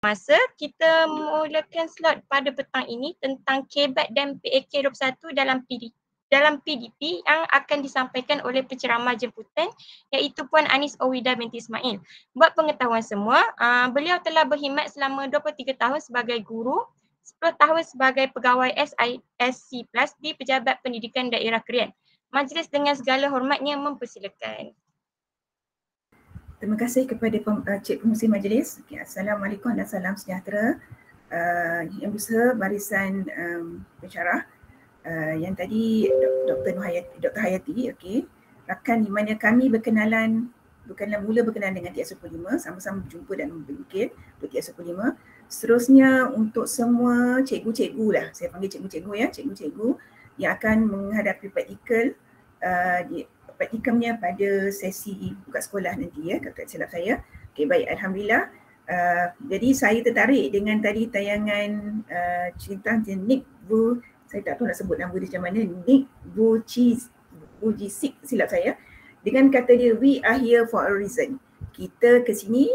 masa, kita mulakan slot pada petang ini tentang KBAT dan PAK 21 dalam PDP yang akan disampaikan oleh penceramah jemputan iaitu Puan Anis Owida binti Ismail. Buat pengetahuan semua, beliau telah berkhidmat selama 23 tahun sebagai guru, 10 tahun sebagai pegawai SISC Plus di Pejabat Pendidikan Daerah Krian. Majlis dengan segala hormatnya mempersilakan. Terima kasih kepada Cik Pengerusi Majlis. Okay, Assalamualaikum dan salam sejahtera. Yang besar barisan pensyarah yang tadi Dr. Hayati, okay. Rakan di mana kami berkenalan, bukanlah mula berkenalan dengan TS15, sama-sama berjumpa dan membimbing TS15. Seterusnya untuk semua cikgu-cikgu lah, saya panggil cikgu-cikgu ya, cikgu-cikgu yang akan menghadapi praktikal praktikumnya pada sesi buka sekolah nanti ya, kalau tak silap saya. Okey, baik, alhamdulillah. Jadi saya tertarik dengan tadi tayangan cerita Nick Vu, saya tak tahu nak sebut nama dia macam mana, Nick Vujicic silap saya, dengan kata dia, we are here for a reason. Kita ke sini,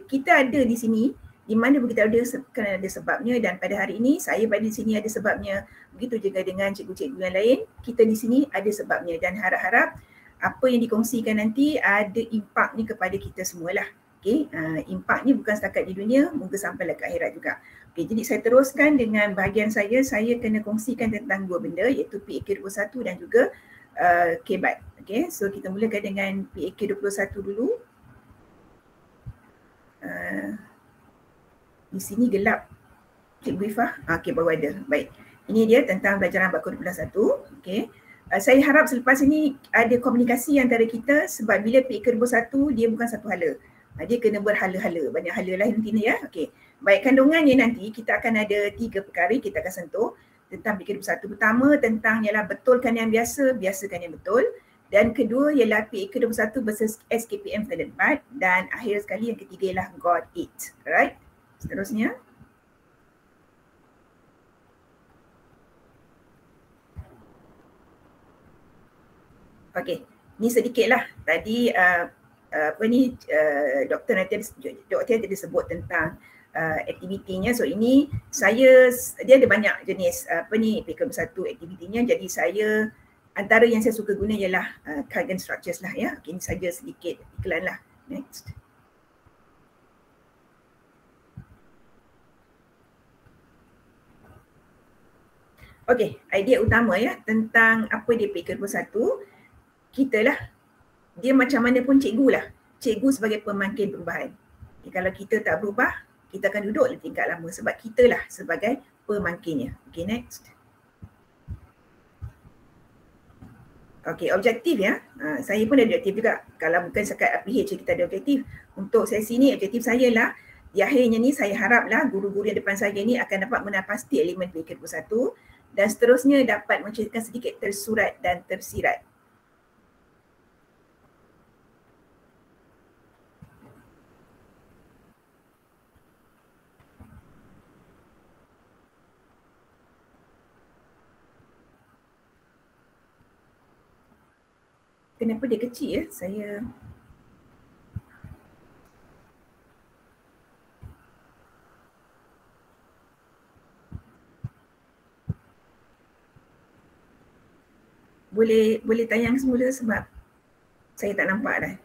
kita ada di sini, di mana kita ada kerana ada sebabnya, dan pada hari ini saya berada di sini ada sebabnya. Begitu juga dengan cikgu-cikgu yang lain, kita di sini ada sebabnya, dan harap-harap apa yang dikongsikan nanti ada impaknya kepada kita semualah. Okey, impaknya bukan setakat di dunia, moga sampailah ke akhirat juga. Okey, jadi saya teruskan dengan bahagian saya kena kongsikan tentang dua benda iaitu PAK 21 dan juga KBAT. Okey, so kita mulakan dengan PAK 21 dulu. Di sini gelap. Cikgu Ifah, okey, baru ada. Baik. Ini dia tentang pelajaran Bab 21. Okey. Saya harap selepas ini ada komunikasi antara kita sebab bila PAK 21 dia bukan satu hala. Dia kena berhala-hala, banyak hala lah nantinya ya. Okey. Baik, kandungannya nanti kita akan ada 3 perkara kita akan sentuh tentang PAK 21. Pertama tentang ialah betulkan yang biasa, biasakan yang betul. Dan kedua ialah PAK 21 versus SKPM Standard 4. Dan akhir sekali yang ketiga ialah God Eat. Alright. Seterusnya. Okey, ni sedikitlah. Tadi doktor nanti ada sebut tentang aktivitinya. So ini dia ada banyak jenis PAK 21 aktivitinya. Jadi antara yang saya suka guna ialah Kagan Structures lah ya. Okay, ini saja sedikit iklan lah. Next. Okey, idea utama ya tentang apa dia PAK 21. Kita lah, dia macam mana pun cikgu lah. Cikgu sebagai pemangkin perubahan. Okay, kalau kita tak berubah, kita akan duduk di tingkat lama sebab kita lah sebagai pemangkinnya. Okay, next. Okay, objektif ya. Saya pun ada objektif juga. Kalau bukan sekat PH kita ada objektif. Untuk sesi ni, objektif saya lah, di akhirnya ni saya haraplah guru-guru yang depan saya ni akan dapat menapasti elemen PAK 21 dan seterusnya dapat menceritakan sedikit tersurat dan tersirat. Kenapa dia kecil ya? Saya boleh tayang semula sebab saya tak nampak dah.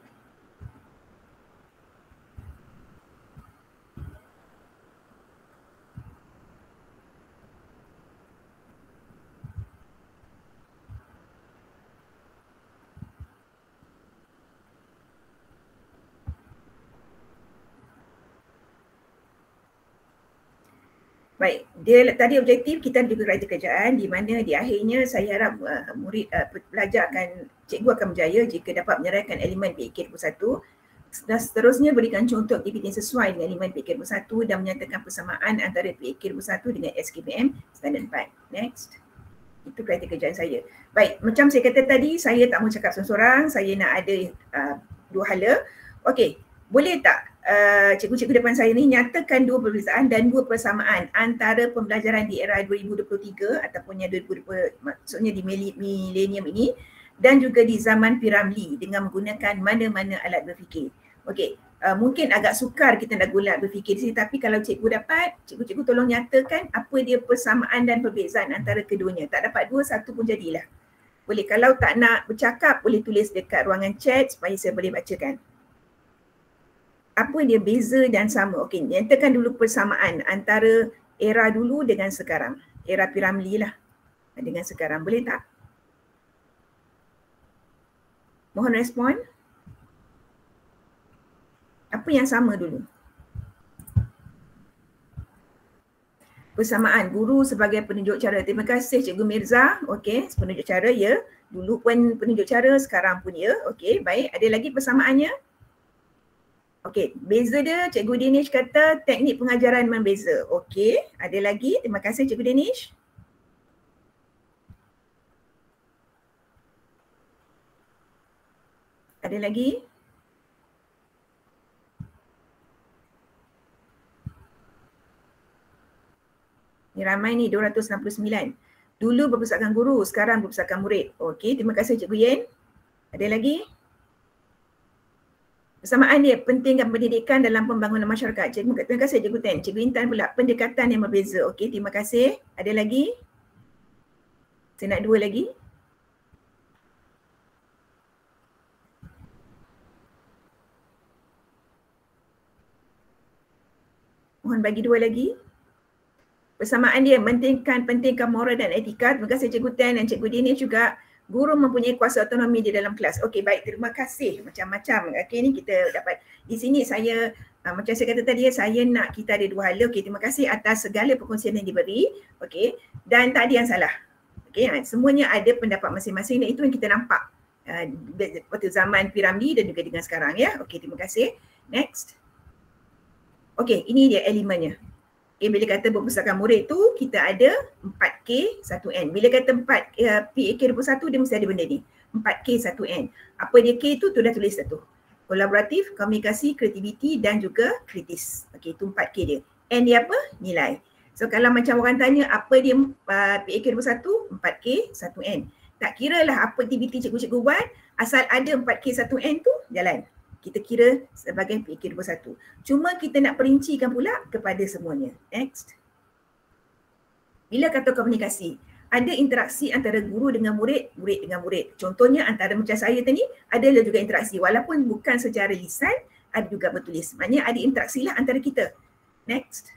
Baik, dia tadi objektif kita juga writer kerjaan di mana di akhirnya saya harap pelajar cikgu akan berjaya jika dapat menyerahkan elemen PAK 21 dan seterusnya berikan contoh aktiviti yang sesuai dengan elemen PAK 21 dan menyatakan persamaan antara PAK 21 dengan SKPM Standard 4. Next. Itu writer kerjaan saya. Baik, macam saya kata tadi, saya tak mau cakap seorang-seorang, saya nak ada dua hala. Okey, boleh tak cikgu-cikgu depan saya ni nyatakan dua perbezaan dan dua persamaan antara pembelajaran di era 2023 ataupun yang 2020, maksudnya di milenium ini dan juga di zaman Piramli dengan menggunakan mana-mana alat berfikir. Okey, Mungkin agak sukar kita nak gulat berfikir di sini, tapi kalau cikgu dapat, cikgu tolong nyatakan apa dia persamaan dan perbezaan antara keduanya. Tak dapat dua, satu pun jadilah. Boleh, kalau tak nak bercakap, boleh tulis dekat ruangan chat supaya saya boleh bacakan. Apa dia beza dan sama? Okey, nyatakan dulu persamaan antara era dulu dengan sekarang. Era P.Ramlee lah dengan sekarang. Boleh tak? Mohon respon. Apa yang sama dulu? Persamaan guru sebagai penunjuk cara. Terima kasih Cikgu Mirza. Okey, penunjuk cara ya. Dulu pun penunjuk cara, sekarang pun ya. Okey, baik. Ada lagi persamaannya? Okey, beza dia Cikgu Danish kata teknik pengajaran membeza. Okey, ada lagi? Terima kasih Cikgu Danish. Ada lagi? Ni ramai ni, 269. Dulu berpusatkan guru, sekarang berpusatkan murid. Okey, terima kasih Cikgu Yen. Ada lagi? Persamaan dia, pentingkan pendidikan dalam pembangunan masyarakat. Terima kasih Cikgu Ten. Cikgu Intan pula, pendekatan yang berbeza. Okey, terima kasih. Ada lagi? Saya nak dua lagi. Mohon bagi dua lagi. Persamaan dia, pentingkan moral dan etika. Terima kasih Cikgu Ten dan Cikgu Dini juga. Guru mempunyai kuasa otonomi di dalam kelas. Okey, baik, terima kasih. Macam-macam. Okey, ni kita dapat. Di sini saya, macam saya kata tadi, saya nak kita ada dua hala. Okey, terima kasih atas segala perkongsian yang diberi. Okey, dan tak ada yang salah. Okey, semuanya ada pendapat masing-masing dan itu yang kita nampak. Waktu zaman P.Ramlee dan juga dengan sekarang ya. Okey, terima kasih. Next. Okey, ini dia elemennya. Okay, bila kata perpustakaan murid tu kita ada 4K 1N. Bila kata 4 PAK21 dia mesti ada benda ni. 4K 1N. Apa dia K tu? Tu dah tulis satu. Kolaboratif, komunikasi, kreativiti dan juga kritis. Okey, tu 4K dia. N dia apa? Nilai. So kalau macam orang tanya apa dia PAK21? 4K 1N. Tak kira lah apa aktiviti cikgu-cikgu buat, asal ada 4K 1N tu jalan. Kita kira sebagai PAK21. Cuma kita nak perincikan pula kepada semuanya. Next. Bila kata komunikasi, ada interaksi antara guru dengan murid, murid dengan murid. Contohnya antara macam saya tadi, adalah juga interaksi. Walaupun bukan secara lisan, ada juga bertulis. Maknanya ada interaksi lah antara kita. Next.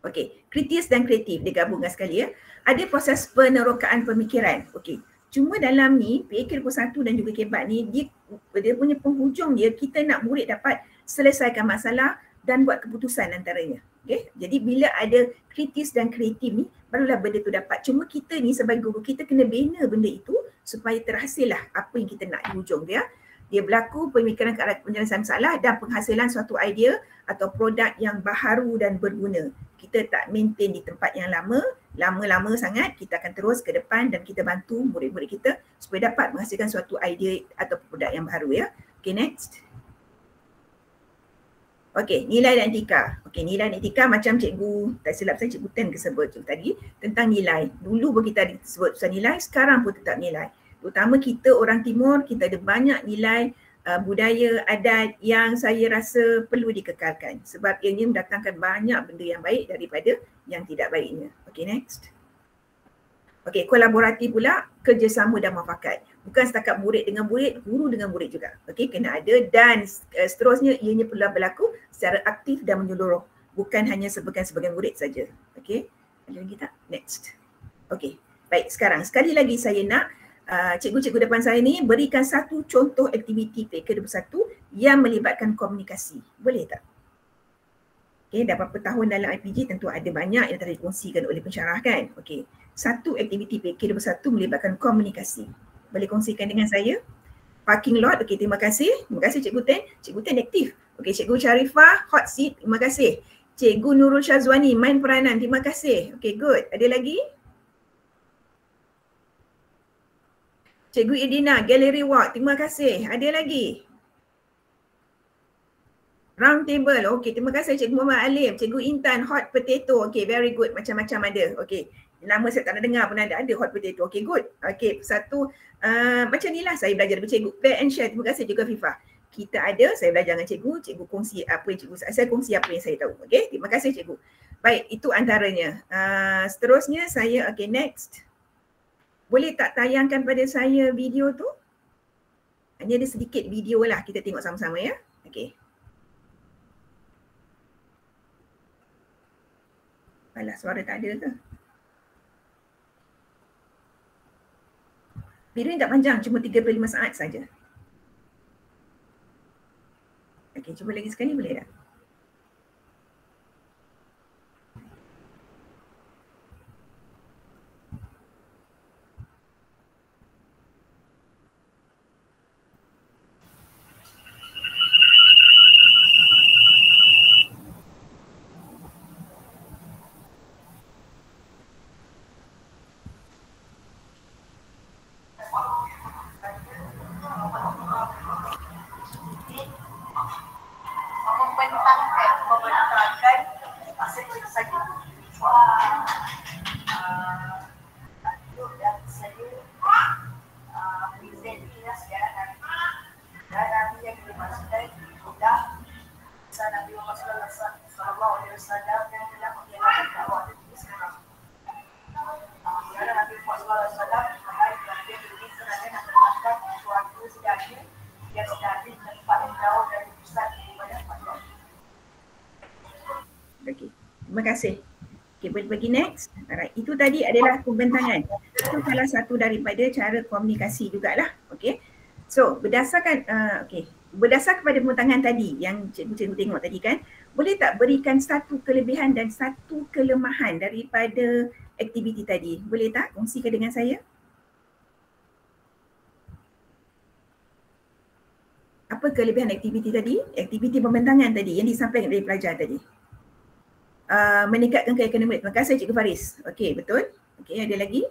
Okey, kritis dan kreatif digabungkan sekali ya. Ada proses penerokaan pemikiran. Okey. Cuma dalam ni, PAK21 dan juga KEBAT ni, dia punya penghujung dia, kita nak murid dapat selesaikan masalah dan buat keputusan antaranya. Okay? Jadi bila ada kritis dan kreatif ni, barulah benda tu dapat. Cuma kita ni sebagai guru, kita kena bina benda itu supaya terhasil lah apa yang kita nak di hujung dia. Dia berlaku pemikiran ke arah penyelesaian masalah dan penghasilan suatu idea atau produk yang baharu dan berguna. Kita tak maintain di tempat yang lama-lama sangat, kita akan terus ke depan dan kita bantu murid-murid kita supaya dapat menghasilkan suatu idea atau produk yang baru ya. Okay, next. Okay, nilai dan etika. Okay, nilai dan etika macam cikgu, tak silap saya cikgu Ten sebut tadi tentang nilai. Dulu pun kita sebut pasal nilai, sekarang pun tetap nilai. Terutama kita orang Timur, kita ada banyak nilai budaya, adat yang saya rasa perlu dikekalkan sebab ianya mendatangkan banyak benda yang baik daripada yang tidak baiknya. Okay, next. Okay, kolaboratif pula, kerjasama dan muafakat. Bukan setakat murid dengan murid, guru dengan murid juga. Okay, kena ada dan seterusnya ianya perlu berlaku secara aktif dan menyeluruh. Bukan hanya sebagai murid saja. Okay, ada lagi tak? Next. Okay, baik, sekarang sekali lagi saya nak cikgu-cikgu depan saya ni berikan satu contoh aktiviti PAK21 yang melibatkan komunikasi. Boleh tak? Okay, dah berapa tahun dalam IPG tentu ada banyak yang telah dikongsikan oleh pensyarah kan? Okay, satu aktiviti PAK21 melibatkan komunikasi. Boleh kongsikan dengan saya? Parking lot, okay, terima kasih. Terima kasih Cikgu Ten. Cikgu Ten aktif. Okay, Cikgu Sharifah, hot seat, terima kasih. Cikgu Nurul Syazwani, main peranan, terima kasih. Okay, good. Ada lagi? Cikgu Idina, gallery walk, terima kasih. Ada lagi? Round table, okey, terima kasih Cikgu Muhammad Alim. Cikgu Intan, hot potato, okey, very good, macam-macam ada. Okey, nama saya tak nak dengar pun ada hot potato, okey, good. Okey, satu, macam ni lah saya belajar dari cikgu. Play and share, terima kasih Cikgu Afifah. kita ada, saya belajar dengan cikgu, cikgu kongsi apa yang cikgu, saya kongsi apa yang saya tahu. Okey, terima kasih cikgu. Baik, itu antaranya. Seterusnya saya, okey, next. Boleh tak tayangkan pada saya video tu? Hanya ada sedikit video lah, kita tengok sama-sama ya. Okey. Alah, suara tak ada ke? Video ni tak panjang, cuma 35 saat saja. Okey, cuba lagi sekali boleh tak? Okey, terima kasih. Okey, boleh pergi next. Alright, itu tadi adalah pembentangan. Itu salah satu daripada cara komunikasi jugalah. Okey. So, berdasarkan berdasar kepada pembentangan tadi yang cikgu-cikgu tengok tadi kan, boleh tak berikan satu kelebihan dan satu kelemahan daripada aktiviti tadi? Boleh tak kongsikan dengan saya? Apa kelebihan aktiviti tadi? Aktiviti pembentangan tadi yang disampaikan oleh pelajar tadi. Meningkatkan keakademin. Terima kasih Cikgu Faris. Okey, betul. Okey, ada lagi?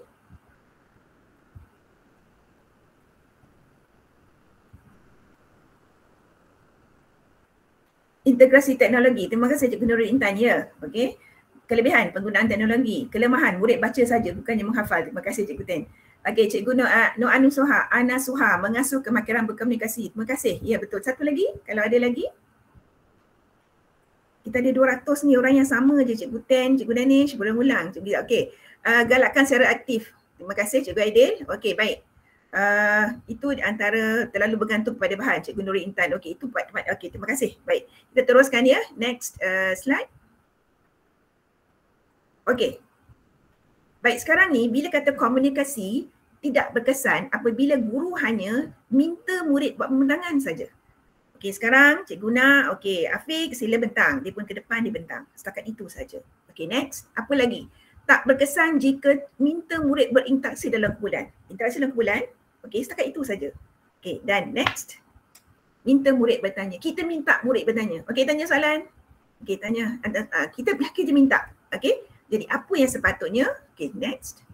Integrasi teknologi. Terima kasih Cikgu Nurul Intan. Ya, okey. Kelebihan penggunaan teknologi. Kelemahan murid baca saja bukannya menghafal. Terima kasih Cikgu Ten. Okey, Cikgu Ana Suha mengasuh kemahiran berkomunikasi. Terima kasih. Ya, betul. Satu lagi, kalau ada lagi. Kita ada 200 ni orang yang sama je, Cikgu Ten, Cikgu Danish, berulang-ulang. Okey, galakkan secara aktif. Terima kasih Cikgu Aidil. Okey, baik. Itu antara terlalu bergantung kepada bahan, Cikgu Nurul Intan. Okey, itu part. Okey, terima kasih. Baik, kita teruskan ya. Next slide. Okey. Baik, sekarang ni bila kata komunikasi tidak berkesan apabila guru hanya minta murid buat pembentangan saja. Okey, sekarang Cikgu Guna, okey, Afiq sila bentang. Dia pun ke depan dia bentang. Setakat itu saja. Okey, next. Apa lagi? Tak berkesan jika minta murid berinteraksi dalam kumpulan. Interaksi dalam kumpulan, okey, setakat itu saja. Okey, dan next. Minta murid bertanya. Kita minta murid bertanya. Okey, tanya soalan. Okey, tanya. Kita minta. Okey, jadi apa yang sepatutnya? Okey, next.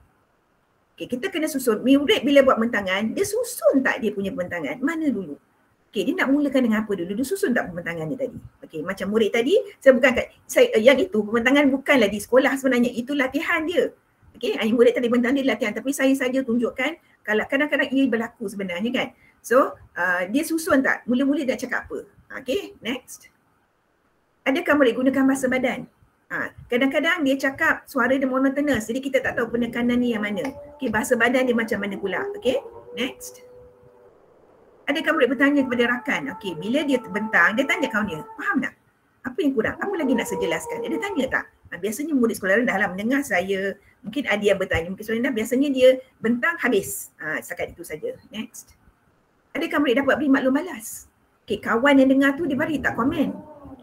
Okey, kita kena susun. Murid bila buat bentangan, dia susun tak dia punya bentangan? Mana dulu? Okey, dia nak mulakan dengan apa dulu? Dia susun tak pembentangannya tadi? Okey, macam murid tadi, yang itu pembentangan bukanlah di sekolah sebenarnya, itu latihan dia. Okey, murid tadi bentang dia latihan, tapi saya saja tunjukkan kalau kadang-kadang ia berlaku sebenarnya kan. So, dia susun tak? Mula-mula dia cakap apa? Okey, next. Adakah murid gunakan bahasa badan? Kadang-kadang dia cakap suara dia monotonous, jadi kita tak tahu penekanan ni yang mana. Okey, bahasa badan dia macam mana pula? Okey, next. Adakah murid bertanya kepada rakan? Okey, bila dia terbentang, dia tanya kawan dia, faham tak? Apa yang kurang? Apa lagi nak saya jelaskan? Dia tanya tak? Biasanya murid sekolah rendah lah mendengar saya, mungkin ada yang bertanya, mungkin sekolah rendah, biasanya dia bentang habis. Setakat itu saja. Next. Adakah murid dapat beri maklum balas? Okey, kawan yang dengar tu dia bagi tak komen?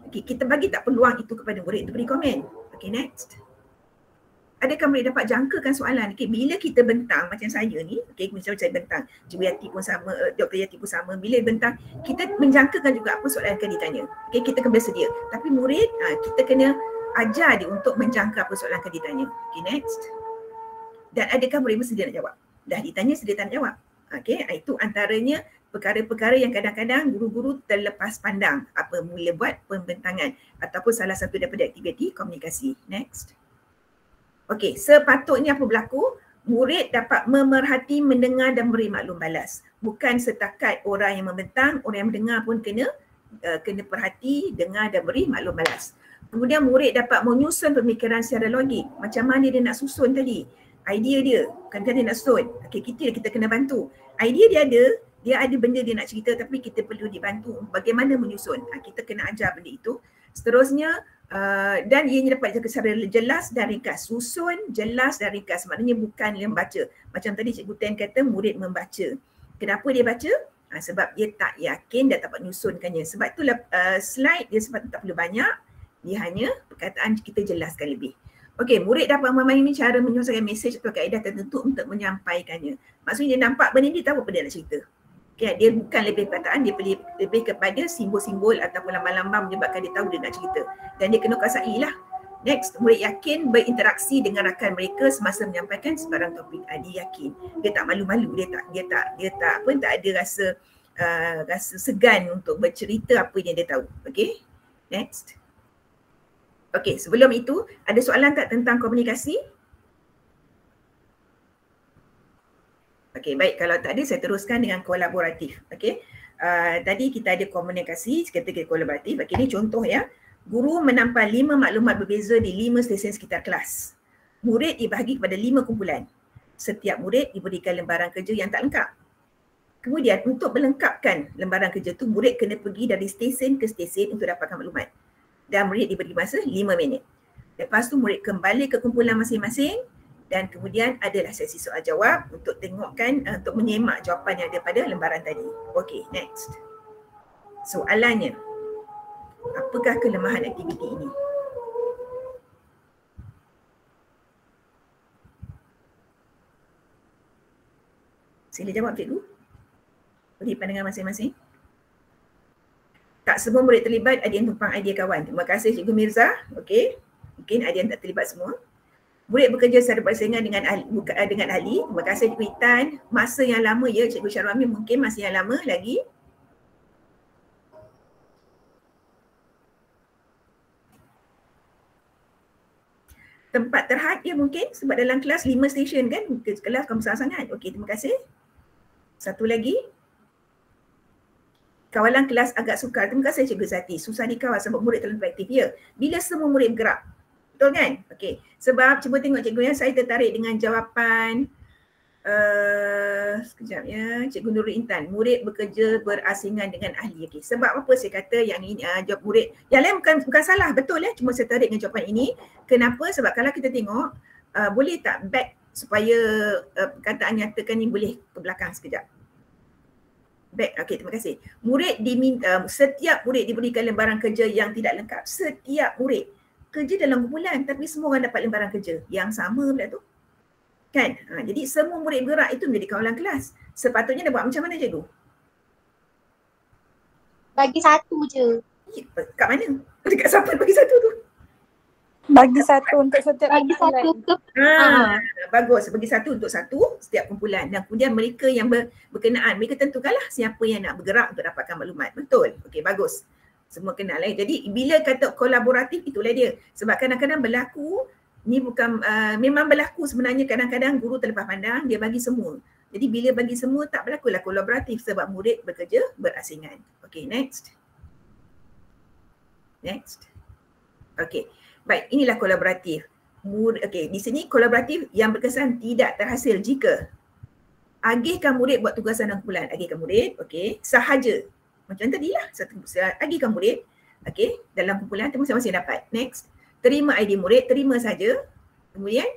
Okey, kita bagi tak peluang itu kepada murid untuk beri komen? Okey, next. Adakah murid dapat jangkakan soalan? Okey, bila kita bentang macam saya ni, okey, misalnya saya bentang, Cikgu Yati pun sama, Dr. Yati pun sama, bila bentang, kita menjangkakan juga apa soalan akan ditanya. Okey, kita kena bersedia. Tapi murid, kita kena ajar dia untuk menjangka apa soalan akan ditanya. Okey, next. Dan adakah murid bersedia nak jawab? Dah ditanya, sedia tak nak jawab? Okey, itu antaranya perkara-perkara yang kadang-kadang guru-guru terlepas pandang apa mula buat pembentangan ataupun salah satu daripada aktiviti komunikasi. Next. Okey, sepatutnya apa berlaku? murid dapat memerhati, mendengar dan beri maklum balas. Bukan setakat orang yang membentang, orang yang mendengar pun kena perhati, dengar dan beri maklum balas. Kemudian murid dapat menyusun pemikiran secara logik. Macam mana dia nak susun tadi? Idea dia, kan dia nak susun. Okay, kita kena bantu. Idea dia ada benda dia nak cerita tapi kita perlu dibantu bagaimana menyusun. Kita kena ajar benda itu. Seterusnya, dan ianya dapat jaga secara jelas dan ringkas. Susun, jelas dan ringkas. Maknanya bukan yang baca. Macam tadi Cikgu Ten kata murid membaca. Kenapa dia baca? Sebab dia tak yakin dan dapat menyusunkannya. Sebab itulah slide dia sebab tak perlu banyak. Dia hanya perkataan kita jelaskan lebih. Okey, murid dapat memahami cara menyusunkan mesej atau kaedah tertentu untuk menyampaikannya. Maksudnya dia nampak benda ni, tahu apa dia nak cerita. Okay, dia bukan lebih perkataan, dia lebih kepada simbol-simbol ataupun lambang-lambang menyebabkan dia tahu dia nak cerita. Dan dia kena kuasai lah. Next, murid yakin berinteraksi dengan rakan mereka semasa menyampaikan sebarang topik. Dia yakin. Dia tak malu-malu, dia tak ada rasa segan untuk bercerita apa yang dia tahu. Okay, next. Okay, sebelum itu ada soalan tak tentang komunikasi? Okey, baik. Kalau tak ada, saya teruskan dengan kolaboratif. Okey. Tadi kita ada komunikasi, strategi kolaboratif. Okey, ini contoh ya. Guru menampal 5 maklumat berbeza di 5 stesen sekitar kelas. Murid dibahagi kepada 5 kumpulan. Setiap murid diberikan lembaran kerja yang tak lengkap. Kemudian untuk melengkapkan lembaran kerja tu, murid kena pergi dari stesen ke stesen untuk dapatkan maklumat. Dan murid diberi masa 5 minit. Lepas tu murid kembali ke kumpulan masing-masing. Dan kemudian adalah sesi soal jawab untuk tengokkan, untuk menyemak jawapan yang ada pada lembaran tadi. Okey, next. Soalannya, apakah kelemahan aktiviti ini? Sila jawab cikgu. Beri pandangan masing-masing. Tak semua murid terlibat, ada yang tumpang idea kawan. Terima kasih Cikgu Mirza. Okey, mungkin ada yang tak terlibat semua. Murid bekerja secara bersaingan dengan ahli. Terima kasih Cikgu Itan. Masa yang lama ya Cikgu Syarwami, mungkin masa yang lama lagi. Tempat terhad ya mungkin sebab dalam kelas 5 stesen kan, kelas kan besar sangat. Okey, terima kasih. Satu lagi. Kawalan kelas agak sukar. Terima kasih Cikgu Zati. Susah dikawal sebab murid terlalu aktif ya. Bila semua murid bergerak. Betul kan? Okey. Sebab cuba tengok cikgu ya, saya tertarik dengan jawapan sekejap ya, Cikgu Nurul Intan. Murid bekerja berasingan dengan ahli. Okey. Sebab apa saya kata yang ini jawab murid. Yang lain bukan salah, betul ya. Cuma saya tertarik dengan jawapan ini. Kenapa? Sebab kalau kita tengok boleh tak back supaya perkataan nyatakan ni boleh ke belakang sekejap. Back. Okey, terima kasih. Murid diminta, setiap murid diberikan lembaran kerja yang tidak lengkap. Setiap murid kerja dalam kumpulan tapi semua orang dapat lembaran kerja yang sama pula tu. Kan? Jadi semua murid bergerak itu menjadi kawalan kelas. Sepatutnya dia buat macam mana cikgu? Bagi satu je. Kat mana? Dekat siapa bagi satu tu? Bagi satu untuk setiap Bagi satu ke bagus. Bagi satu untuk satu setiap kumpulan. Dan kemudian mereka yang berkenaan, mereka tentukanlah siapa yang nak bergerak untuk dapatkan maklumat. Betul? Okey, bagus. Semua kenal Jadi bila kata kolaboratif itulah dia. Sebab kadang-kadang berlaku, ni bukan, memang berlaku sebenarnya kadang-kadang guru terlepas pandang, dia bagi semua. Jadi bila bagi semua tak berlakulah kolaboratif sebab murid bekerja berasingan. Okey, next. Next. Okey, baik, inilah kolaboratif. Okey, di sini kolaboratif yang berkesan tidak terhasil jika agihkan murid buat tugasan dan kumpulan. Agihkan murid, okey, sahaja. Macam tadilah, agihkan murid, okey, dalam kumpulan tu masing-masing dapat. Next, terima idea murid, terima saja. Kemudian,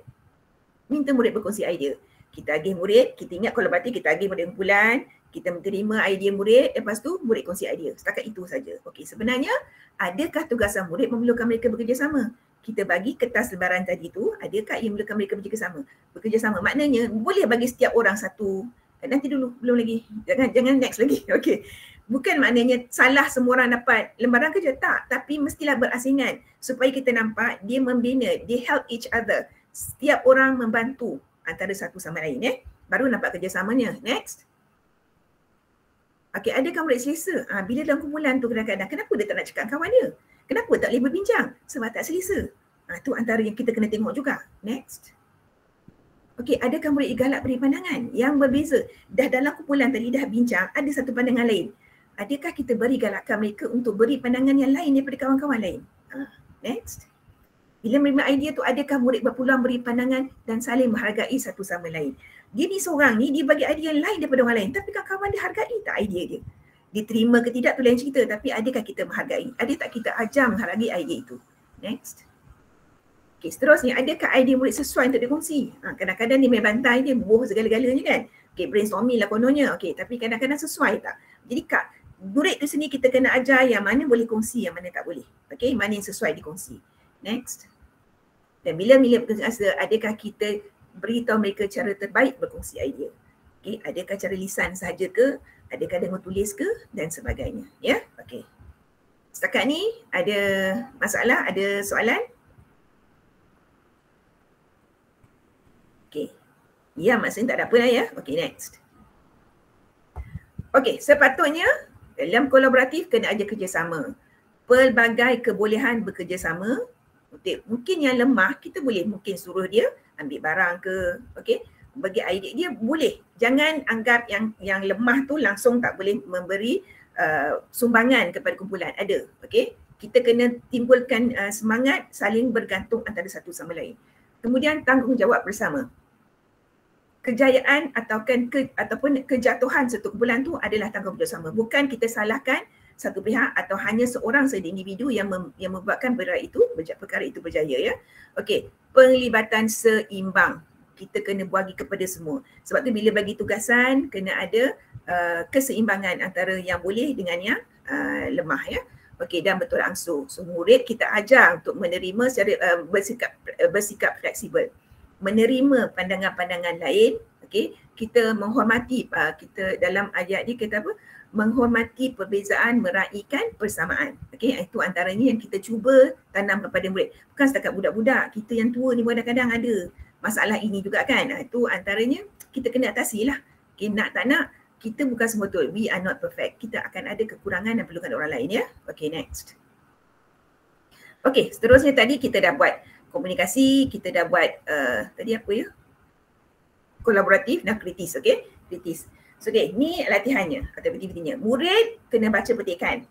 minta murid berkongsi idea. Kita agih murid, kita ingat kolaboratif, kita agih murid kumpulan, kita menerima idea murid, lepas tu murid kongsi idea. Setakat itu saja. Okey, sebenarnya, adakah tugasan murid memerlukan mereka bekerjasama? Kita bagi kertas lebaran tadi tu, adakah ia memerlukan mereka bekerjasama? Maknanya, boleh bagi setiap orang satu. Nanti dulu, belum lagi. Jangan next lagi. Okey. Bukan maknanya salah semua orang dapat lembaran kerja, tak. Tapi mestilah berasingan supaya kita nampak dia membina, they help each other. Setiap orang membantu antara satu sama lain baru nampak kerjasamanya. Next. Okey, adakah murid selesa? Bila dalam kumpulan tu kadang-kadang, kenapa dia tak nak cakap kawan dia? Kenapa tak boleh berbincang? Sebab tak selesa. Tu antara yang kita kena tengok juga. Next. Okey, adakah murid galak beri pandangan yang berbeza? Dah dalam kumpulan tadi dah bincang, ada satu pandangan lain. Adakah kita beri galakkan mereka untuk beri pandangan yang lain daripada kawan-kawan lain? Next. Bila menerima idea tu, adakah murid berpeluang beri pandangan dan saling menghargai satu sama lain? Dia ni seorang ni, dia bagi idea yang lain daripada orang lain. Tapi kawan-kawan dia hargai tak idea dia? Diterima ke tidak tu lain cerita, tapi adakah kita menghargai? Ada tak kita ajar menghargai idea itu? Next. Okay, seterusnya, adakah idea murid sesuai untuk dikongsi? Kadang-kadang dia main bantai, dia buah segala-galanya kan. Okay, brainstorming lah kononnya. Okay, tapi kadang-kadang sesuai tak? Jadi murid tu sendiri kita kena ajar yang mana boleh kongsi, yang mana tak boleh. Okay, mana yang sesuai dikongsi. Next. Dan bila berkongsi, adakah kita beritahu mereka cara terbaik berkongsi idea? Okay, adakah cara lisan sahaja ke? Adakah dengan tulis ke? Dan sebagainya. Ya, okay. Setakat ni ada masalah, ada soalan? Okay. Ya, maksudnya tak ada apa lah ya. Okay, next. Okay, sepatutnya dalam kolaboratif kena ada kerjasama. Pelbagai kebolehan bekerjasama. Mungkin yang lemah kita boleh mungkin suruh dia ambil barang ke, okay. Bagi idea dia boleh. Jangan anggap yang lemah tu langsung tak boleh memberi sumbangan kepada kumpulan. Ada, okay. Kita kena timbulkan semangat saling bergantung antara satu sama lain. Kemudian tanggungjawab bersama. Kejayaan ataupun kejatuhan satu kumpulan tu adalah tanggungjawab bersama. Bukan kita salahkan satu pihak atau hanya seorang saja individu yang membuatkan perkara itu berjaya ya. Okey, penglibatan seimbang. Kita kena bagi kepada semua. Sebab tu bila bagi tugasan kena ada keseimbangan antara yang boleh dengan yang lemah ya. Okey, dan betul langsung. So murid kita ajar untuk menerima secara bersikap fleksibel. Menerima pandangan-pandangan lain, okey. Kita menghormati kita dalam ayat ni kita apa? Menghormati perbezaan, meraihkan persamaan. Okey, itu antaranya yang kita cuba tanam kepada murid. Bukan setakat budak-budak, kita yang tua ni kadang-kadang ada masalah ini juga kan. Itu antaranya kita kena atasi lah. Okey, nak tak nak, kita bukan semua betul. We are not perfect. Kita akan ada kekurangan dan perlukan orang lain ya. Okey, next. Okey, seterusnya tadi kita dah buat komunikasi, kita dah buat tadi apa ya? Kolaboratif dan kritis, okey? Kritis. So okay, ni latihannya atau aktivitinya. Murid kena baca petikan.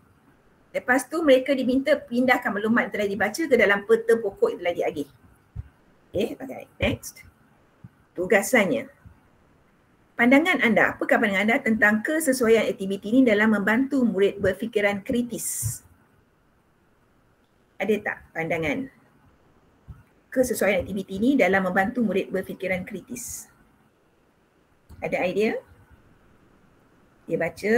Lepas tu mereka diminta pindahkan maklumat yang telah dibaca ke dalam peta pokok yang telah diagih. Okay, okay. Next. Tugasannya. Pandangan anda, apakah pandangan anda tentang kesesuaian aktiviti ini dalam membantu murid berfikiran kritis? Ada tak pandangan kesesuaian aktiviti ini dalam membantu murid berfikiran kritis? Ada idea? Dia baca,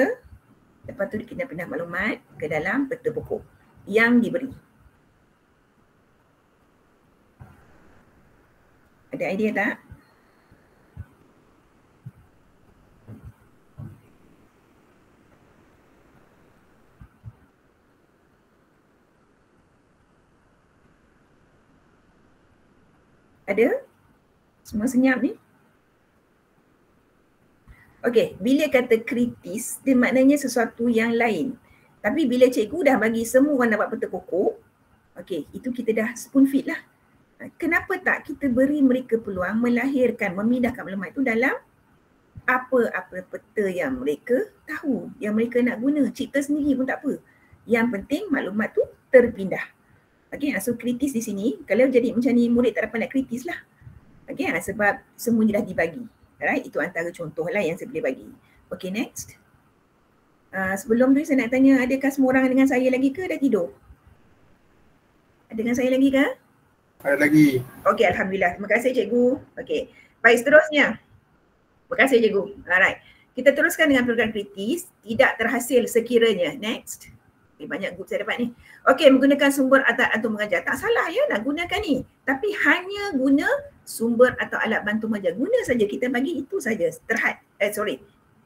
lepas tu dia kena pindah maklumat ke dalam peta pokok yang diberi. Ada idea tak? Ada? Semua senyap ni? Okey, bila kata kritis, dia maknanya sesuatu yang lain. Tapi bila cikgu dah bagi semua orang dapat peta pokok, okey, itu kita dah spoon feed lah. Kenapa tak kita beri mereka peluang melahirkan, memindahkan maklumat itu dalam apa-apa peta yang mereka tahu, yang mereka nak guna, cipta sendiri pun tak apa. Yang penting maklumat tu terpindah. Okey, so kritis di sini, kalau jadi macam ni murid tak dapat nak kritis lah. Okey, sebab semuanya dah dibagi. Alright, itu antara contoh lah yang saya boleh bagi. Okay, next. Sebelum tu saya nak tanya, adakah semua orang dengan saya lagi ke dah tidur? Ada dengan saya lagi ke? Ada lagi. Okay, Alhamdulillah. Terima kasih cikgu. Okay, baik seterusnya. Terima kasih cikgu. Alright, kita teruskan dengan program kritis. Tidak terhasil sekiranya. Next. Okay, banyak group saya dapat ni. Okay, menggunakan sumber atau mengajar. Tak salah ya nak gunakan ni. Tapi hanya guna sumber atau alat bantu mengajar. Guna saja, kita bagi itu saja.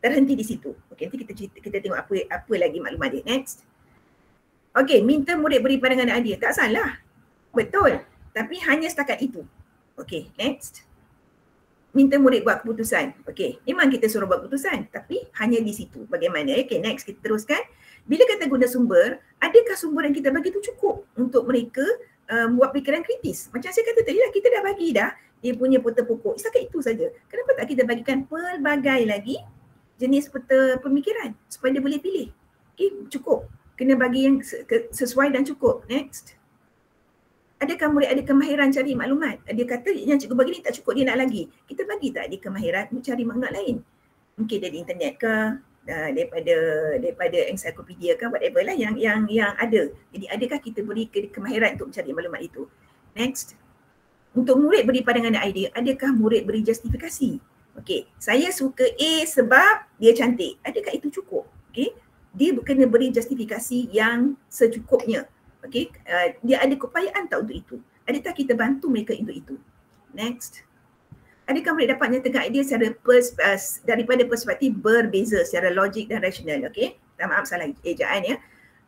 Terhenti di situ. Okay, nanti kita tengok apa lagi maklumat dia. Next. Okay, minta murid beri pandangan dan idea. Tak salah. Betul. Tapi hanya setakat itu. Okay, next. Minta murid buat keputusan. Okay, memang kita suruh buat keputusan. Tapi hanya di situ. Bagaimana? Okay, next kita teruskan. Bila kata guna sumber, adakah sumber yang kita bagi itu cukup untuk mereka buat fikiran kritis? Macam saya kata tadi lah, kita dah bagi dah. dia punya peta pokok. Setakat itu saja. Kenapa tak kita bagikan pelbagai lagi jenis peta pemikiran supaya dia boleh pilih. Okay, cukup. Kena bagi yang sesuai dan cukup. Next. Adakah murid ada kemahiran cari maklumat? Dia kata yang cikgu bagi ni tak cukup, dia nak lagi. Kita bagi tak dia kemahiran untuk cari maklumat lain? Mungkin dari internet ke, daripada ensiklopedia ke, whatever lah yang ada. Jadi adakah kita beri kemahiran untuk mencari maklumat itu? Next. Untuk murid beri pandangan dan idea, adakah murid beri justifikasi? Okey, saya suka A sebab dia cantik. Adakah itu cukup? Okey, dia kena beri justifikasi yang secukupnya. Okey, dia ada keupayaan tak untuk itu? Adakah kita bantu mereka untuk itu? Next. Adakah murid dapat menyatakan idea secara daripada perspektif berbeza secara logik dan rasional? Okey, maaf salah ejaan ya.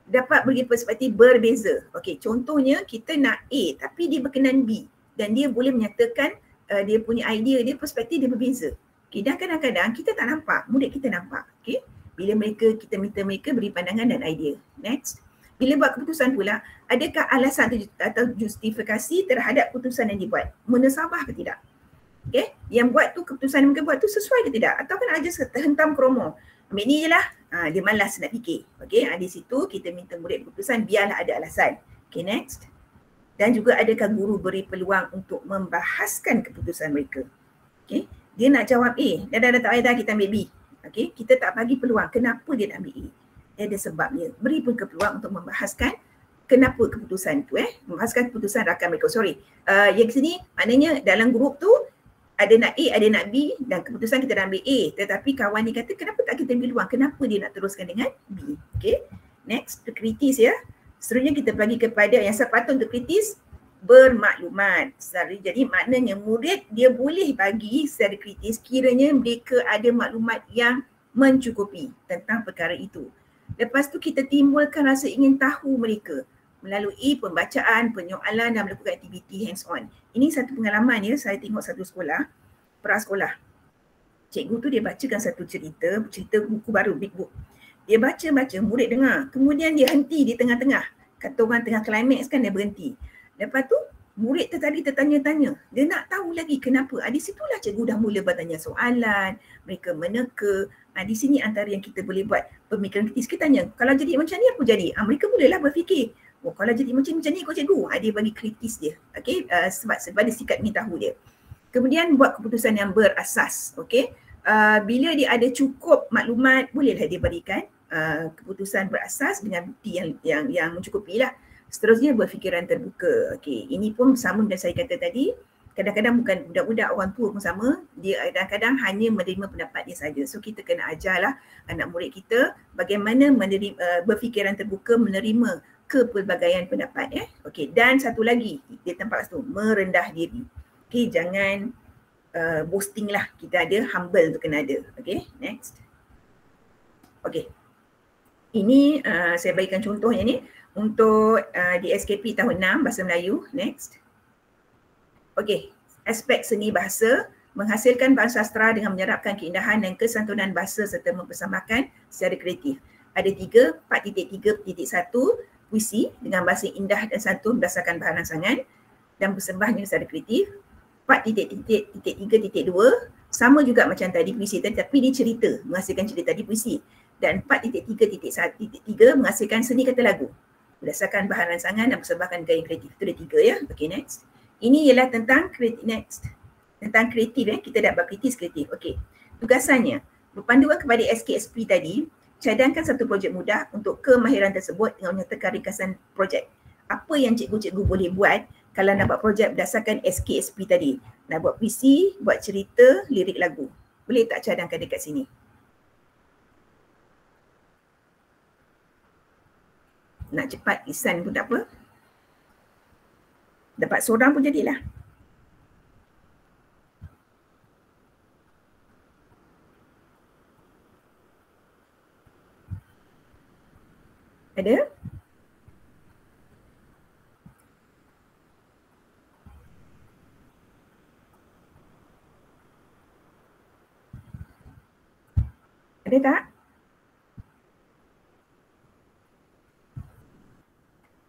Dapat beri perspektif berbeza. Okey, contohnya kita nak A tapi dia berkenan B dan dia boleh menyatakan dia punya idea dia, perspektif dia berbeza. Okey, dan kadang-kadang kita tak nampak, murid kita nampak. Okey, bila kita minta mereka beri pandangan dan idea. Next. Bila buat keputusan pula, adakah alasan atau justifikasi terhadap keputusan yang dibuat? Munasabah ke tidak? Okay, yang buat tu, keputusan yang mereka buat tu sesuai ke tidak? Atau kan aja terhentam kromo. Ambil ni je lah, dia malas nak fikir. Okay, di situ kita minta murid keputusan biarlah ada alasan. Okay, next. Dan juga adakah guru beri peluang untuk membahaskan keputusan mereka? Okay, dia nak jawab A, dah tak payah kita ambil B. Okay, kita tak bagi peluang kenapa dia nak ambil A. Dia ada sebabnya. Beri pun peluang untuk membahaskan kenapa keputusan tu membahaskan keputusan rakan mereka. Yang sini maknanya dalam grup tu ada nak A, ada nak B dan keputusan kita dah ambil A. Tetapi kawan ni kata kenapa tak kita ambil peluang? Kenapa dia nak teruskan dengan B? Okay. Next, kritis ya. Seterusnya kita bagi kepada yang sepatutnya untuk kritis bermaklumat. Jadi maknanya murid dia boleh bagi secara kritis kiranya mereka ada maklumat yang mencukupi tentang perkara itu. Lepas tu kita timbulkan rasa ingin tahu mereka melalui pembacaan, penyoalan dan melakukan aktiviti hands on. Ini satu pengalaman ya, saya tengok satu sekolah, prasekolah. Cikgu tu dia bacakan satu cerita buku baru, big book. Dia baca, murid dengar. Kemudian dia henti di tengah-tengah. Kata orang tengah climax kan dia berhenti. Lepas tu murid tadi tertanya-tanya. Dia nak tahu lagi kenapa. Di situlah cikgu dah mula bertanya soalan, mereka meneka. Di sini antara yang kita boleh buat pemikiran kritis. Kita tanya, kalau jadi macam ni apa jadi? Mereka bolehlah berfikir. Oh, kalau jadi macam ni kau cikgu. Dia bagi kritis dia. Okey, sebab dia sikap ingin tahu dia. Kemudian buat keputusan yang berasas. Okey, bila dia ada cukup maklumat, bolehlah dia berikan keputusan berasas dengan bukti yang mencukupi lah. Seterusnya berfikiran terbuka. Okey, ini pun sama dengan saya kata tadi. Kadang-kadang bukan budak-budak, orang tua pun sama. Dia kadang-kadang hanya menerima pendapat dia saja. So kita kena ajarlah anak murid kita bagaimana berfikiran terbuka, menerima kepelbagaian pendapat. Okey, dan satu lagi di tempat tu, merendah diri. Okey, jangan boasting lah. Kita ada humble tu kena ada. Okey, next. Okey. Ini saya bagikan contohnya ni untuk di SKP tahun 6 Bahasa Melayu. Next. Okey, aspek seni bahasa menghasilkan bahasa sastra dengan menyerapkan keindahan dan kesantunan bahasa serta mempersamakan secara kreatif. Ada 4.3.1 puisi dengan bahasa indah dan santun berdasarkan bahan rangsangan dan bersembahnya secara kreatif. 4.3.2 sama juga macam tadi puisi tadi tapi dia cerita, menghasilkan cerita tadi puisi. Dan 4.3.1.3 menghasilkan seni kata lagu berdasarkan bahan rangsangan dan bersembahkan gaya kreatif. Itu ada 3 ya. Okey, next. Ini ialah tentang kreatif. Next. Tentang kreatif kita dah buat kritis kreatif. Okey. Tugasannya berpanduan kepada SKSP tadi, cadangkan satu projek mudah untuk kemahiran tersebut dengan menyertakan ringkasan projek. Apa yang cikgu-cikgu boleh buat kalau nak buat projek berdasarkan SKSP tadi? Nak buat puisi, buat cerita, lirik lagu. Boleh tak cadangkan dekat sini? Nak cepat lisan pun tak apa. Dapat seorang pun jadilah. Ada? Ada tak?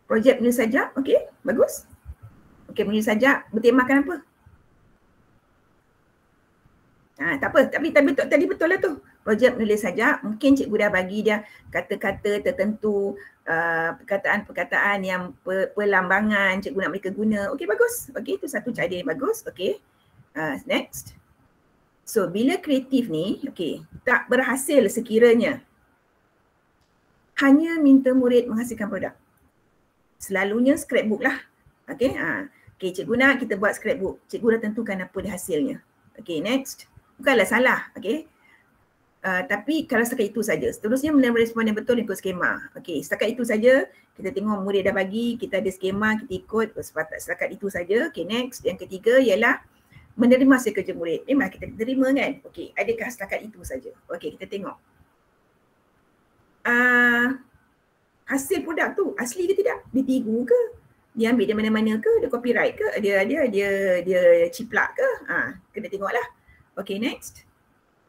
Projek penulis sajak, okey, bagus. Okey, penulis sajak bertemakan apa? Tak apa, tadi betul lah tu. Projek menulis sajak, mungkin cikgu dah bagi dia kata-kata tertentu, perkataan-perkataan yang perlambangan cikgu nak mereka guna. Okey, bagus. Okey, itu satu cara yang bagus. Okey. Next. So, bila kreatif ni, okey, tak berhasil sekiranya hanya minta murid menghasilkan produk. Selalunya scrapbook lah. Okey, okey, cikgu nak kita buat scrapbook. Cikgu dah tentukan apa dia hasilnya. Okey, next. Bukanlah salah, okey. Tapi kalau setakat itu saja. Seterusnya menerima respon yang betul ikut skema. Okey, setakat itu saja. Kita tengok murid dah bagi, kita ada skema, kita ikut. Setakat itu saja. Okey, next. Yang ketiga ialah menerima hasil kerja murid. Memang kita terima kan? Okey, adakah setakat itu saja? Okey, kita tengok. Hasil produk tu asli ke tidak? Dia tiru ke? Dia ambil dari mana-mana ke? Dia copyright ke? Dia ciplak ke? Kena tengoklah. Okay, next.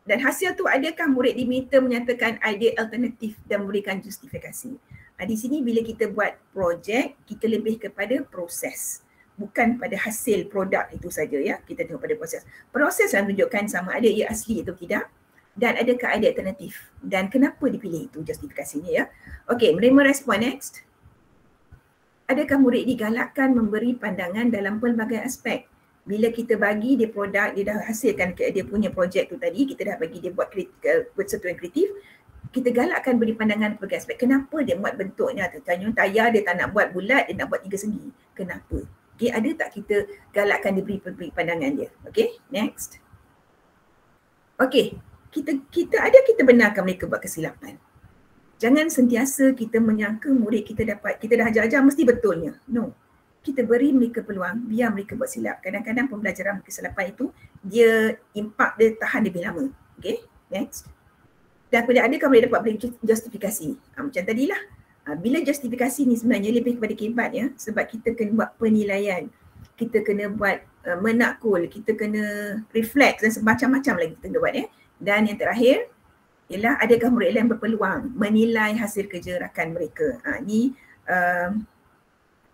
Dan hasil tu adakah murid diminta menyatakan idea alternatif dan memberikan justifikasi? Di sini bila kita buat projek, kita lebih kepada proses. Bukan pada hasil produk itu saja ya. Kita tengok pada proses. Proses yang menunjukkan sama ada ia asli atau tidak. Dan adakah idea alternatif? Dan kenapa dipilih itu justifikasinya ya. Okay, menerima respon next. Adakah murid digalakkan memberi pandangan dalam pelbagai aspek? Bila kita bagi dia produk, dia dah hasilkan dia punya projek tu tadi, kita dah bagi dia buat sesuatu yang kreatif, kita galakkan beri pandangan pelbagai aspek. Kenapa dia buat bentuknya? Tertanyung tayar dia tak nak buat bulat, dia nak buat 3 segi. Kenapa? Okay, ada tak kita galakkan dia beri pandangan dia? Okay, next. Okay, kita benarkan mereka buat kesilapan. Jangan sentiasa kita menyangka murid kita dah ajar-ajar mesti betulnya. No. Kita beri mereka peluang biar mereka buat silap. Kadang-kadang pembelajaran kesilapan itu dia impak dia tahan lebih lama. Okay, next. Dan adakah mereka dapat beri justifikasi? Macam tadilah. Bila justifikasi ni sebenarnya lebih kepada kebat ya. Sebab kita kena buat penilaian. Kita kena buat menakul. Kita kena reflect dan semacam-macam lagi kita kena buat ya. Dan yang terakhir ialah adakah murid lain berpeluang menilai hasil kerja rakan mereka. Ni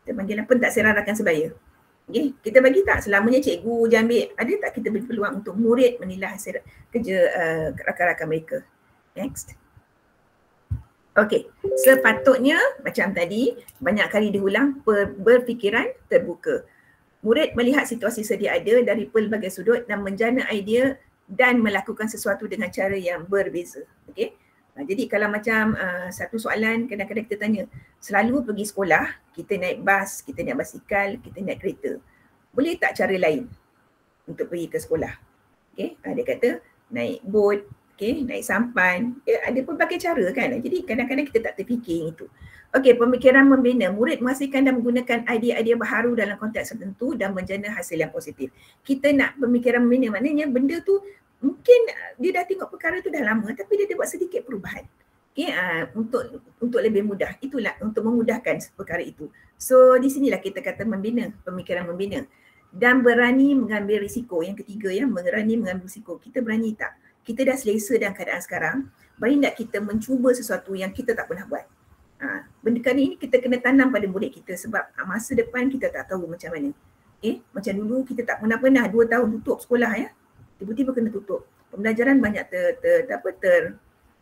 kita panggil apa, pentadsiran rakan sebaya. Okay, kita bagi tak selamanya cikgu je ambil. Ada tak kita beri peluang untuk murid menilai hasil kerja rakan-rakan mereka. Next. Okay, sepatutnya macam tadi banyak kali diulang berfikiran terbuka. Murid melihat situasi sedia ada dari pelbagai sudut dan menjana idea dan melakukan sesuatu dengan cara yang berbeza. Okay? Jadi kalau macam satu soalan kadang-kadang kita tanya, selalu pergi sekolah, kita naik bas, kita naik basikal, kita naik kereta. Boleh tak cara lain untuk pergi ke sekolah? Okay? Dia kata naik boat, okay, naik sampan. Ada pelbagai cara kan. Jadi kadang-kadang kita tak terfikir itu. Okey, pemikiran membina. Murid menghasilkan dan menggunakan idea-idea baharu dalam konteks tertentu dan menjana hasil yang positif. Kita nak pemikiran membina, maknanya benda tu mungkin dia dah tengok perkara tu dah lama tapi dia buat sedikit perubahan. Okey, untuk lebih mudah. Itulah untuk memudahkan perkara itu. So di sinilah kita kata membina, pemikiran membina. Dan berani mengambil risiko. Yang ketiga ya, berani mengambil risiko. Kita berani tak? Kita dah selesa dengan keadaan sekarang. Berani tak kita mencuba sesuatu yang kita tak pernah buat? Benda kali ini kita kena tanam pada murid kita sebab masa depan kita tak tahu macam mana. Macam dulu kita tak pernah 2 tahun tutup sekolah ya. Tiba-tiba kena tutup. Pembelajaran banyak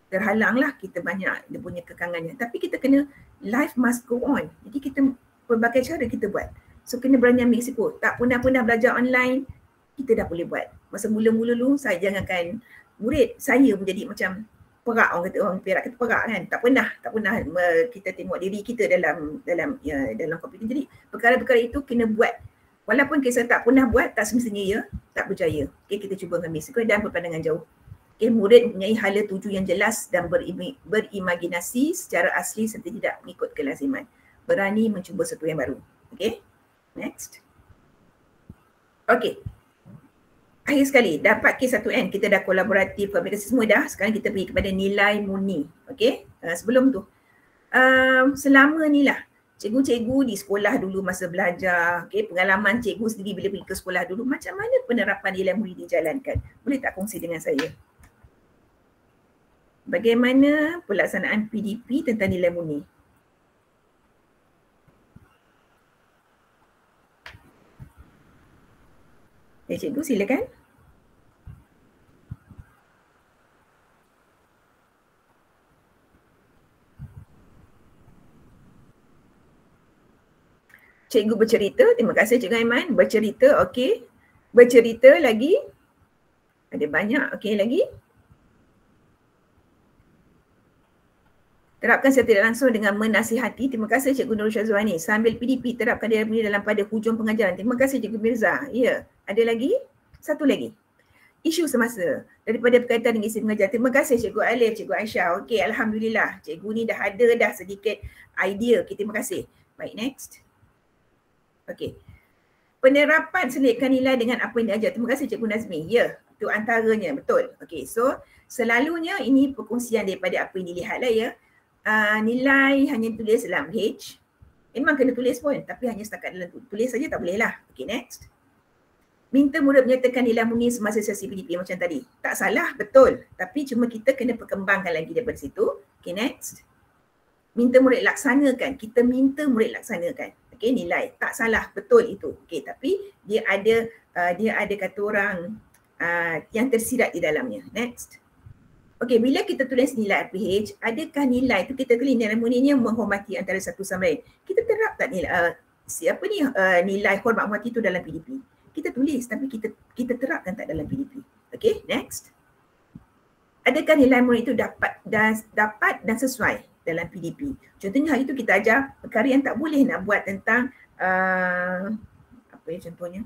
terhalang lah, kita banyak dia punya kekangannya. Tapi kita kena, life must go on. Jadi kita pelbagai cara kita buat. So kena berani ambil risiko. Tak pernah belajar online, kita dah boleh buat. Masa mula-mula dulu saya jangankan murid, saya menjadi macam perak, orang Perak kata perak kan. Tak pernah kita tengok diri kita dalam komputer. Jadi perkara-perkara itu kena buat. Walaupun kita tak pernah buat, tak semestinya tak berjaya. Okay, kita cuba ambil risiko dan berpandangan jauh. Okay, murid mempunyai hala tuju yang jelas dan berimajinasi secara asli serta tidak mengikut kelaziman. Berani mencuba sesuatu yang baru. Okay, next. Okay. Akhir sekali, dapat K1N, kita dah kolaboratif, komunikasi semua dah. Sekarang kita pergi kepada nilai murni. Okay, sebelum tu, selama ni lah, cikgu-cikgu di sekolah dulu masa belajar, okay, pengalaman cikgu sendiri bila pergi ke sekolah dulu, macam mana penerapan nilai murni dijalankan? Boleh tak kongsi dengan saya? Bagaimana pelaksanaan PDP tentang nilai murni? Cikgu silakan. Cikgu bercerita, terima kasih Cikgu Aiman. Bercerita, okey. Bercerita lagi. Ada banyak, okey lagi. Terapkan secara tidak langsung dengan menasihati. Terima kasih Cikgu Nurul Syazwani. Sambil PDP, terapkan dia dalam pada hujung pengajaran. Terima kasih Cikgu Mirza. Ya, ada lagi? Satu lagi. Isu semasa daripada berkaitan dengan isi pengajaran. Terima kasih Cikgu Alif, Cikgu Aisyah. Okey, Alhamdulillah. Cikgu ni dah ada dah sedikit idea. Okay, terima kasih. Baik, next. Okey. Penerapan selitkan nilai dengan apa yang diajar. Terima kasih Cikgu Nazmi. Ya, itu antaranya. Betul. Okey, so selalunya ini perkongsian daripada apa yang dilihat lah ya. Nilai hanya tulis dalam H. Memang kena tulis pun, tapi hanya setakat dalam tulis saja tak boleh lah. Okay, next. Minta murid menyertakan nilai murni semasa sesi PDP macam tadi. Tak salah, betul. Tapi cuma kita kena perkembangkan lagi daripada situ. Okay, next. Minta murid laksanakan. Kita minta murid laksanakan. Okay, nilai. Tak salah, betul itu. Okay, tapi dia ada kata orang yang tersirat di dalamnya. Next. Okey, bila kita tulis nilai RPH, adakah nilai tu kita tulis nilai murninya menghormati antara satu sama lain? Kita terap tak nilai nilai hormat menghormati tu dalam PDP? Kita tulis tapi kita terapkan tak dalam PDP. Okey, next. Adakah nilai murni itu dapat dan sesuai dalam PDP? Contohnya hari itu kita ajar perkara yang tak boleh nak buat tentang apa ya contohnya?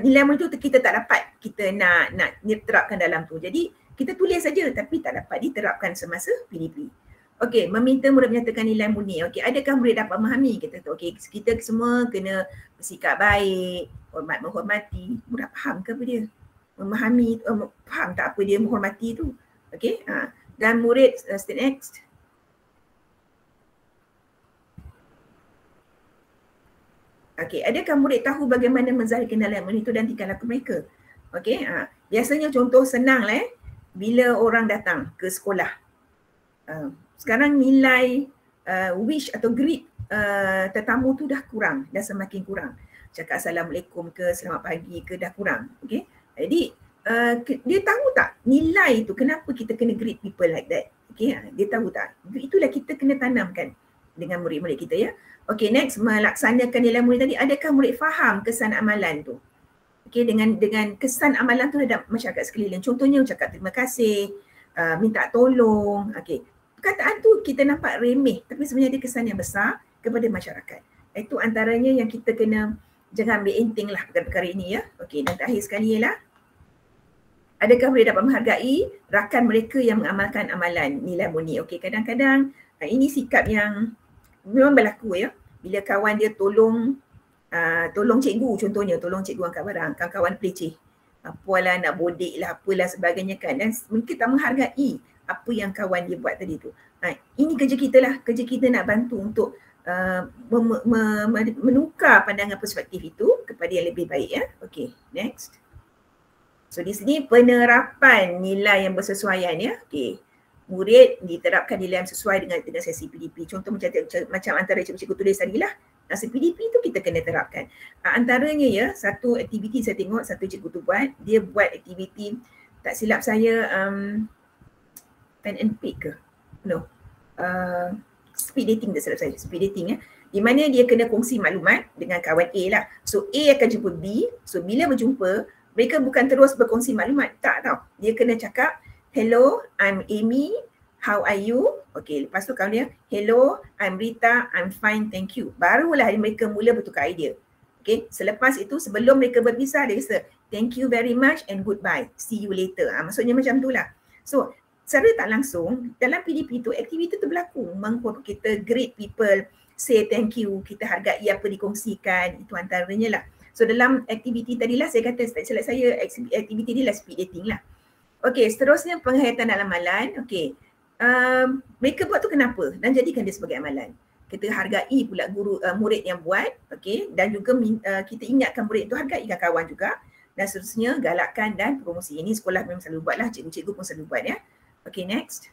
Nilai murni itu kita tak dapat kita nak terapkan dalam tu. Jadi kita tulis saja tapi tak dapat diterapkan semasa PDP. Okey, meminta murid menyatakan nilai murni. Okey, adakah murid dapat memahami? Kita tahu okey, kita semua kena bersikap baik, menghormati. Murid faham ke apa dia? Memahami, faham tak apa dia menghormati tu? Okey, dan murid step next. Okey, adakah murid tahu bagaimana menzahirkan nilai murni itu dan tingkah laku mereka? Okey, biasanya contoh senang lah bila orang datang ke sekolah. Sekarang nilai wish atau greet tetamu tu dah kurang, dah semakin kurang. Cakap Assalamualaikum ke, selamat pagi ke dah kurang. Okay? Jadi dia tahu tak nilai tu kenapa kita kena greet people like that? Okay? Dia tahu tak? Itulah kita kena tanamkan dengan murid-murid kita ya. Okay, next, melaksanakan nilai murid tadi. Adakah murid faham kesan amalan tu? Okay, dengan kesan amalan tu terhadap masyarakat sekeliling. Contohnya cakap terima kasih, minta tolong. Okay. Perkataan tu kita nampak remeh tapi sebenarnya ada kesan yang besar kepada masyarakat. Itu antaranya yang kita kena jangan ambil enteng lah perkara-perkara ini ya. Okay, dan terakhir sekali ialah adakah murid dapat menghargai rakan mereka yang mengamalkan amalan nilai murni. Okay, kadang-kadang ini sikap yang memang berlaku ya. Bila kawan dia tolong cikgu contohnya, tolong cikgu angkat barang, kawan-kawan pelicih. Apalah nak bodek lah, apalah sebagainya kan. Dan mungkin tak menghargai apa yang kawan dia buat tadi tu. Ini kerja kita lah, kerja kita nak bantu untuk menukar pandangan perspektif itu kepada yang lebih baik ya. Okay, next. So di sini penerapan nilai yang bersesuaian ya. Okay. Murid diterapkan nilai yang sesuai dengan sesi PDP. Contoh macam antara cikgu tulis tadi lah. Sesi PDP tu kita kena terapkan. Antaranya ya, satu aktiviti saya tengok satu cikgu tu buat. Dia buat aktiviti, tak silap saya pen and pick ke? No. Speed dating tak silap saya. Speed dating ya. Di mana dia kena kongsi maklumat dengan kawan A lah. So A akan jumpa B. So bila berjumpa, mereka bukan terus berkongsi maklumat. Tak tau. Dia kena cakap, hello, I'm Amy. How are you? Okay, lepas tu kawan dia, hello, I'm Rita, I'm fine, thank you. Barulah mereka mula bertukar idea. Okay, selepas itu sebelum mereka berpisah, dia kata, thank you very much and goodbye. See you later. Maksudnya macam tu lah. So, secara tak langsung, dalam PDP tu, aktiviti tu berlaku. Kita greet people, say thank you, kita hargai apa dikongsikan, itu antaranya lah. So, dalam aktiviti tadilah saya kata, selesai saya, aktiviti ni lah speed dating lah. Okay, seterusnya penghayatan dalam amalan. Okay. Mereka buat tu kenapa dan jadikan dia sebagai amalan. Kita hargai pula murid yang buat, okey, dan juga kita ingatkan murid tu hargaikan kawan juga, dan seterusnya galakkan dan promosi. Ini sekolah memang selalu buat lah, cikgu-cikgu pun selalu buat ya. Okey, next.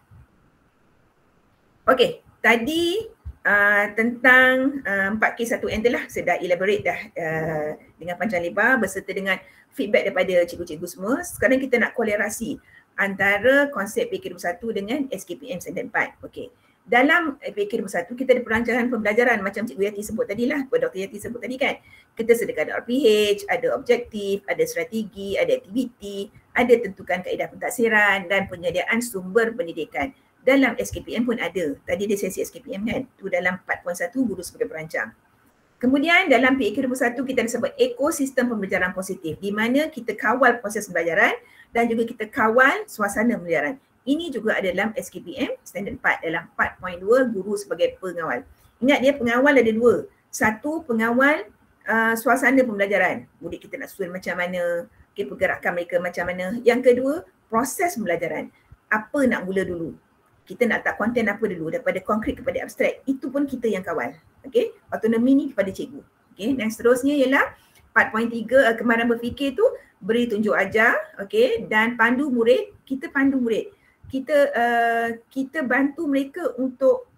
Okey, tadi tentang 4K1N tu lah, saya dah elaborate dah dengan panjang lebar berserta dengan feedback daripada cikgu-cikgu semua. Sekarang kita nak kolerasi antara konsep PK21 dengan SKPM Standard 4. Okey. Dalam PK nombor 1 kita ada perancangan pembelajaran macam Cikgu Yati sebut tadi lah, Dr. Yati sebut tadi kan. Kita sediakan ada RPH, ada objektif, ada strategi, ada aktiviti, ada tentukan kaedah pentaksiran dan penyediaan sumber pendidikan. Dalam SKPM pun ada. Tadi ada sesi SKPM kan. Tu dalam 4.1 guru sebagai perancang. Kemudian dalam PK nombor 1 kita ada sebut ekosistem pembelajaran positif di mana kita kawal proses pembelajaran dan juga kita kawal suasana pembelajaran. Ini juga ada dalam SKPM standard 4 dalam 4.2 guru sebagai pengawal. Ingat dia pengawal ada dua. Satu pengawal suasana pembelajaran. Murid kita nak susun macam mana, okay, pergerakan mereka macam mana. Yang kedua proses pembelajaran. Apa nak mula dulu? Kita nak tak konten apa dulu daripada konkret kepada abstrak. Itu pun kita yang kawal. Okay? Autonomi ni kepada cikgu. Okay? Dan seterusnya ialah 4.3 kemahiran berfikir tu beri tunjuk ajar, okay? Dan pandu murid. Kita pandu murid. Kita bantu mereka untuk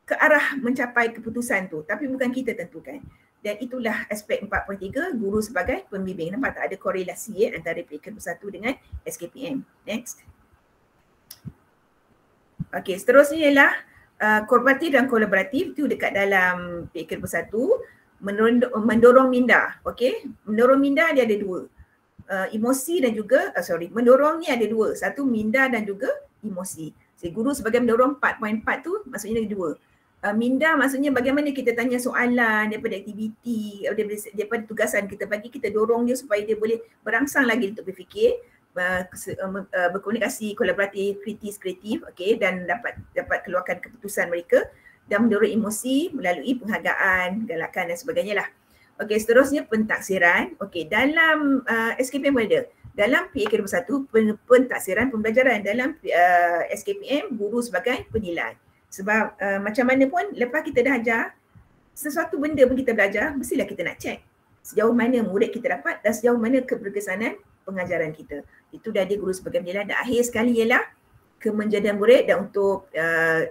ke arah mencapai keputusan tu tapi bukan kita tentukan. Dan itulah aspek 4.3 guru sebagai pembimbing. Nampak tak ada korelasi antara PK nombor 1 dengan SKPM. Next. Okey, seterusnya ialah kooperatif dan kolaboratif. Itu dekat dalam PK nombor 1 mendorong minda. Okey, mendorong minda dia ada dua. Emosi dan juga mendorong ni ada dua. Satu minda dan juga emosi. Si guru sebagai mendorong 4.4 tu maksudnya ada dua. Minda maksudnya bagaimana kita tanya soalan daripada aktiviti, daripada tugasan kita bagi, kita dorong dia supaya dia boleh berangsang lagi untuk berfikir, berkomunikasi kolaboratif, kritis, kreatif, okey, dan dapat keluarkan keputusan mereka dan mendorong emosi melalui penghargaan, galakan dan sebagainya lah. Okey, seterusnya pentaksiran. Okey, dalam SKPM ada. Dalam PK nombor 1 pentaksiran pembelajaran, dalam SKPM guru sebagai penilai. Sebab macam mana pun lepas kita dah ajar, sesuatu benda pun kita belajar, mestilah kita nak check sejauh mana murid kita dapat dan sejauh mana keberkesanan pengajaran kita. Itu dah dia guru sebagai penilai. Dan akhir sekali ialah kemenjadian murid dan untuk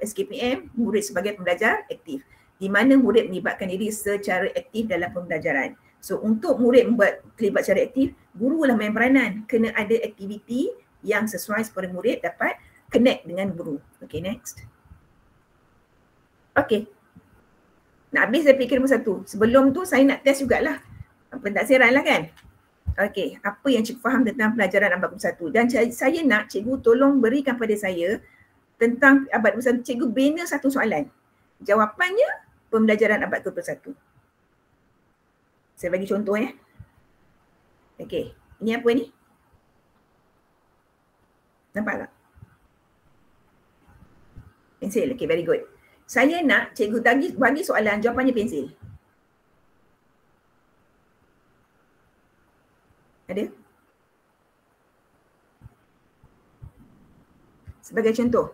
SKPM murid sebagai pembelajar aktif. Di mana murid melibatkan diri secara aktif dalam pembelajaran. So untuk murid terlibat secara aktif, guru lah main peranan. Kena ada aktiviti yang sesuai supaya murid dapat connect dengan guru. Okay, next. Okay. Nak habis saya fikir nombor 1. Sebelum tu saya nak test jugalah. Pentaksiran lah kan. Okay, apa yang cikgu faham tentang pelajaran abad 21? Dan saya nak cikgu tolong berikan pada saya tentang abad 21. Cikgu bina satu soalan. Jawapannya pembelajaran abad ke-21. Saya bagi contoh ya. Okey, ini apa ni? Nampak tak? Pensil, okey, very good. Saya nak cikgu bagi soalan, jawapannya pensil. Ada? Sebagai contoh,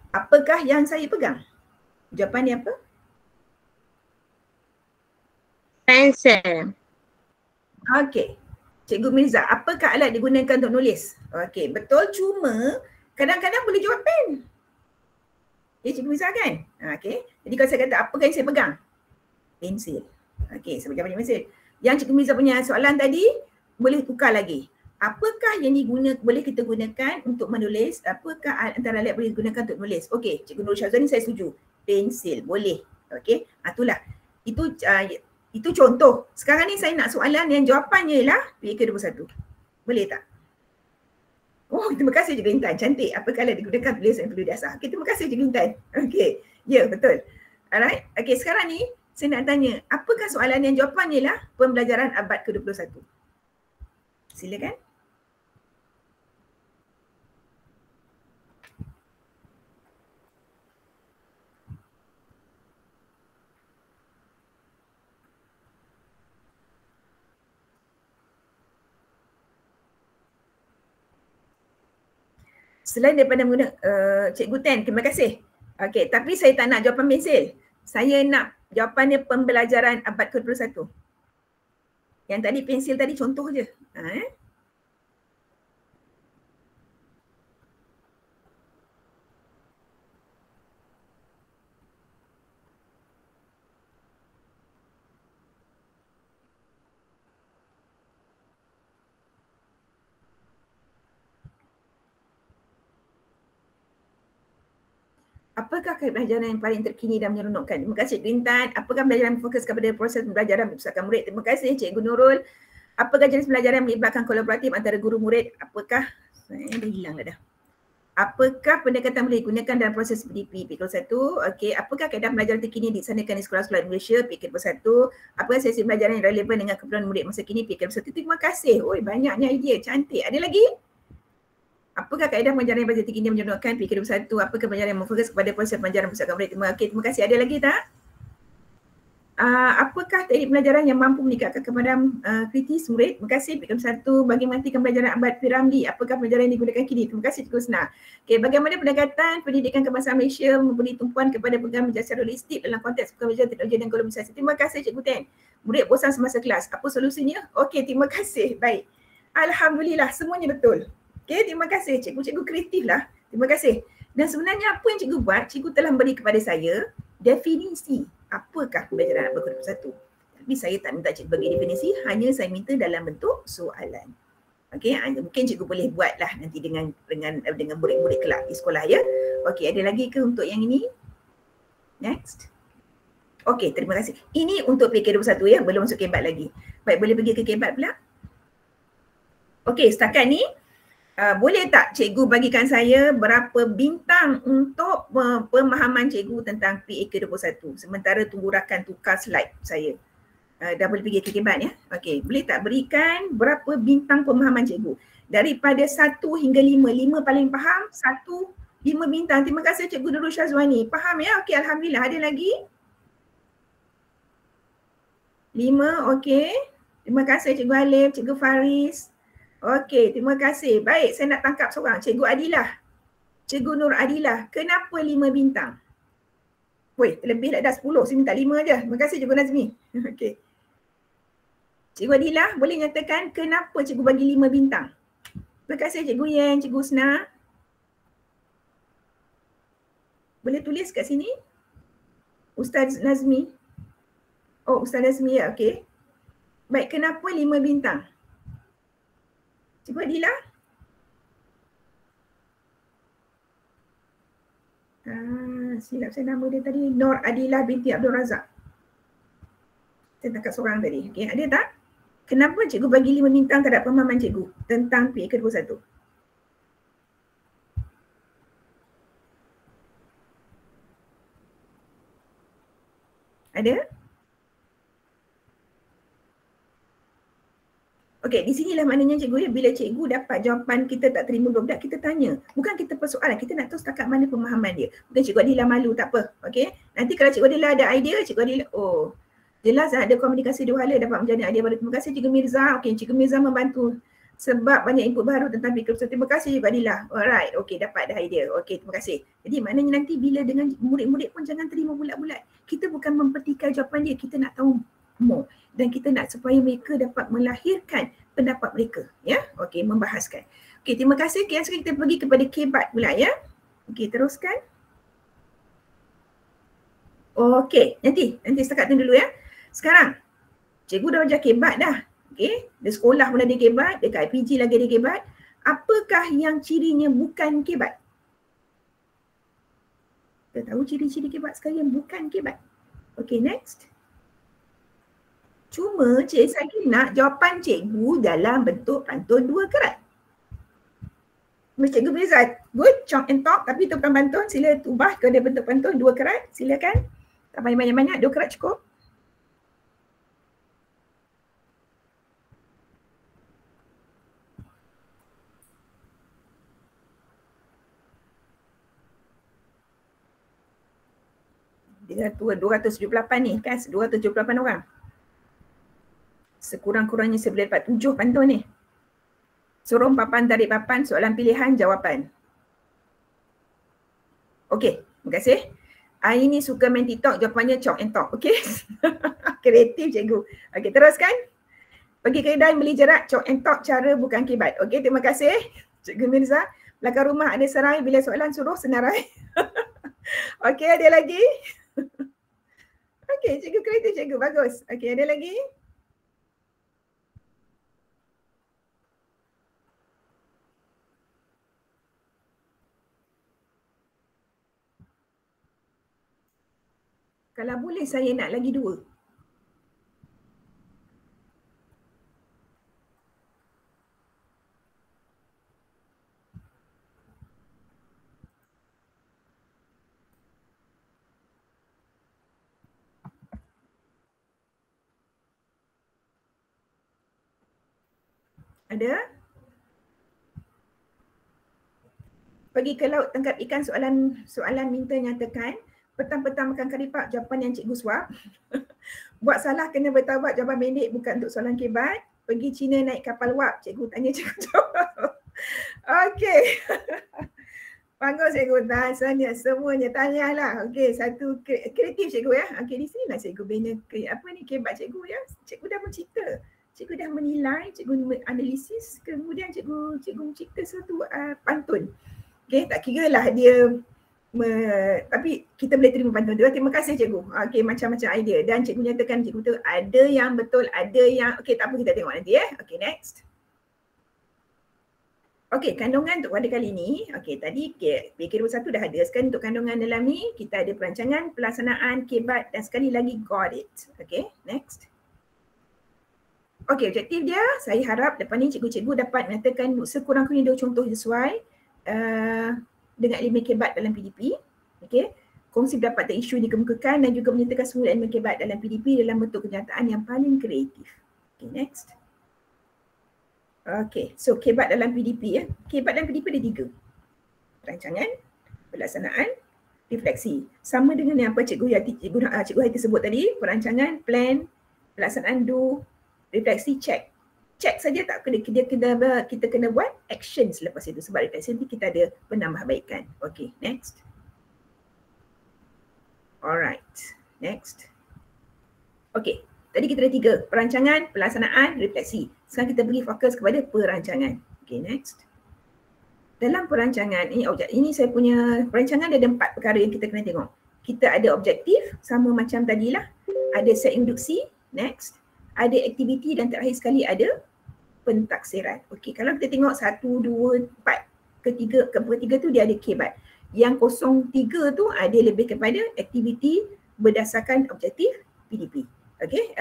apakah yang saya pegang? Jawapannya apa? Pensel. Okey. Cikgu Mirza, apakah alat digunakan untuk nulis? Okey, betul, cuma kadang-kadang boleh jawab pen. Okay, Cikgu Mirza kan? Okey. Jadi kalau saya kata apakah yang saya pegang? Pensil. Okey, saya pegang pensil. Yang Cikgu Mirza punya soalan tadi boleh tukar lagi. Apakah yang boleh kita gunakan untuk menulis? Apakah antara alat boleh digunakan untuk menulis? Okey, Cikgu Nur Syazwani saya setuju. Pensil, boleh. Okey, itulah. Itu contoh. Sekarang ni saya nak soalan yang jawapannya ialah PK nombor 1. Boleh tak? Oh, terima kasih Cikgu Intan. Cantik. Apakah alat digunakan tulis yang perlu diasah? Okay, terima kasih Cikgu Intan. Okey. Ya, betul. Alright. Okey, sekarang ni saya nak tanya, apakah soalan yang jawapannya ialah pembelajaran abad ke-21? Silakan. Selain daripada menggunakan Cikgu Ten, terima kasih. Okey, tapi saya tak nak jawapan pensil. Saya nak jawapannya pembelajaran abad ke-21. Yang tadi pensil tadi contoh je. Apakah pembelajaran yang paling terkini dan menyeronokkan? Terima kasih Cikgu Intan. Apakah pembelajaran yang fokus kepada proses pembelajaran membesarkan murid? Terima kasih Cikgu Nurul. Apakah jenis pembelajaran yang melibatkan kolaboratif antara guru murid? Apakah, saya dah hilang dah. Apakah pendekatan boleh digunakan dalam proses PDP? PKR 1. Okey, apakah kaedah pembelajaran terkini dilaksanakan di sekolah-sekolah di Malaysia? PKR 1. Apakah sesi pembelajaran yang relevan dengan keperluan murid masa kini? PKR 1. Terima kasih. Oi, banyaknya idea. Cantik. Ada lagi? Apakah kaedah pembelajaran yang terkini menyeronokkan? PKR 1. Apakah pembelajaran yang memfokus kepada proses pembelajaran membesarkan murid? Terima kasih. Ada lagi tak? Apakah teknik pembelajaran yang mampu meningkatkan kepadam kritis murid? Terima kasih. PKR 1. Bagi menggantikan pembelajaran abad Piramli, apakah pembelajaran yang digunakan kini? Terima kasih Cikgu Husna. Okey, bagaimana pendekatan pendidikan kebangsaan Malaysia memberi tumpuan kepada program belajar secara holistik dalam konteks pembelajaran teknologi dan globalisasi? Terima kasih Cikgu Ten. Murid bosan semasa kelas. Apa solusinya? Okey, terima kasih. Baik. Alhamdulillah, semuanya betul. Okey, terima kasih. Cikgu-cikgu kreatif lah. Terima kasih. Dan sebenarnya apa yang cikgu buat, cikgu telah beri kepada saya definisi apakah pembelajaran abad ke-21. Tapi saya tak minta cikgu bagi definisi, hanya saya minta dalam bentuk soalan. Okey, mungkin cikgu boleh buatlah nanti dengan murid-murid kelak di sekolah ya. Okey, ada lagi ke untuk yang ini? Next. Okey, terima kasih. Ini untuk PK21 ya, belum masuk kebat lagi. Baik, boleh pergi ke kebat pula. Okey, setakat ni boleh tak cikgu bagikan saya berapa bintang untuk pemahaman cikgu tentang PAK21 sementara tunggu rakan tukar slide saya. Dah boleh pergi ke kebat ya. Okey, boleh tak berikan berapa bintang pemahaman cikgu? Daripada 1 hingga 5, 5 paling faham, 1 5 bintang. Terima kasih Cikgu Nurul Syazwani. Faham ya? Okey, alhamdulillah. Ada lagi? 5, okey. Terima kasih Cikgu Alif, Cikgu Faris. Okey, terima kasih. Baik, saya nak tangkap seorang. Cikgu Adilah. Cikgu Nur Adilah. Kenapa 5 bintang? Weh, terlebih dah 10. Saya minta 5 je. Terima kasih Cikgu Nazmi. Okey. Cikgu Adilah, boleh nyatakan kenapa cikgu bagi 5 bintang? Terima kasih Cikgu Yen, Cikgu Husna. Boleh tulis kat sini? Ustaz Nazmi. Oh, Ustaz Nazmi ya, okey. Baik, kenapa 5 bintang? Cikgu Adilah? Silap saya nama dia tadi. Nur Adilah binti Abdul Razak. Saya tangkap seorang tadi. Okey, ada tak? Kenapa cikgu bagi 5 bintang terhadap pemahaman cikgu tentang PAK21? Ada? Okey, di sinilah maknanya cikgu ya, bila cikgu dapat jawapan kita tak terima budak, kita tanya. Bukan kita persoalan, kita nak tahu setakat mana pemahaman dia. Bukan Cikgu Adilah malu, tak apa. Okey. Nanti kalau Cikgu Adilah ada idea, Cikgu Adilah, oh jelas ada komunikasi dua hala dapat menjadi idea baru. Terima kasih Cikgu Mirza. Okey, Cikgu Mirza membantu sebab banyak input baru tentang PAK21. Terima kasih Cikgu Adilah. Alright, okey, dapat dah idea. Okey, terima kasih. Jadi maknanya nanti bila dengan murid-murid pun jangan terima bulat-bulat. Kita bukan mempertikaikan jawapan dia, kita nak tahu more. Dan kita nak supaya mereka dapat melahirkan pendapat mereka. Ya, okey, membahaskan. Okey, terima kasih. Okay, sekarang kita pergi kepada kebat pula ya. Okey, teruskan. Okey, nanti setakat tu dulu ya. Sekarang, cikgu dah ajar kebat dah. Okey, di sekolah pun ada kebat, dekat IPG lagi ada kebat. Apakah yang cirinya bukan kebat? Kita tahu ciri-ciri kebat sekalian bukan kebat. Okey, next. Cuma saya nak jawapan cikgu dalam bentuk pantun 2 kerat. Cikgu Mirza, good, chalk and talk, tapi itu bukan pantun. Sila ubah ke bentuk pantun 2 kerat. Silakan. Tak payah banyak-banyak, 2 kerat cukup. Dia 278 ni kan, 278 orang. Sekurang-kurangnya saya boleh dapat 7 pantun ni. Suruh papan tarik papan, soalan pilihan, jawapan. Okey, terima kasih. Ini suka main TikTok, jawapannya chalk and talk. Okey. Kreatif cikgu. Okey, teruskan. Pergi kedai beli jerat, chalk and talk, cara bukan kibat. Okey, terima kasih Cikgu Mirza. Belakang rumah ada serai, bila soalan suruh senarai. Okey, ada lagi? Okey, cikgu kreatif cikgu, bagus. Okey, ada lagi? Kalau boleh saya nak lagi 2. Ada? Pergi ke laut tangkap ikan, soalan minta nyatakan. Petang-petang makan kari pak, jawapan yang cikgu suap. Buat salah kena bertaubat, jawapan pendek bukan untuk soalan kebat. Pergi China naik kapal wap, cikgu tanya cikgu jawab. Okey. Bagus cikgu, bahasanya semuanya tanyalah. Okey, satu kreatif cikgu ya. Okey, di sini lah cikgu bina kebat cikgu ya. Cikgu dah mencipta. Cikgu dah menilai, cikgu analisis, kemudian cikgu mencipta satu pantun. Okey, tak kira lah dia tapi kita boleh terima pantun tu. Terima kasih cikgu. Okey, macam-macam idea dan cikgu nyatakan cikgu tu ada yang betul, ada yang okey, tak apa, kita tengok nanti ya. Okey, next. Okey, kandungan untuk pada kali ni. Okey, tadi PK21 dah ada. Sekarang untuk kandungan dalam ni kita ada perancangan, pelaksanaan, kebat dan sekali lagi got it. Okey, next. Okey, objektif dia, saya harap lepas ni cikgu-cikgu dapat menyatakan sekurang-kurangnya 2 contoh sesuai dengan elemen kebat dalam PDP. Okey, kongsi pendapat dan isu dikemukakan dan juga menyatakan semula elemen kebat dalam PDP dalam bentuk kenyataan yang paling kreatif. Okey, next. Okey, so kebat dalam PDP ya. Kebat dalam PDP ada 3. Perancangan, pelaksanaan, refleksi. Sama dengan yang apa cikgu Hati sebut tadi, perancangan, plan, pelaksanaan, do, refleksi, check. Check saja tak kena, kita kena buat action selepas itu sebab refleksi nanti kita ada penambahbaikan. Okey, next. Alright, next. Okey, tadi kita ada 3, perancangan, pelaksanaan, refleksi. Sekarang kita beri fokus kepada perancangan. Okey, next. Dalam perancangan, ini saya punya perancangan ada 4 perkara yang kita kena tengok. Kita ada objektif, sama macam tadilah. Ada set induksi, next. Ada aktiviti dan terakhir sekali ada pentaksiran. Okey, kalau kita tengok 1, 2, 4, ketiga tu dia ada kebat. Yang 03 tu ada lebih kepada aktiviti berdasarkan objektif PDP. Okey,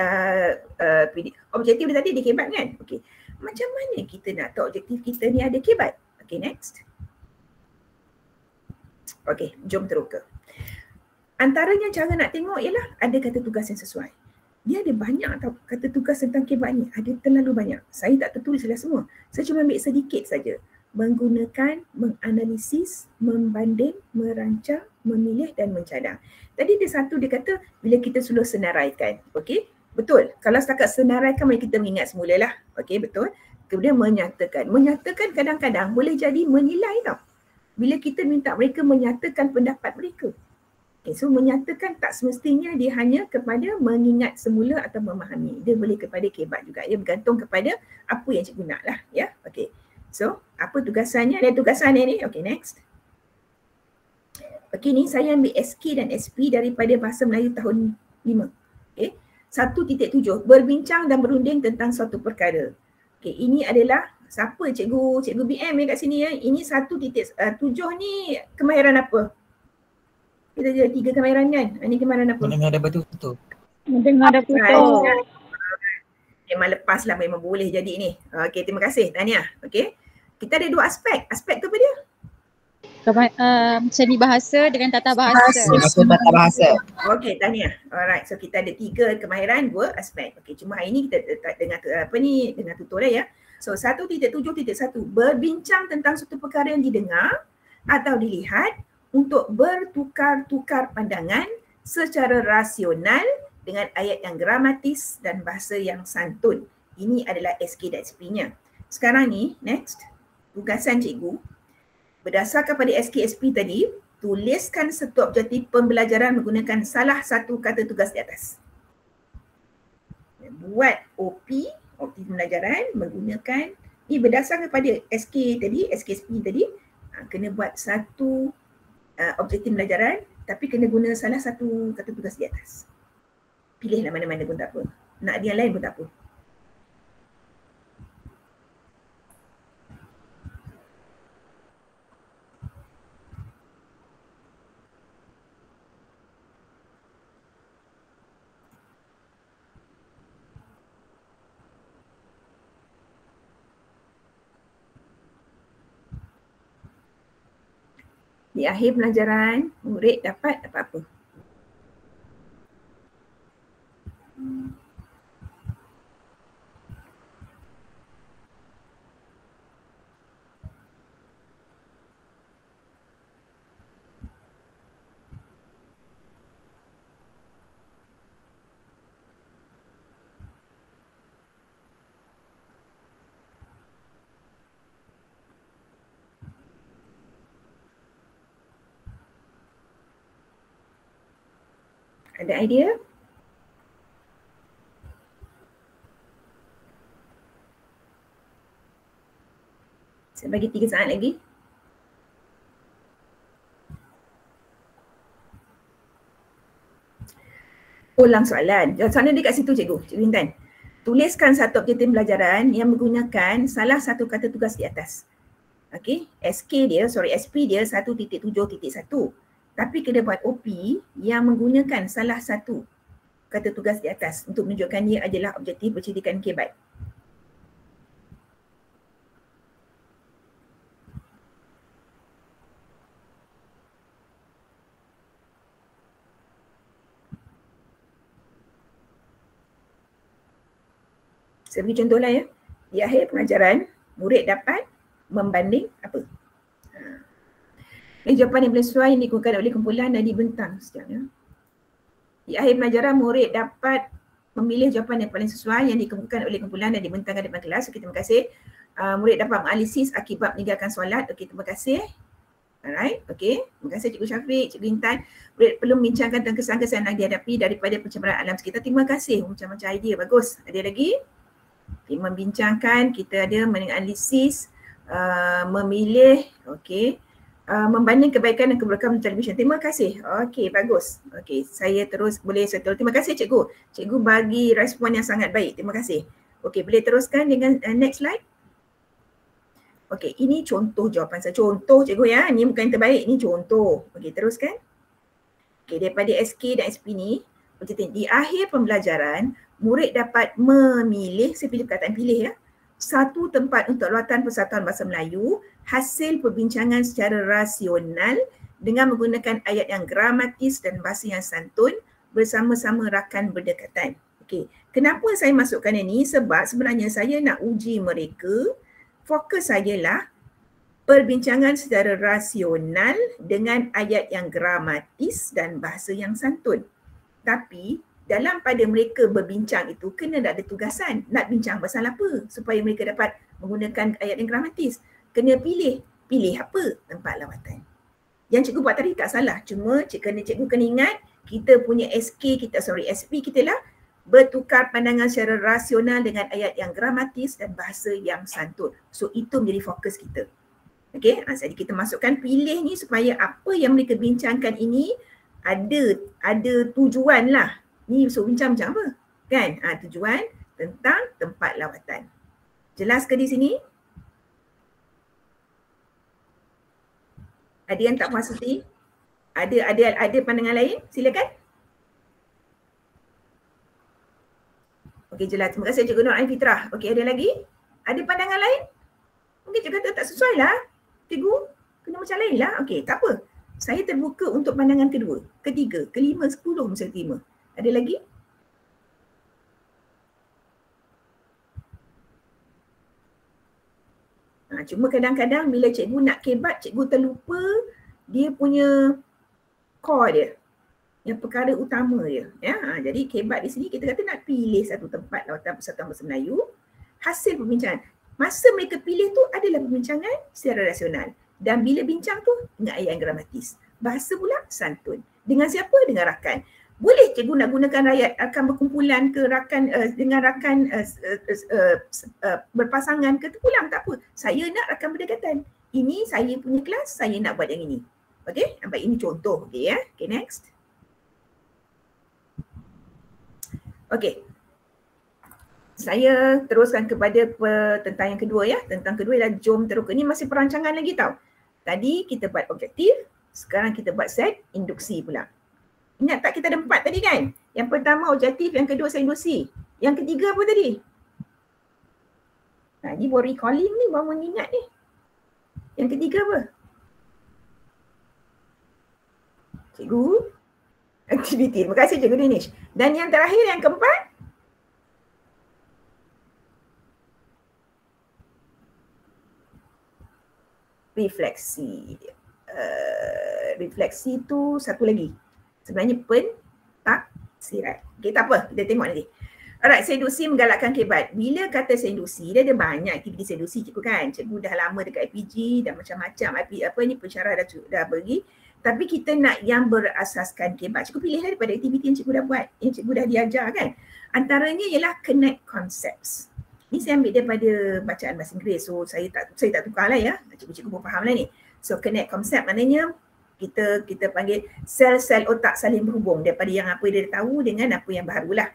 objektif dia tadi ada kebat kan? Okey, macam mana kita nak tahu objektif kita ni ada kebat? Okey, next. Okey, jom teruka. Antaranya cara nak tengok ialah ada kata tugas yang sesuai. Dia ada banyak tau kata tugas tentang kebat ni, ada terlalu banyak. Saya tak tertulislah semua. Saya cuma ambil sedikit saja. Menggunakan, menganalisis, membanding, merancang, memilih dan mencadang. Tadi ada satu dia kata bila kita sudah senaraikan. Okey, betul. Kalau setakat senaraikan mari kita mengingat semula lah. Okey, betul. Kemudian menyatakan. Menyatakan kadang-kadang boleh jadi menilai tau. Bila kita minta mereka menyatakan pendapat mereka. Okay, so menyatakan tak semestinya dia hanya kepada mengingat semula atau memahami. Dia boleh kepada kebat juga. Ia bergantung kepada apa yang cikgu nak lah. Ya, okey. So, apa tugasannya? Ada tugasannya ni. Okey, next. Okey, ni saya ambil SK dan SP daripada Bahasa Melayu tahun 5. Okey. 1.7. Berbincang dan berunding tentang suatu perkara. Okey, ini adalah siapa cikgu BM kat sini ya. Ini 1.7 ni kemahiran apa? Kita ada 3 kemahiran kan? Ini kemahiran apa? Mendengar dan bertutur. Mendengar dan tutur. Memang lepas lah, memang boleh jadi ni. Okey, terima kasih Tania. Okey. Kita ada 2 aspek. Aspek tu apa dia? Seni bahasa dengan tata bahasa. Tata bahasa. Okey, Tania. Alright, so kita ada 3 kemahiran, 2 aspek. Okey, cuma hari ni kita dengar dengan tutorial ya. So 1.7.1, berbincang tentang suatu perkara yang didengar atau dilihat untuk bertukar-tukar pandangan secara rasional dengan ayat yang gramatis dan bahasa yang santun. Ini adalah SK dan SP-nya. Sekarang ni, next, tugasan cikgu. Berdasarkan pada SK-SP tadi, tuliskan satu objektif pembelajaran menggunakan salah satu kata tugas di atas. Buat OP, objektif pembelajaran menggunakan, ini berdasarkan pada SK tadi, SK-SP tadi, kena buat satu objektif pembelajaran tapi kena guna salah satu kata tugas di atas. Pilihlah mana-mana pun tak apa. Nak dia lain pun tak apa. Di akhir pelajaran, murid dapat apa-apa? Ada idea? Saya bagi 3 saat lagi. Ulang soalan. Soalan dekat situ cikgu Intan. Tuliskan satu objektif pembelajaran yang menggunakan salah satu kata tugas di atas. Okey, SP dia 1.7.1. Tapi kena buat OP yang menggunakan salah satu kata tugas di atas untuk menunjukkan dia adalah objektif berceritakan KBAT. Saya bagi contohlah ya. Di akhir pengajaran, murid dapat membanding apa? Ini jawapan yang boleh sesuai yang digunakan oleh kumpulan dan dibentang sekejap ya. Di akhir pengajaran, murid dapat memilih jawapan yang paling sesuai yang dikemukakan oleh kumpulan dan dibentangkan di depan kelas. Okey, terima kasih. Murid dapat menganalisis akibat meninggalkan solat. Okey, terima kasih. Alright, okey. Terima kasih Cikgu Syafiq, Cikgu Intan. Murid perlu membincangkan tentang kesan-kesan yang dihadapi daripada pencemaran alam sekitar. Terima kasih. Macam-macam idea. Bagus. Ada lagi? Okay, membincangkan, kita ada menganalisis, memilih, okey. Membanding kebaikan dan keburukan televisyen. Terima kasih. Okey, bagus. Okey, saya terus boleh settle. Terima kasih cikgu. Cikgu bagi respon yang sangat baik. Terima kasih. Okey, boleh teruskan dengan next slide. Okey, ini contoh jawapan saya. Contoh cikgu ya. Ini bukan yang terbaik, ini contoh. Okey, teruskan. Okey, daripada SK dan SP ni, di akhir pembelajaran, murid dapat memilih, saya pilih perkataan pilih ya, satu tempat untuk lawatan Persatuan Bahasa Melayu, hasil perbincangan secara rasional dengan menggunakan ayat yang gramatis dan bahasa yang santun bersama-sama rakan berdekatan. Okey, kenapa saya masukkan ini? Sebab sebenarnya saya nak uji mereka, fokus sajalah perbincangan secara rasional dengan ayat yang gramatis dan bahasa yang santun. Tapi dalam pada mereka berbincang itu kena ada tugasan. Nak bincang pasal apa supaya mereka dapat menggunakan ayat yang gramatis. Kena pilih. Pilih apa? Tempat lawatan. Yang cikgu buat tadi tak salah. Cuma cikgu kena ingat kita punya SP kita lah bertukar pandangan secara rasional dengan ayat yang gramatis dan bahasa yang santun. So itu menjadi fokus kita. Okey, jadi kita masukkan pilih ni supaya apa yang mereka bincangkan ini ada tujuan lah. Ni so bincang macam apa? Kan? Tujuan tentang tempat lawatan. Jelas ke di sini? Ada yang tak puas hati? Ada pandangan lain? Silakan. Okey, jelas. Terima kasih Cikgu Nur Ain Fitrah. Okey, ada lagi? Ada pandangan lain? Mungkin cikgu kata tak sesuai lah. Cikgu kena macam lain lah. Okey, tak apa. Saya terbuka untuk pandangan kedua, ketiga, kelima, 10 misalnya terima. Ada lagi? Cuma kadang-kadang bila cikgu nak kebat, cikgu terlupa dia punya core dia. Yang perkara utama dia. Ya? Jadi kebat di sini kita kata nak pilih satu tempat lawatan Persatuan Bahasa Melayu, hasil perbincangan. Masa mereka pilih tu adalah perbincangan secara rasional. Dan bila bincang tu dengan ayat yang gramatis. Bahasa pula santun. Dengan siapa? Dengan rakan. Boleh cikgu nak gunakan rakan berkumpulan ke rakan dengan rakan berpasangan ke terpulang, tak apa. Saya nak rakan berdekatan. Ini saya punya kelas, saya nak buat yang ini. Okey, baik, ini contoh. Okey ya. Okey, next. Okey. Saya teruskan kepada tentang yang kedua ya. Tentang kedua ialah jom terus. Ini masih perancangan lagi tau. Tadi kita buat objektif, sekarang kita buat set induksi pula. Ingat tak kita ada 4 tadi kan? Yang pertama objektif, yang kedua set induksi. Yang ketiga apa tadi? Ini baru recalling ni, baru mengingat ni. Yang ketiga apa? Cikgu. Aktiviti. Terima kasih Cikgu Danish. Dan yang terakhir, yang keempat. Refleksi. Refleksi tu satu lagi. Sebenarnya pentaksiran. Okay, tak apa. Kita tengok nanti. Alright, seduksi menggalakkan kebat. Bila kata seduksi, dia ada banyak aktiviti seduksi cikgu kan. Cikgu dah lama dekat IPG dan macam-macam pensyarah dah bagi. Tapi kita nak yang berasaskan kebat. Cikgu pilih daripada aktiviti yang cikgu dah buat, yang cikgu dah diajar kan. Antaranya ialah connect concepts. Ni saya ambil daripada bacaan bahasa Inggeris. So saya tak tukar lah ya. Cikgu-cikgu pun faham lah ni. So connect concept maknanya kita panggil sel-sel otak saling berhubung daripada yang apa dia tahu dengan apa yang barulah.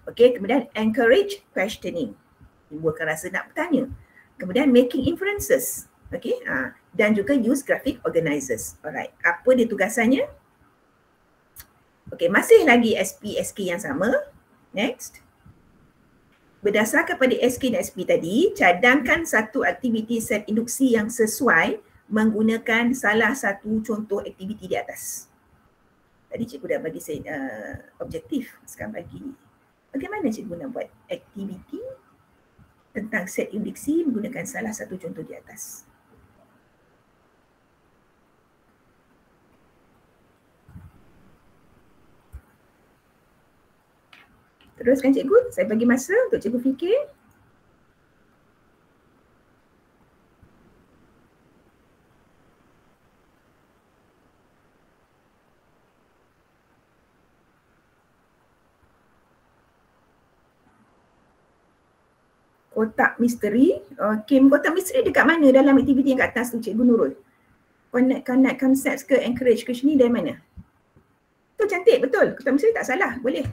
Okey, kemudian encourage questioning. Timbulkan rasa nak bertanya. Kemudian making inferences. Okey, dan juga use graphic organizers. Alright, apa dia tugasannya? Okey, masih lagi SP, SK yang sama. Next. Berdasarkan pada SK dan SP tadi, cadangkan satu aktiviti set induksi yang sesuai menggunakan salah satu contoh aktiviti di atas. Tadi cikgu dah bagi saya objektif. Sekarang bagi bagaimana cikgu nak buat aktiviti tentang set induksi menggunakan salah satu contoh di atas. Teruskan cikgu, saya bagi masa untuk cikgu fikir. Kotak misteri. Okay, kotak misteri dekat mana dalam aktiviti yang kat atas tu Cikgu Nurul? Connect concepts ke encourage ke ni dari mana? Tu cantik, betul. Kotak misteri tak salah, boleh.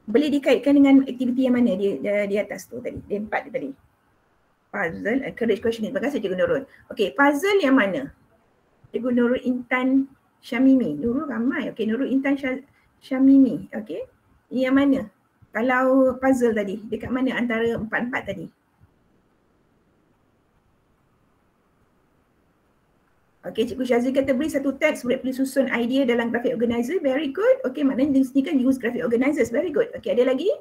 Boleh dikaitkan dengan aktiviti yang mana di atas tu tadi, di 4 tadi. Puzzle, encourage questioning. Terima kasih Cikgu Nurul. Okay, puzzle yang mana? Cikgu Nurul Intan Syamimi. Nurul ramai. Okay, Nurul Intan Syamimi. Okay, ini yang mana? Kalau puzzle tadi, dekat mana antara 4-4 tadi? Okey, Cikgu Syazri kata beri satu teks boleh pilih susun idea dalam graphic organizer. Very good. Okey, maknanya di sini kan use graphic organizers. Very good. Okey, ada lagi?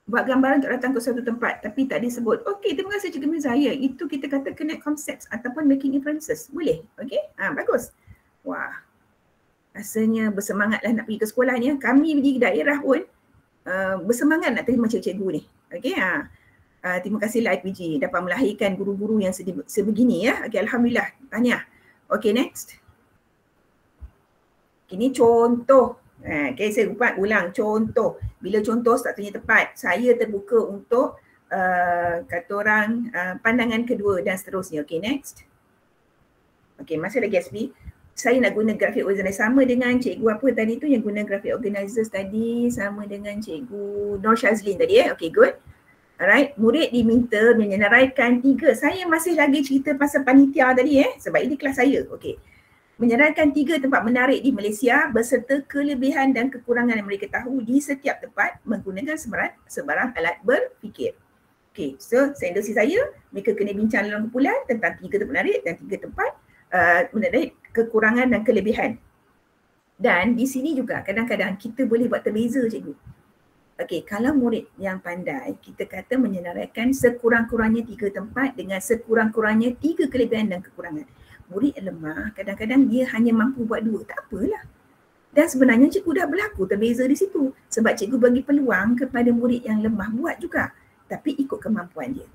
Buat gambaran untuk datang ke suatu tempat tapi tak disebut. Okey, terima kasih Cikgu Mizaya. Itu kita kata connect concepts ataupun making inferences. Boleh? Okey, bagus. Wah, rasanya bersemangatlah nak pergi ke sekolah ni. Kami di daerah pun bersemangat nak terima cikgu ni. Okey, terima kasihlah IPG dapat melahirkan guru-guru yang sebegini ya. Okey, alhamdulillah. Tahniah. Okey, next. Ini contoh. Okay, saya ulang contoh. Bila contoh statusnya tepat, saya terbuka untuk kata orang pandangan kedua dan seterusnya. Okay, next. Okay, masih lagi SP. Saya nak guna graphic organizer sama dengan cikgu apa tadi tu yang guna graphic organizers tadi, sama dengan cikgu Nur Shazlin tadi Okay, good. Alright, murid diminta menyenaraikan 3. Saya masih lagi cerita pasal panitia tadi sebab ini kelas saya. Okay. Menyenaraikan 3 tempat menarik di Malaysia beserta kelebihan dan kekurangan yang mereka tahu di setiap tempat menggunakan sebarang alat berfikir. Okay, so sendosi saya, mereka kena bincang dalam kumpulan tentang 3 tempat menarik dan 3 tempat menarik kekurangan dan kelebihan. Dan di sini juga kadang-kadang kita boleh buat terbeza cikgu. Okay, kalau murid yang pandai, kita kata menyenaraikan sekurang-kurangnya 3 tempat dengan sekurang-kurangnya 3 kelebihan dan kekurangan. Murid yang lemah, kadang-kadang dia hanya mampu buat 2, tak apalah. Dan sebenarnya cikgu dah berlaku terbeza di situ. Sebab cikgu bagi peluang kepada murid yang lemah buat juga. Tapi ikut kemampuan dia.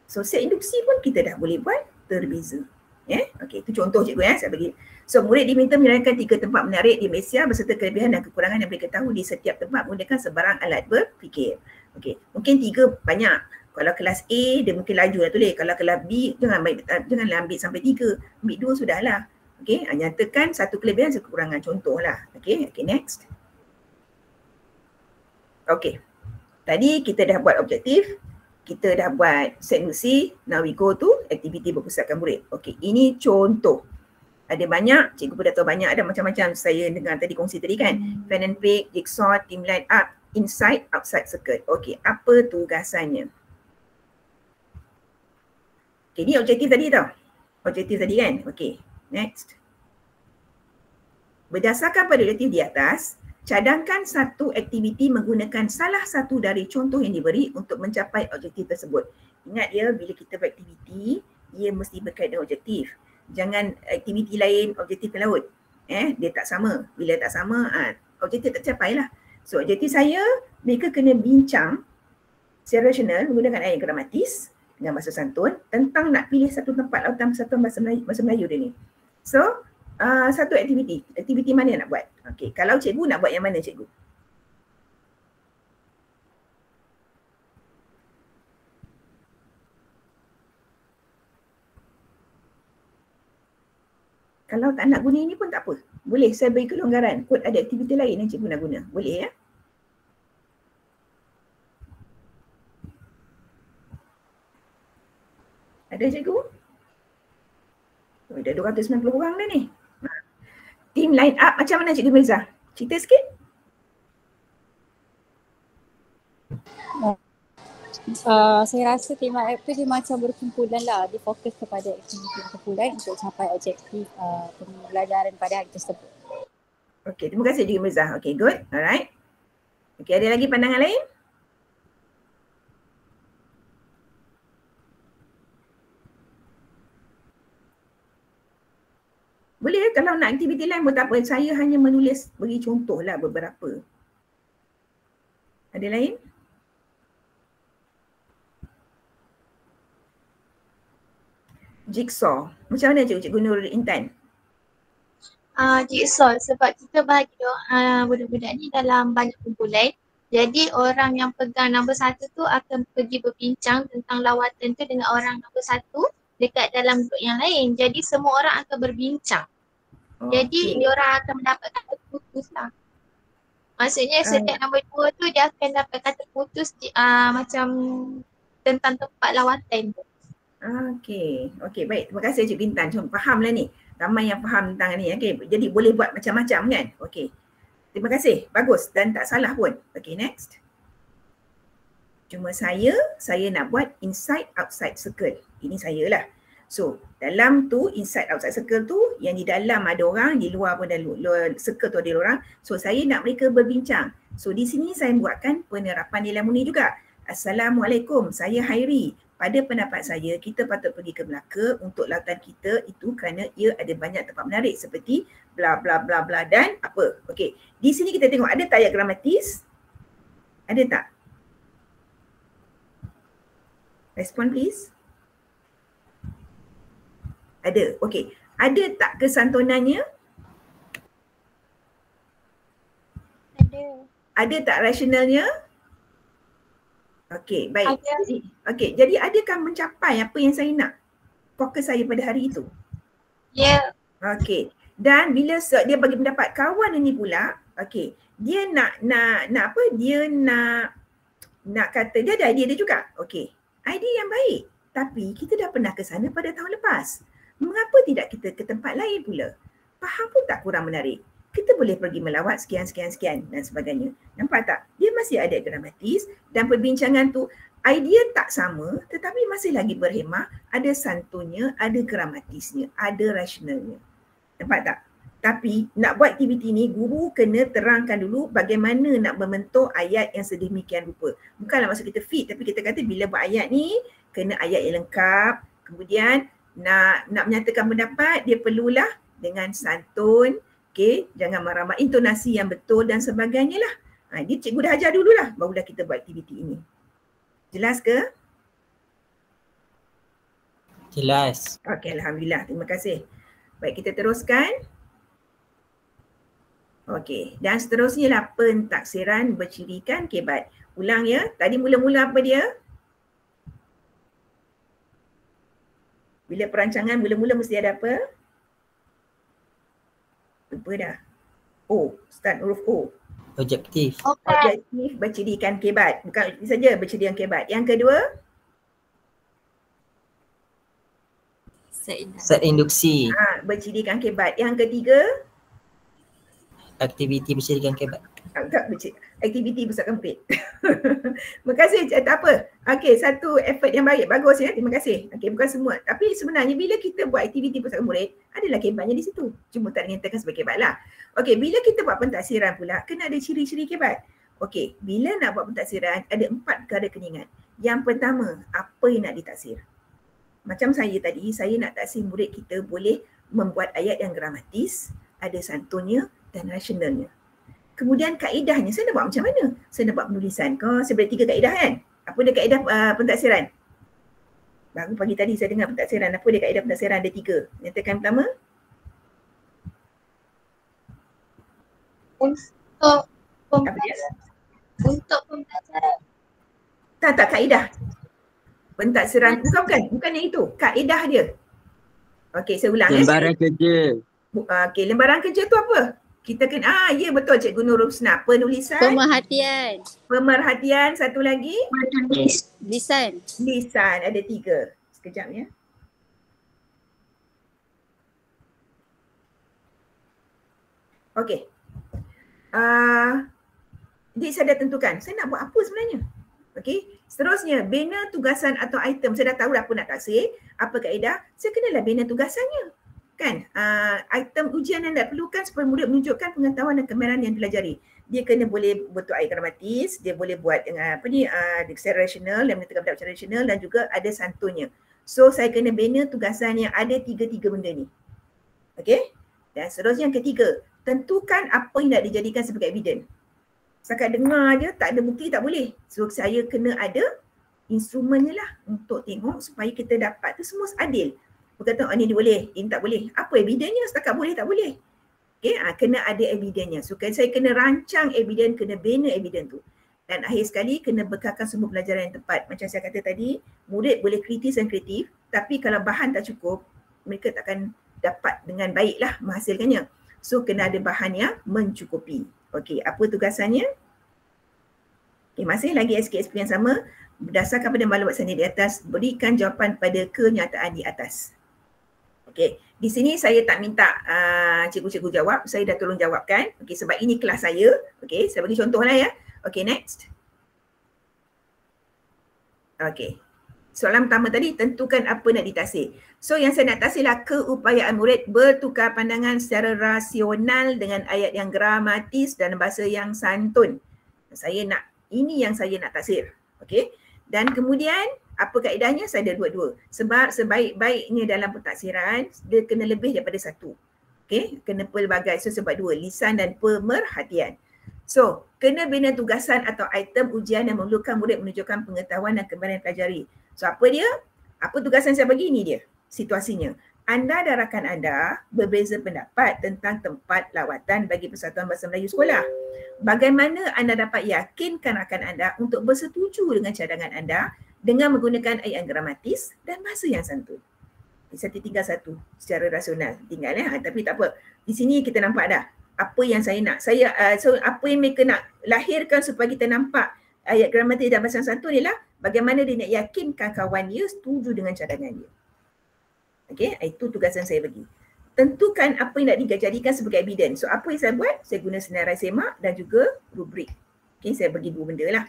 So set induksi pun kita dah boleh buat terbeza. Okay, itu contoh cikgu saya bagi. So murid diminta menyenaraikan 3 tempat menarik di Malaysia beserta kelebihan dan kekurangan yang mereka tahu di setiap tempat menggunakan sebarang alat berfikir. Okay, mungkin 3 banyak. Kalau kelas A dia mungkin laju nak tulis. Kalau kelas B janganlah ambil sampai 3. Ambil 2 sudahlah. Okey, nyatakan satu kelebihan satu kekurangan contohlah. Okey, next. Okey. Tadi kita dah buat objektif, kita dah buat set induksi. Now we go to aktiviti berpusatkan murid. Okey, ini contoh. Ada banyak, cikgu pun dah tahu banyak, ada macam-macam saya dengar tadi kongsi tadi kan. Pen and pick, jigsaw, team line up, inside, outside circuit. Okey, apa tugasannya? Okay, ni objektif tadi tau. Objektif tadi kan? Okay, next. Berdasarkan pada objektif di atas, cadangkan satu aktiviti menggunakan salah satu dari contoh yang diberi untuk mencapai objektif tersebut. Ingat ya, bila kita buat aktiviti, ia mesti berkaitan dengan objektif. Jangan aktiviti lain, objektif ke laut. Dia tak sama. Bila tak sama, objektif tak capai lah. So, objektif saya, mereka kena bincang secara rasional menggunakan ayat gramatis dengan bahasa santun tentang nak pilih satu tempat lautan persatuan bahasa Melayu dia ni. So, satu aktiviti. Aktiviti mana yang nak buat? Okey, kalau cikgu nak buat yang mana cikgu? Kalau tak nak guna ini pun tak apa. Boleh saya beri kelonggaran. Kod ada aktiviti lain yang cikgu nak guna. Boleh ya? Ada cikgu? Oh, dah 290 orang dah ni. Team line up macam mana Cikgu Mirza? Cerita sikit. Saya rasa tim line up tu dia macam berkumpulan lah. Dia fokus kepada aktiviti kumpulan untuk capai objektif pembelajaran pada hari tersebut. Okey, terima kasih Cikgu Mirza. Okey, good. Alright. Okey, ada lagi pandangan lain? Boleh kalau nak aktiviti lain pun tak apa. Saya hanya menulis bagi contoh lah beberapa. Ada lain? Jigsaw. Macam mana Cikgu Nurul Intan? Jigsaw sebab kita bagi budak-budak ni dalam banyak kumpulan. Jadi orang yang pegang nombor 1 tu akan pergi berbincang tentang lawatan tu dengan orang nombor 1 dekat dalam grup yang lain. Jadi semua orang akan berbincang. Jadi diorang akan mendapat kata putus lah. Maksudnya setiap nombor 2 tu dia akan dapat kata putus macam tentang tempat lawatan tu. Okey, baik. Terima kasih Cik Bintan. Cuma faham lah ni. Ramai yang faham tentang ni. Okay. Jadi boleh buat macam-macam kan? Okey. Terima kasih. Bagus dan tak salah pun. Okey, next. Cuma saya nak buat inside outside circle. Ini saya lah. So, dalam tu inside outside circle tu yang di dalam ada orang, di luar pun ada luar circle tu ada orang. So, saya nak mereka berbincang. So, di sini saya buatkan penerapan nilai murni juga. Assalamualaikum, saya Hairi. Pada pendapat saya, kita patut pergi ke Melaka untuk lautan kita itu kerana ia ada banyak tempat menarik seperti bla bla bla bla dan apa. Okey, di sini kita tengok ada tak ayat gramatis? Ada tak? Respon please. Ada. Okey. Ada tak kesantunannya? Ada. Ada tak rasionalnya? Okey, baik. Okey, jadi adakah mencapai apa yang saya nak? Fokus saya pada hari itu? Ya. Okey. Dan bila dia bagi pendapat kawan ini pula, okey, dia nak apa? Dia nak kata dia ada idea dia juga. Okey. Idea yang baik. Tapi kita dah pernah ke sana pada tahun lepas. Mengapa tidak kita ke tempat lain pula? Faham pun tak kurang menarik. Kita boleh pergi melawat sekian dan sebagainya. Nampak tak? Dia masih ada gramatis dan perbincangan tu idea tak sama tetapi masih lagi berhemah, ada santunnya, ada gramatisnya, ada rasionalnya. Nampak tak? Tapi nak buat aktiviti ni guru kena terangkan dulu bagaimana nak membentuk ayat yang sedemikian rupa. Bukanlah maksud kita fit tapi kita kata bila buat ayat ni kena ayat yang lengkap. Kemudian nak menyatakan pendapat dia perlulah dengan santun, okey, jangan marah-marah, intonasi yang betul dan sebagainya lah. Dia cikgu dah ajar dululah barulah kita buat aktiviti ini. Jelas ke? Jelas. Okey, alhamdulillah. Terima kasih. Baik, kita teruskan. Okey, dan seterusnya lah pentaksiran bercirikan kebat. Ulang ya. Tadi mula-mula apa dia? Bila perancangan mula-mula mesti ada apa? Lupa dah. O, start huruf O. Objektif. Objektif bercirikan kebat. Bukan objektif saja bercirikan kebat. Yang kedua? Set induksi. Bercirikan kebat. Yang ketiga? Aktiviti bersihkan kebat. Tak becik. Aktiviti besarkan murid. Terima kasih, tak apa. Okey, satu effort yang baik, bagus ya. Terima kasih. Okey, bukan semua. Tapi sebenarnya bila kita buat aktiviti besarkan murid, adalah kebatnya di situ. Cuma tak dinyatakan sebagai kebat lah. Okey, bila kita buat pentaksiran pula, kena ada ciri-ciri kebat. Okey, bila nak buat pentaksiran, ada 4 perkara kena ingat. Yang pertama, apa yang nak ditaksir? Macam saya tadi, saya nak taksir murid kita boleh membuat ayat yang gramatis, ada santunnya dan rasionalnya. Kemudian kaedahnya, saya nak buat macam mana? Saya nak buat penulisan ke? Saya boleh 3 kaedah kan? Apa dia kaedah pentaksiran? Baru pagi tadi saya dengar pentaksiran. Apa dia kaedah pentaksiran? Ada 3. Nyatakan pertama. Untuk pembelajaran. Tak kaedah. Pentaksiran. Bukan yang itu. Kaedah dia. Okey, saya ulang. Lembaran kerja. Okey, lembaran kerja tu apa? Kita kena, ya betul Cikgu Nur Husna. Penulisan. Pemerhatian. Satu lagi. Lisan. Ada 3. Sekejap ya. Okey. Jadi saya dah tentukan. Saya nak buat apa sebenarnya? Okey. Seterusnya, bina tugasan atau item. Saya dah tahu apa nak taksir. Apa kaedah? Saya kenalah bina tugasannya. Kan, item ujian yang nak perlukan supaya murid menunjukkan pengetahuan dan kemahiran yang dipelajari. Dia kena boleh bentuk ayat gramatis, dia boleh buat dengan secara rasional dan menentukan pendapat secara rasional dan juga ada santunnya. So saya kena bina tugasan yang ada 3 benda ni. Okey? Dan seterusnya yang ketiga, tentukan apa yang nak dijadikan sebagai evidence. Setakat dengar je, tak ada bukti tak boleh. So saya kena ada instrumennya lah untuk tengok supaya kita dapat tu semua adil. Berkata, ni boleh, ini tak boleh. Apa evidennya? Setakat boleh, tak boleh. Okay, kena ada evidennya. So saya kena rancang evidence, kena bina evidence tu. Dan akhir sekali, kena bekalkan sumber pelajaran yang tepat. Macam saya kata tadi, murid boleh kritis dan kreatif, tapi kalau bahan tak cukup, mereka takkan dapat dengan baiklah menghasilkannya. So kena ada bahan yang mencukupi. Okey, apa tugasannya? Okay, masih lagi SKSP yang sama. Berdasarkan pada maklumat saya di atas, berikan jawapan pada kenyataan di atas. Okey, di sini saya tak minta cikgu-cikgu jawab, saya dah tolong jawabkan. Okey, sebab ini kelas saya. Okey, saya bagi contoh lah ya. Okey, next. Okey. Soalan pertama tadi, tentukan apa nak ditaksir. So yang saya nak taksirlah keupayaan murid bertukar pandangan secara rasional dengan ayat yang gramatis dan bahasa yang santun. Ini yang saya nak taksir. Okey. Dan kemudian apa kaedahnya? Saya ada dua-dua. Sebab sebaik-baiknya dalam pentaksiran, dia kena lebih daripada 1. Okey, kena pelbagai. So sebab 2, lisan dan pemerhatian. So, kena bina tugasan atau item ujian yang memerlukan murid menunjukkan pengetahuan dan kemahiran pelajari. So apa dia? Apa tugasan saya bagi? Ini dia situasinya. Anda dan rakan anda berbeza pendapat tentang tempat lawatan bagi Persatuan Bahasa Melayu Sekolah. Bagaimana anda dapat yakinkan rakan anda untuk bersetuju dengan cadangan anda dengan menggunakan ayat yang gramatis dan bahasa yang santun? Saya tinggal 1 secara rasional. Tinggal ya. Tapi tak apa. Di sini kita nampak dah apa yang saya nak. So apa yang mereka nak lahirkan supaya kita nampak ayat gramatis dan bahasa yang santun ialah bagaimana dia nak yakinkan kawan dia setuju dengan cadangan dia. Okey, itu tugasan saya bagi. Tentukan apa yang nak dijadikan sebagai evidence. So apa yang saya buat? Saya guna senarai semak dan juga rubrik. Okey, saya bagi 2 benda lah.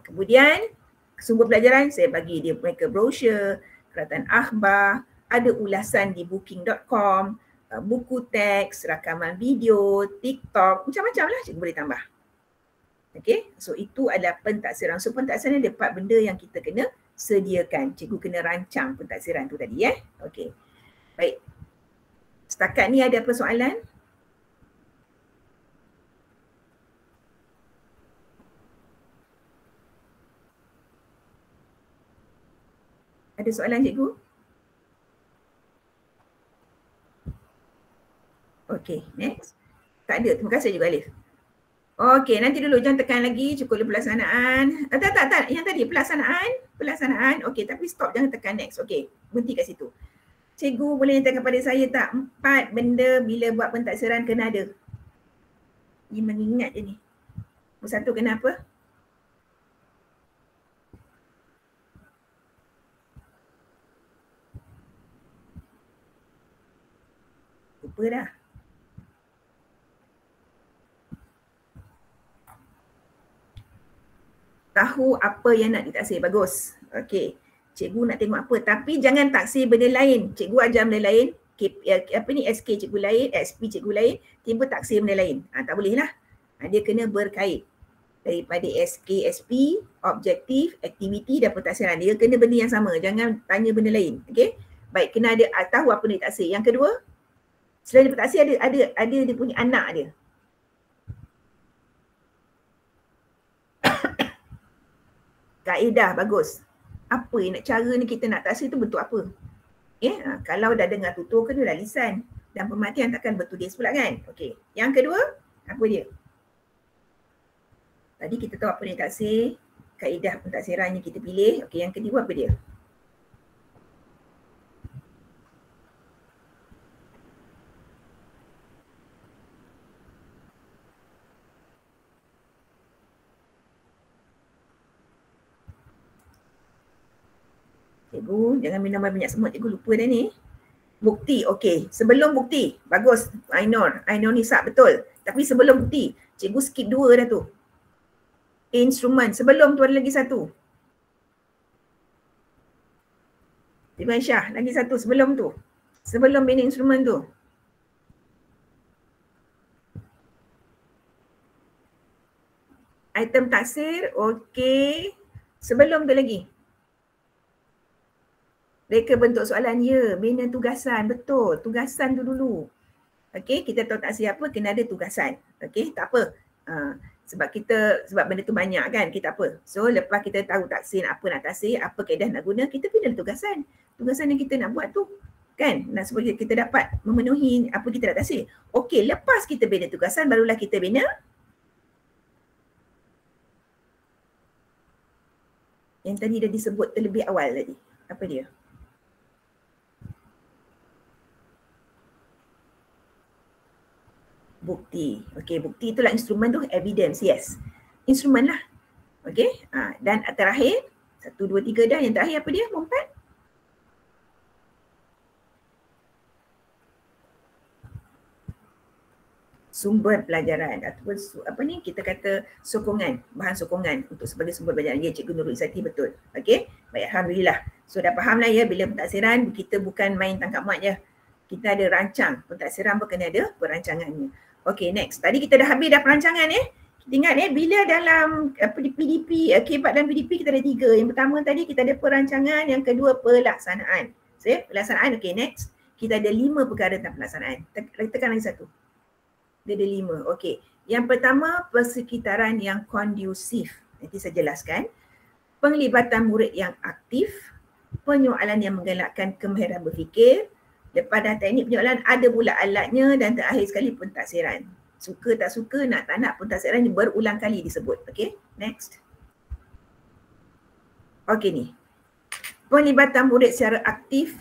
Kemudian sumber pelajaran saya bagi dia mereka brosur, keratan akhbar, ada ulasan di booking.com, buku teks, rakaman video, TikTok, macam-macam lah cikgu boleh tambah. Okey, so itu adalah pentaksiran. So pentaksiran ada 4 benda yang kita kena sediakan. Cikgu kena rancang pentaksiran tu tadi Okey. Baik. Setakat ni ada persoalan? Ada soalan cikgu? Okey, next. Tak ada. Terima kasih juga Alif. Okey, nanti dulu jangan tekan lagi, cukup pelaksanaan. Tak. Yang tadi pelaksanaan. Okey, tapi stop, jangan tekan next. Okey, berhenti kat situ. Cikgu boleh nyatakan kepada saya tak 4 benda bila buat pentaksiran kena ada? Ini mengingat je ni. Satu kena apa? Lupa dah. tahu apa yang nak ditaksir. Bagus. Okey. Cikgu nak tengok apa. Tapi jangan taksir benda lain. Cikgu ajar benda lain. SK cikgu lain, SP cikgu lain, tiba taksir benda lain. Tak boleh lah. Dia kena berkait. Daripada SK, SP, objektif, aktiviti dan pentaksiran. Dia kena benda yang sama. Jangan tanya benda lain. Okey. Baik, kena ada tahu apa yang ditaksir. Yang kedua, selain pentaksir ada dia punya anak dia. Kaedah, bagus. Apa yang cara ni kita nak taksir tu bentuk apa? Kalau dah dengar tutur kan dah lisan dan pemerhatian takkan bertulis pula kan. Okey. Yang kedua, apa dia? Tadi kita tahu apa yang taksir, kaedah pentaksiran yang kita pilih. Okey, yang kedua apa dia? Cikgu, jangan minum banyak semut, cikgu lupa dah ni. Bukti, okey. Sebelum bukti, bagus Ainur Nisa, betul. Tapi sebelum bukti, cikgu skip 2 dah tu. Instrumen, sebelum tu ada lagi satu. Cikgu Aisyah, lagi satu sebelum tu. Sebelum bina instrumen tu. Item taksir, okey. Sebelum tu lagi. Reka bentuk soalan, ya, bina tugasan, betul, tugasan tu dulu. Okey, kita tahu taksir apa, kena ada tugasan. Okey, tak apa. Sebab benda tu banyak kan, kita apa. So lepas kita tahu taksir apa nak taksir, apa kaedah nak guna, kita pilih tugasan. Tugasan yang kita nak buat tu kan, supaya kita dapat memenuhi apa kita nak taksir. Okey, lepas kita bina tugasan, barulah kita bina yang tadi dah disebut terlebih awal tadi. Apa dia? Bukti. Okey, bukti itulah instrumen tu, evidence, yes. Instrumen lah. Okey, dan terakhir, 1, 2, 3 dah. Yang terakhir apa dia? 4. Sumber pelajaran ataupun apa ni kita kata sokongan, bahan sokongan untuk sebagai sumber pelajaran. Ya, Cikgu Nurul Izzati, betul. Okey, baik, alhamdulillah. So dah faham lah ya, bila pentaksiran kita bukan main tangkap muat je. Kita ada rancang, pentaksiran pun kena ada perancangannya. Okey, next. Tadi kita dah habis dah perancangan Kita ingat bila dalam PDP, KBAT dan PDP kita ada 3. Yang pertama tadi kita ada perancangan, yang kedua pelaksanaan. So, pelaksanaan, okey, next. Kita ada 5 perkara tentang pelaksanaan. Tekan lagi satu. Dia ada 5. Okey. Yang pertama, persekitaran yang kondusif. Nanti saya jelaskan. Penglibatan murid yang aktif, penyoalan yang menggalakkan kemahiran berfikir. Lepas dah teknik penyoalan, ada pula alatnya, dan terakhir sekali pentaksiran. Suka tak suka, nak tak nak, pentaksiran ni berulang kali disebut. Okey, next. Okey ni. Penglibatan murid secara aktif,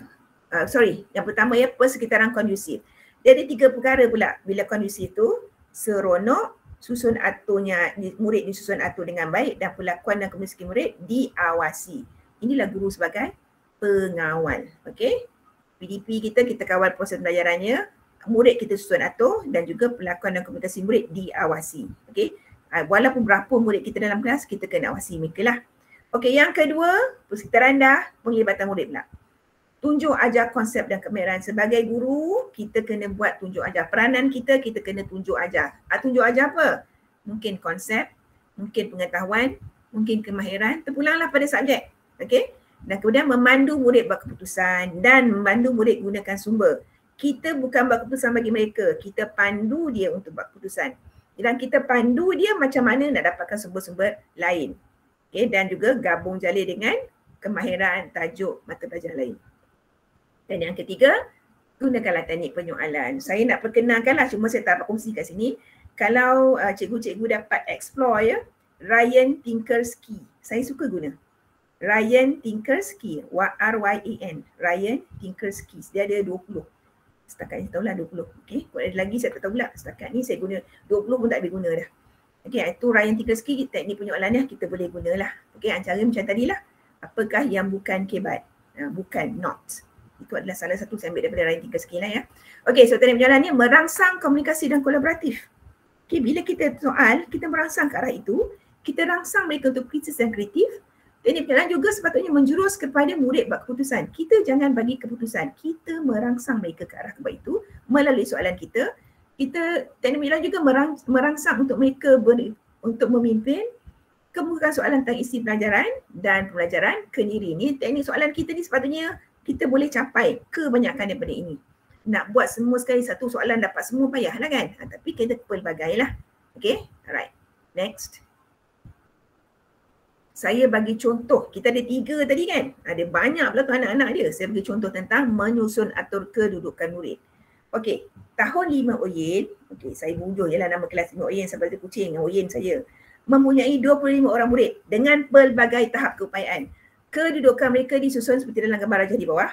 yang pertama ya, persekitaran kondusif. Dia ada 3 perkara pula bila kondusif tu, seronok, susun aturnya, murid disusun atur dengan baik, dan perlakuan dan komunikasi murid diawasi. Inilah guru sebagai pengawal. Okey. PDP kita kawal proses pembelajarannya, murid kita susun atur dan juga perlakuan dan komunikasi murid diawasi. Okey. Walaupun berapa murid kita dalam kelas, kita kena awasi mereka lah. Okey, yang kedua, persekitaran dah, penglibatan murid pula. Tunjuk ajar konsep dan kemahiran. Sebagai guru, kita kena buat tunjuk ajar. Peranan kita kena tunjuk ajar. Tunjuk ajar apa? Mungkin konsep, mungkin pengetahuan, mungkin kemahiran. Terpulanglah pada subjek. Okey. Dan kemudian memandu murid buat keputusan dan memandu murid gunakan sumber. Kita bukan buat keputusan bagi mereka, kita pandu dia untuk buat keputusan. Dan kita pandu dia macam mana nak dapatkan sumber-sumber lain. Okay, dan juga gabung jalin dengan kemahiran tajuk mata pelajaran lain. Dan yang ketiga, gunakanlah teknik penyoalan. Saya nak perkenalkanlah, cuma saya tak dapat kongsi kat sini. Kalau cikgu-cikgu dapat explore ya, Ryan Tinkersky. Saya suka guna. Ryan Tinkersky, R-Y-A-N, Ryan Tinkersky. Dia ada 20. Setakat ni tahulah 20. Okey, kalau ada lagi saya tak tahu pula. Setakat ni saya guna 20 pun tak boleh guna dah. Okey, itu Ryan Tinkersky, teknik penyoalannya kita boleh gunalah. Okey, cara macam tadilah. Apakah yang bukan KBAT? Bukan, not. Itu adalah salah satu saya ambil daripada Ryan Tinkersky lah ya. Okey, so teknik penyoalan ni merangsang komunikasi dan kolaboratif. Okey, bila kita soal, kita merangsang ke arah itu, kita rangsang mereka untuk kritis dan kreatif. Teknik penilaian juga sepatutnya menjurus kepada murid buat keputusan. Kita jangan bagi keputusan, kita merangsang mereka ke arah kebaikan itu melalui soalan kita. Teknik penilaian juga merangsang untuk mereka untuk memimpin, kemukakan soalan tentang isi pelajaran dan pembelajaran kendiri. Ni teknik soalan kita ni sepatutnya kita boleh capai kebanyakan daripada ini. Nak buat semua sekali satu soalan dapat semua payahlah kan. Tapi kita pelbagailah. Okay, alright. Next. Saya bagi contoh, kita ada 3 tadi kan. Ada banyak pula tu anak-anak dia. Saya bagi contoh tentang menyusun atur kedudukan murid. Okey, tahun 5 Oyen, okey saya bujuh je lah nama kelas 5 Oyen sampai tu kucing, Oyen saja. Mempunyai 25 orang murid dengan pelbagai tahap keupayaan. Kedudukan mereka disusun seperti dalam gambar rajah di bawah.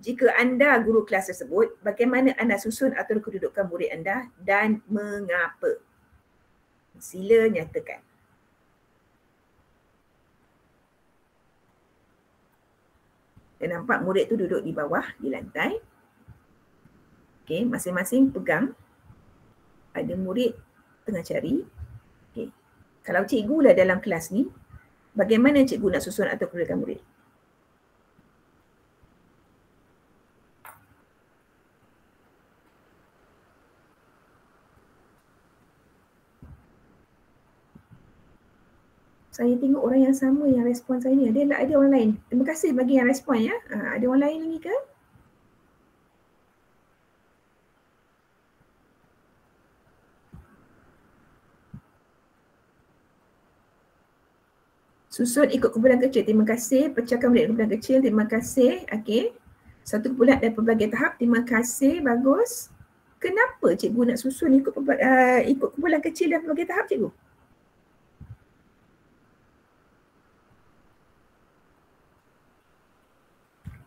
Jika anda guru kelas tersebut, bagaimana anda susun atur kedudukan murid anda dan mengapa? Sila nyatakan. Dan nampak murid tu duduk di bawah, di lantai. Okey, masing-masing pegang. Ada murid tengah cari. Okey. Kalau cikgu lah dalam kelas ni, bagaimana cikgu nak susun atur kedudukan murid? Saya tengok orang yang sama yang respon saya ni. Ada orang lain. Terima kasih bagi yang respon ya. Ada orang lain lagi ke? Susun ikut kumpulan kecil. Terima kasih. Pecahkan murid kumpulan kecil. Terima kasih. Okey. Satu kumpulan dan pelbagai tahap. Terima kasih. Bagus. Kenapa cikgu nak susun ikut kumpulan kecil dan pelbagai tahap cikgu?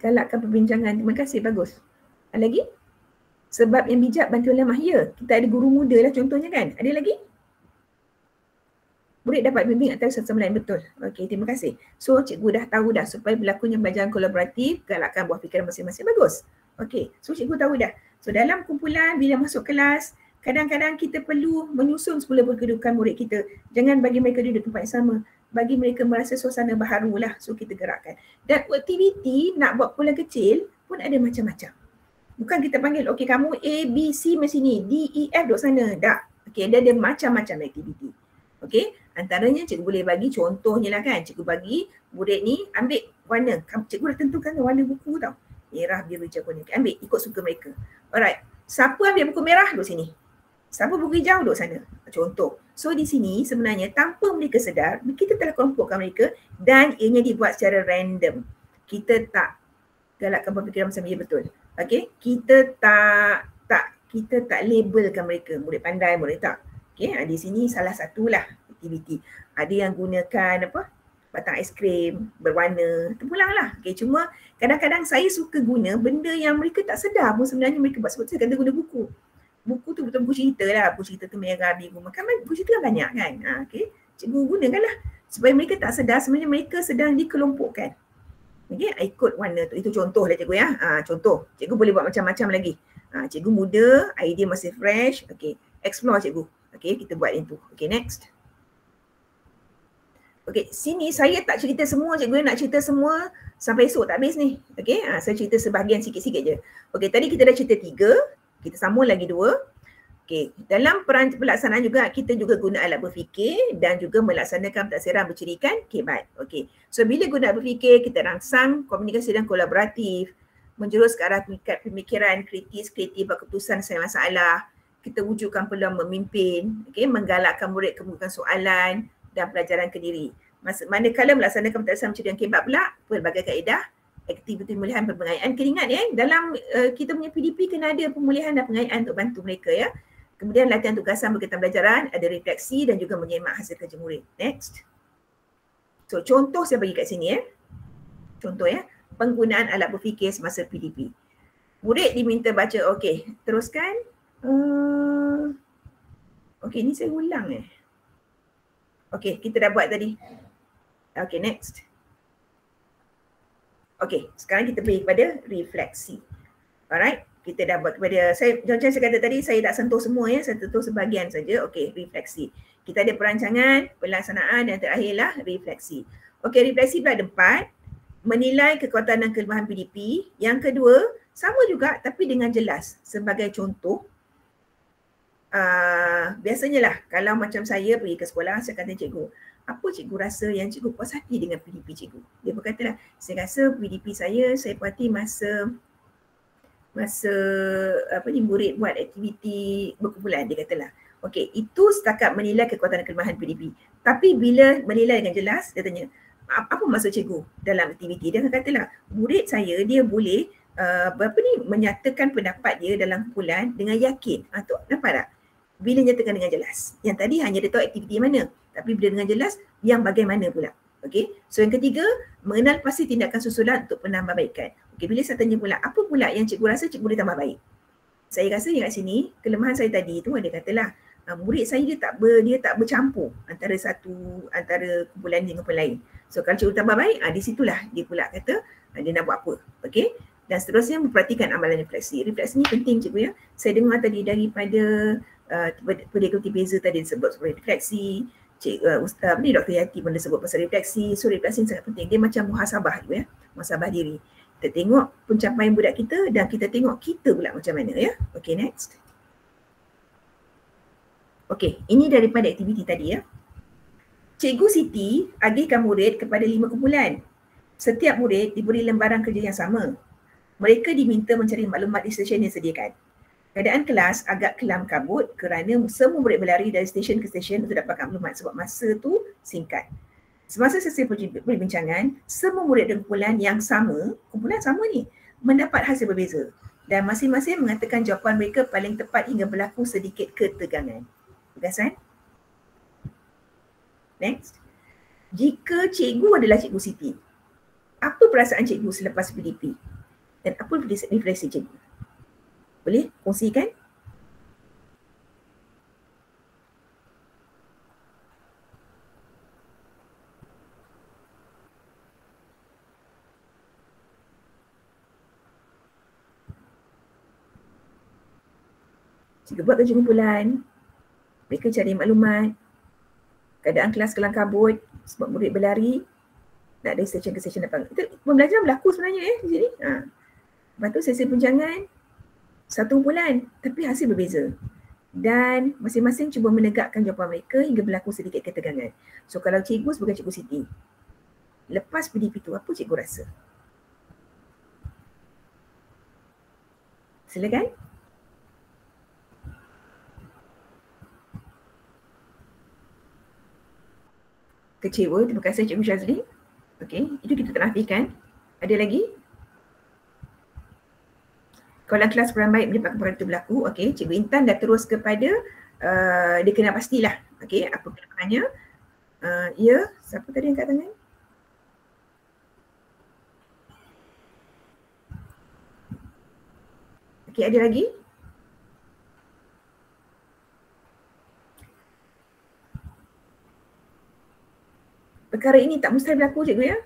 Galakkan perbincangan. Terima kasih. Bagus. Ada lagi? Sebab yang bijak bantuan lemah. Ya. Kita ada guru muda lah contohnya kan. Ada lagi? Murid dapat bimbing antara satu sama lain. Betul. Okey. Terima kasih. So cikgu dah tahu dah supaya berlakunya pembelajaran kolaboratif, galakkan buah fikiran masing-masing. Bagus. Okey. So cikgu tahu dah. So dalam kumpulan bila masuk kelas, kadang-kadang kita perlu menyusun semula kedudukan murid kita. Jangan bagi mereka duduk tempat yang sama. Bagi mereka merasa suasana baharu lah. So kita gerakkan. Dan aktiviti nak buat kumpulan kecil pun ada macam-macam. Bukan kita panggil, okey kamu A, B, C mesti ni, D, E, F duduk sana. Tak. Okey, dia ada macam-macam aktiviti. Okey, antaranya cikgu boleh bagi contohnya lah kan. Cikgu bagi murid ni ambil warna. Cikgu dah tentukan warna buku tau. Merah, biru, hijau, kuning. Ambil ikut suka mereka. Alright. Siapa ambil buku merah duduk sini. Siapa buku hijau duduk sana. Contoh. So di sini sebenarnya tanpa mereka sedar, kita telah kelompokkan mereka dan ianya dibuat secara random. Kita tak galakkan berfikiran macam ya betul. Okey, kita tak labelkan mereka murid pandai, murid tak. Okey, di sini salah satulah aktiviti. Ada yang gunakan batang aiskrim berwarna, terpulanglah. Okey, cuma kadang-kadang saya suka guna benda yang mereka tak sedar pun sebenarnya mereka buat. Sebab saya kata guna buku. Buku tu betul buku cerita lah. Buku cerita tu merah, biru. Kan buku cerita kan banyak kan. Okay. Cikgu gunakanlah. Supaya mereka tak sedar sebenarnya mereka sedang dikelompokkan. Okay. Ikut warna tu. Itu contoh lah cikgu ya. Contoh. Cikgu boleh buat macam-macam lagi. Cikgu muda, idea masih fresh. Okay. Explore cikgu. Okay. Kita buat itu. Okay. Next. Okay. Sini saya tak cerita semua cikgu. Nak cerita semua sampai esok tak habis ni. Okay. Saya cerita sebahagian sikit-sikit je. Okay. Tadi kita dah cerita 3. Kita sambung lagi 2. Okey, dalam peran pelaksanaan juga kita juga guna alat berfikir dan juga melaksanakan pentafsiran bercirikan kebat. Okey. So bila guna alat berfikir, kita rangsang komunikasi dan kolaboratif, menjurus ke arah pemikiran kritis, kreatif, keputusan selesai masalah. Kita wujudkan peluang memimpin, okey, menggalakkan murid kemukakan soalan dan pelajaran kendiri. Manakala melaksanakan pentafsiran bercirikan kebat pula, pelbagai kaedah aktiviti pemulihan pengayaan. Kena ingat ya, dalam kita punya PDP kena ada pemulihan dan pengayaan untuk bantu mereka ya. Kemudian latihan tugasan berkaitan pelajaran, ada refleksi dan juga menyemak hasil kerja murid. Next. So contoh saya bagi kat sini ya. Contoh ya, penggunaan alat berfikir semasa PDP. Murid diminta baca, okey, teruskan. Okey, ni saya ulang Okey, kita dah buat tadi. Okey, next. Okey, sekarang kita pergi kepada refleksi. Alright. kita dah buat kepada saya, macam saya kata tadi, saya tak sentuh semua ya, saya sentuh sebahagian saja. Okey, refleksi. Kita ada perancangan, pelaksanaan dan terakhirlah refleksi. Okey, refleksi pula ada 4. Menilai kekuatan dan kelemahan PDP. Yang kedua, sama juga tapi dengan jelas. Sebagai contoh, biasanya lah kalau macam saya pergi ke sekolah, saya kata cikgu, apa cikgu rasa yang cikgu puas hati dengan PDP cikgu? Dia berkata lah, saya rasa PDP saya puas hati masa murid buat aktiviti berkumpulan, dia katalah. Okey, itu setakat menilai kekuatan dan kelemahan PDP. Tapi bila menilai dengan jelas, dia tanya, apa maksud cikgu dalam aktiviti? Dia katalah, murid saya dia boleh menyatakan pendapat dia dalam kumpulan dengan yakin. Tu nampak tak? Bila nyatakan dengan jelas. Yang tadi hanya dia tahu aktiviti mana, tapi bila dengan jelas yang bagaimana pula. Okey. So yang ketiga, mengenal pasti tindakan susulan untuk penambahbaikan. Okey, bila saya tanya pula, apa pula yang cikgu rasa cikgu boleh tambah baik? Saya rasa yang kat sini, kelemahan saya tadi tu dia katalah, murid saya dia tak bercampur antara kumpulan dengan kumpulan lain. So kalau cikgu tambah baik, di situlah dia pula kata dia nak buat apa. Okey. Dan seterusnya memperhatikan amalan refleksi. Refleksi ni penting cikgu ya. Saya dengar tadi daripada Pendekati Beza tadi disebut sebagai refleksi. Ustaz Dr. Yati pun disebut pasal refleksi. So refleksi ni sangat penting. Dia macam muhasabah tu ya. Muhasabah diri. Kita tengok pencapaian budak kita dan kita tengok kita pula macam mana ya. Okay, next. Okay, ini daripada aktiviti tadi ya. Cikgu Siti agihkan murid kepada 5 kumpulan. Setiap murid diberi lembaran kerja yang sama. Mereka diminta mencari maklumat di stesen yang disediakan. Keadaan kelas agak kelam kabut kerana semua murid berlari dari stesen ke stesen untuk dapatkan maklumat sebab masa tu singkat. Semasa sesi perbincangan, semua murid dan kumpulan sama ni, mendapat hasil berbeza dan masing-masing mengatakan jawapan mereka paling tepat hingga berlaku sedikit ketegangan. Tugasan? Next. Jika cikgu adalah cikgu Siti, apa perasaan cikgu selepas PDP? Dan apa refleksi cikgu? Boleh kongsikan? Cikgu buat kerja kumpulan, mereka cari maklumat, keadaan kelas kelam kabut sebab murid berlari, nak dari stesen ke stesen depan. Itu pembelajaran berlaku sebenarnya di sini. Lepas tu sesi perbincangan, satu kumpulan tapi hasil berbeza. Dan masing-masing cuba menegakkan jawapan mereka hingga berlaku sedikit ketegangan. So kalau cikgu sebagai cikgu Siti, lepas PDP tu apa cikgu rasa? Silakan. Kecewa, terima kasih Cikgu Syazli. Okey, itu kita tak nafikan. Ada lagi? Kalau kelas kurang baik menyebabkan perkara itu berlaku, okey, Cikgu Intan dah terus kepada dia kena pastilah. Okey, apa kelemahannya? Ya, siapa tadi yang kat tangan? Okey, ada lagi? Perkara ini tak mustahil berlaku cikgu ya.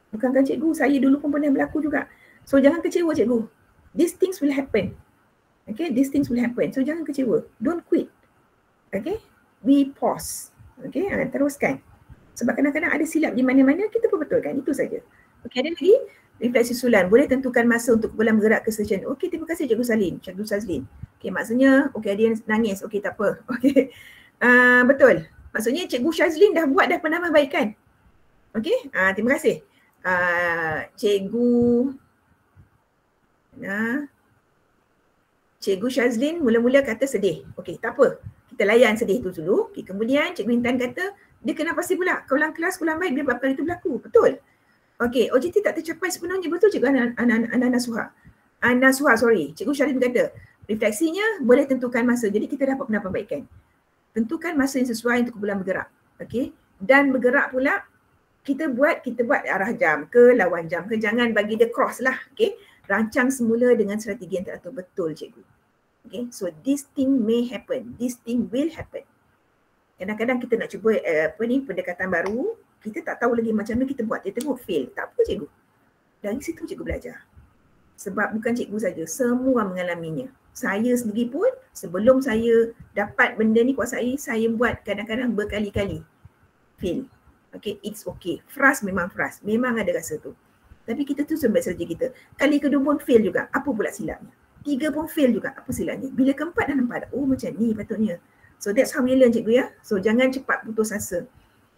Bukankah cikgu, saya dulu pun pernah berlaku juga. So jangan kecewa cikgu. These things will happen. Okay, these things will happen. So jangan kecewa. Don't quit. Okay, we pause. Okay, teruskan. Sebab kadang-kadang ada silap di mana-mana, kita pun betulkan. Itu saja. Okay, ada lagi? Refleksi susulan. Boleh tentukan masa untuk kumpulan bergerak ke stesen. Okay, terima kasih Cikgu Salim. Cikgu Sazlin. Okay, maksudnya, okay, ada yang nangis. Okay, tak apa. Okay. Betul. Maksudnya Cikgu Syazlin dah buat dah penambahbaikan. Okay, terima kasih. Cikgu Syazlin mula-mula kata sedih. Okey, tak apa. Kita layan sedih tu dulu. Okay, kemudian Cikgu Intan kata, dia kena pasti pula. Kaulang kelas kurang baik bila perkara itu berlaku. Betul. Okey, OJT tak tercapai sepenuhnya. Betul Cikgu Ana Suha, sorry. Cikgu Syazlin kata, refleksinya boleh tentukan masa. Jadi kita dapat penambahbaikan. Tentukan masa yang sesuai untuk kumpulan bergerak. Okey. Dan bergerak pula, kita buat arah jam ke, lawan jam ke. Jangan bagi dia cross lah. Okey. Rancang semula dengan strategi yang teratur. Betul cikgu. Okay, so this thing may happen. This thing will happen. Kadang-kadang kita nak cuba pendekatan baru, kita tak tahu lagi macam mana kita buat. Kita tengok fail. Tak apa cikgu. Dari situ cikgu belajar. Sebab bukan cikgu saja, semua mengalaminya. Saya sendiri pun sebelum saya dapat benda ni kuasai, saya buat kadang-kadang berkali-kali fail. Okay, it's okay. Frust memang frust. Memang ada rasa tu. Tapi kita tu sebaik strategi kita. Kali kedua pun fail juga. Apa pula silapnya? 3 pun fail juga. Apa silapnya? Bila keempat dah nampak, oh macam ni patutnya. So that's how we learn cikgu ya. So jangan cepat putus asa.